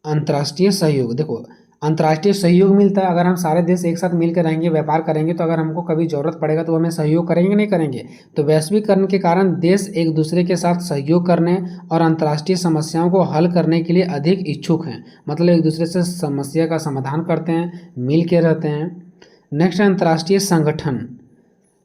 अंतर्राष्ट्रीय सहयोग, देखो अंतर्राष्ट्रीय सहयोग मिलता है अगर हम सारे देश एक साथ मिलकर रहेंगे, व्यापार करेंगे, तो अगर हमको कभी जरूरत पड़ेगा तो हमें सहयोग करेंगे नहीं करेंगे। तो वैश्वीकरण के कारण देश एक दूसरे के साथ सहयोग करने और अंतर्राष्ट्रीय समस्याओं को हल करने के लिए अधिक इच्छुक हैं, मतलब एक दूसरे से समस्या का समाधान करते हैं, मिल के रहते हैं। नेक्स्ट है अंतर्राष्ट्रीय संगठन।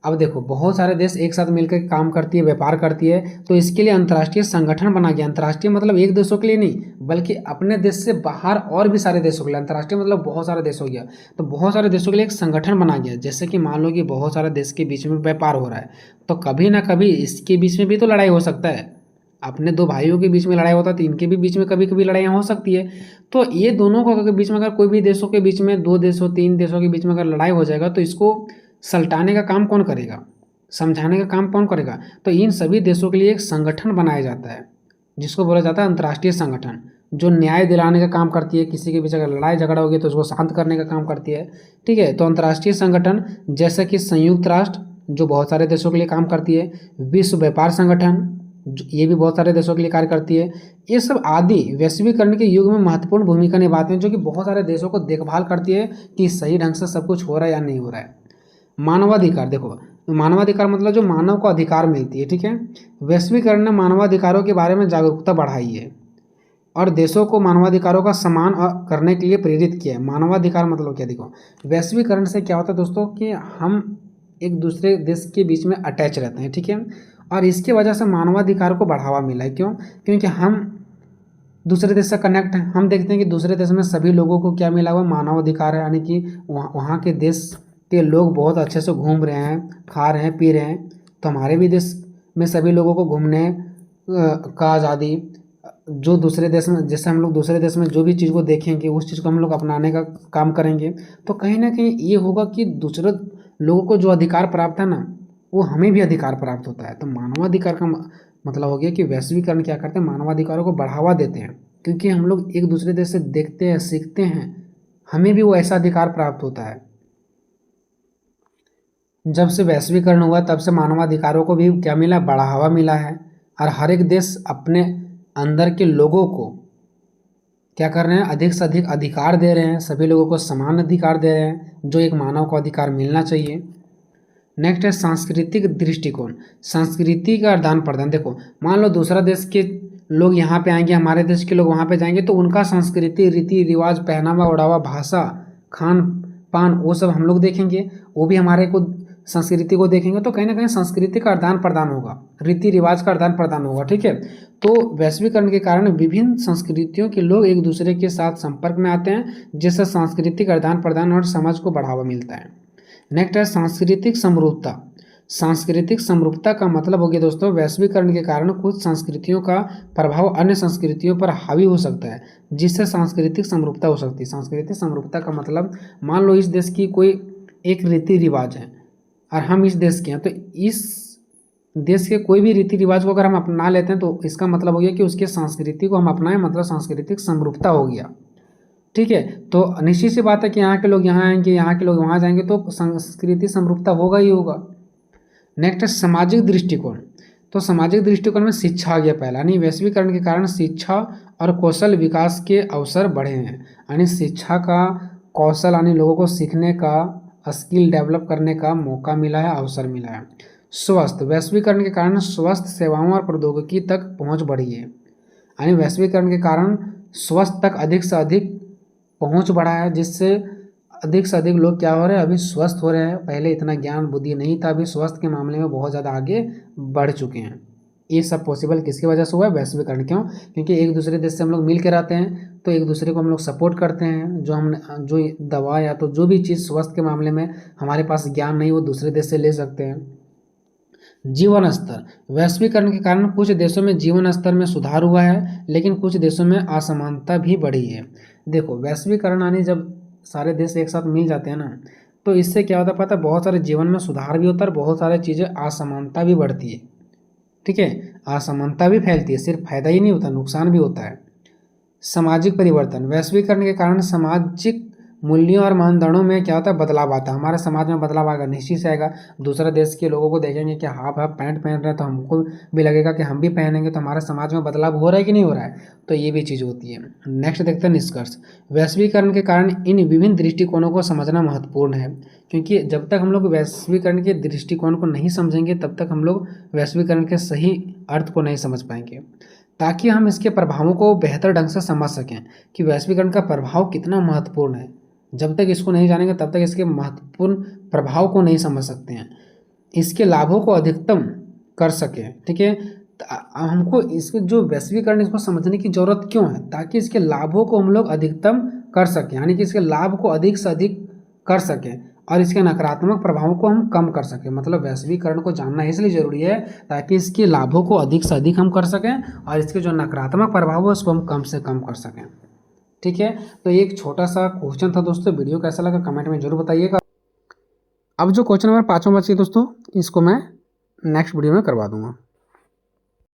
अब देखो बहुत सारे देश एक साथ मिलकर काम करती है, व्यापार करती है, तो इसके लिए अंतर्राष्ट्रीय संगठन बना गया। अंतर्राष्ट्रीय मतलब एक देशों के लिए नहीं, बल्कि अपने देश से बाहर और भी सारे देशों के लिए। अंतर्राष्ट्रीय मतलब बहुत सारे देश हो गया, तो बहुत सारे देशों के लिए एक संगठन बना गया। जैसे कि मान लो कि बहुत सारे देश के बीच में व्यापार हो रहा है, तो कभी ना कभी इसके बीच में भी तो लड़ाई हो सकता है। अपने दो भाइयों के बीच में लड़ाई होता है तो इनके भी बीच में कभी कभी लड़ाइयाँ हो सकती है। तो ये दोनों के बीच में अगर कोई भी देशों के बीच में, 2 देशों 3 देशों के बीच में अगर लड़ाई हो जाएगा तो इसको सल्टाने का काम कौन करेगा, समझाने का काम कौन करेगा। तो इन सभी देशों के लिए एक संगठन बनाया जाता है जिसको बोला जाता है अंतर्राष्ट्रीय संगठन, जो न्याय दिलाने का काम करती है। किसी के बीच अगर लड़ाई झगड़ा होगी तो उसको शांत करने का काम करती है, ठीक है। तो अंतर्राष्ट्रीय संगठन जैसे कि संयुक्त राष्ट्र, जो बहुत सारे देशों के लिए काम करती है, विश्व व्यापार संगठन, ये भी बहुत सारे देशों के लिए कार्य करती है। ये सब आदि वैश्वीकरण के युग में महत्वपूर्ण भूमिका निभाते हैं, जो कि बहुत सारे देशों को देखभाल करती है कि सही ढंग से सब कुछ हो रहा है या नहीं हो रहा है। मानवाधिकार, देखो मानवाधिकार मतलब जो मानव को अधिकार मिलती है, ठीक है। वैश्वीकरण ने मानवाधिकारों के बारे में जागरूकता बढ़ाई है और देशों को मानवाधिकारों का सम्मान करने के लिए प्रेरित किया है। मानवाधिकार मतलब क्या, देखो वैश्वीकरण से क्या होता है दोस्तों कि हम एक दूसरे देश के बीच में अटैच रहते हैं, ठीक है। और इसकी वजह से मानवाधिकार को बढ़ावा मिला है। क्यों? क्योंकि हम दूसरे देश से कनेक्ट हैं, हम देखते हैं कि दूसरे देश में सभी लोगों को क्या मिला हुआ, मानवाधिकार है, यानी कि वहाँ के देश के लोग बहुत अच्छे से घूम रहे हैं, खा रहे हैं, पी रहे हैं। तो हमारे भी देश में सभी लोगों को घूमने का आज़ादी, जो दूसरे देश में, जैसे हम लोग दूसरे देश में जो भी चीज़ को देखेंगे उस चीज़ को हम लोग अपनाने का काम करेंगे। तो कहीं ना कहीं ये होगा कि दूसरे लोगों को जो अधिकार प्राप्त है ना, वो हमें भी अधिकार प्राप्त होता है। तो मानवाधिकार का मतलब हो गया कि वैश्वीकरण क्या करते हैं, मानवाधिकारों को बढ़ावा देते हैं, क्योंकि हम लोग एक दूसरे देश से देखते हैं, सीखते हैं, हमें भी वो ऐसा अधिकार प्राप्त होता है। जब से वैश्वीकरण हुआ तब से मानवाधिकारों को भी क्या मिला, बढ़ावा मिला है। और हर एक देश अपने अंदर के लोगों को क्या कर रहे हैं, अधिक से अधिक अधिकार दे रहे हैं, सभी लोगों को समान अधिकार दे रहे हैं, जो एक मानव को अधिकार मिलना चाहिए। नेक्स्ट है सांस्कृतिक दृष्टिकोण, संस्कृति का आदान प्रदान। देखो मान लो दूसरा देश के लोग यहाँ पे आएंगे, हमारे देश के लोग वहाँ पे जाएंगे, तो उनका संस्कृति, रीति रिवाज, पहनावा ओढ़ावा, भाषा, खान पान, वो सब हम लोग देखेंगे, वो भी हमारे को संस्कृति को देखेंगे। तो कहीं ना कहीं संस्कृति का आदान प्रदान होगा, रीति रिवाज का आदान प्रदान होगा, ठीक है। तो वैश्वीकरण के कारण विभिन्न संस्कृतियों के लोग एक दूसरे के साथ संपर्क में आते हैं, जिससे सांस्कृतिक आदान प्रदान और समझ को बढ़ावा मिलता है। नेक्स्ट है सांस्कृतिक समरूपता। सांस्कृतिक समरूपता का मतलब हो गया दोस्तों, वैश्वीकरण के कारण कुछ संस्कृतियों का प्रभाव अन्य संस्कृतियों पर हावी हो सकता है, जिससे सांस्कृतिक समरूपता हो सकती है। सांस्कृतिक समरूपता का मतलब, मान लो इस देश की कोई एक रीति रिवाज है और हम इस देश के हैं, तो इस देश के कोई भी रीति रिवाज को अगर हम अपना लेते हैं तो इसका मतलब हो गया कि उसके संस्कृति को हम अपनाएं, मतलब सांस्कृतिक समरूपता हो गया, ठीक है। तो निश्चित सी बात है कि यहाँ के लोग यहाँ आएंगे, यहाँ के लोग वहाँ जाएंगे, तो संस्कृति समरूपता होगा ही होगा। नेक्स्ट है सामाजिक दृष्टिकोण। तो सामाजिक दृष्टिकोण में शिक्षा आ गया पहला, यानी वैश्वीकरण के कारण शिक्षा और कौशल विकास के अवसर बढ़े हैं, यानी शिक्षा का कौशल यानी लोगों को सीखने का, स्किल डेवलप करने का मौका मिला है, अवसर मिला है। स्वास्थ्य, वैश्वीकरण के कारण स्वास्थ्य सेवाओं और प्रौद्योगिकी तक पहुंच बढ़ी है, यानी वैश्वीकरण के कारण स्वास्थ्य तक अधिक से अधिक पहुंच बढ़ा है, जिससे अधिक से अधिक लोग क्या हो रहे हैं, अभी स्वस्थ हो रहे हैं। पहले इतना ज्ञान बुद्धि नहीं था, अभी स्वास्थ्य के मामले में बहुत ज़्यादा आगे बढ़ चुके हैं। ये सब पॉसिबल किसकी वजह से हुआ है, वैश्वीकरण। क्यों? क्योंकि एक दूसरे देश से हम लोग मिल के रहते हैं, तो एक दूसरे को हम लोग सपोर्ट करते हैं। जो दवा या तो जो भी चीज़ स्वास्थ्य के मामले में हमारे पास ज्ञान नहीं, वो दूसरे देश से ले सकते हैं। जीवन स्तर, वैश्वीकरण के कारण कुछ देशों में जीवन स्तर में सुधार हुआ है, लेकिन कुछ देशों में असमानता भी बढ़ी है। देखो, वैश्वीकरण यानी जब सारे देश एक साथ मिल जाते हैं ना, तो इससे क्या होता है पता है, बहुत सारे जीवन में सुधार भी होता है और बहुत सारी चीज़ें असमानता भी बढ़ती है। ठीक है, असमानता भी फैलती है, सिर्फ फायदा ही नहीं होता, नुकसान भी होता है। सामाजिक परिवर्तन, वैश्वीकरण के कारण सामाजिक मूल्यों और मानदंडों में क्या होता है, बदलाव आता है। हमारे समाज में बदलाव आएगा, निश्चित से आएगा। दूसरा देश के लोगों को देखेंगे कि हाफ हाफ पैंट पहन रहे हैं, तो हमको भी लगेगा कि हम भी पहनेंगे, तो हमारे समाज में बदलाव हो रहा है कि नहीं हो रहा है। तो ये भी चीज़ होती है। नेक्स्ट देखते हैं निष्कर्ष। वैश्वीकरण के कारण इन विभिन्न दृष्टिकोणों को समझना महत्वपूर्ण है, क्योंकि जब तक हम लोग वैश्वीकरण के दृष्टिकोण को नहीं समझेंगे, तब तक हम लोग वैश्वीकरण के सही अर्थ को नहीं समझ पाएंगे, ताकि हम इसके प्रभावों को बेहतर ढंग से समझ सकें कि वैश्वीकरण का प्रभाव कितना महत्वपूर्ण है। जब तक इसको नहीं जानेंगे, तब तक इसके महत्वपूर्ण प्रभाव को नहीं समझ सकते हैं, इसके लाभों को अधिकतम कर सकें। ठीक है, हमको इसके जो वैश्वीकरण, इसको समझने की जरूरत क्यों है, ताकि इसके लाभों को हम लोग अधिकतम कर सकें, यानी कि इसके लाभ को अधिक से अधिक कर सकें और इसके नकारात्मक प्रभावों को हम कम कर सकें। मतलब वैश्वीकरण को जानना इसलिए ज़रूरी है ताकि इसके लाभों को अधिक से अधिक हम कर सकें और इसके जो नकारात्मक प्रभाव है उसको हम कम से कम कर सकें। ठीक है, तो ये एक छोटा सा क्वेश्चन था दोस्तों। वीडियो कैसा लगा कमेंट में जरूर बताइएगा। अब जो क्वेश्चन नंबर 5वां बच गया दोस्तों, इसको मैं नेक्स्ट वीडियो में करवा दूंगा।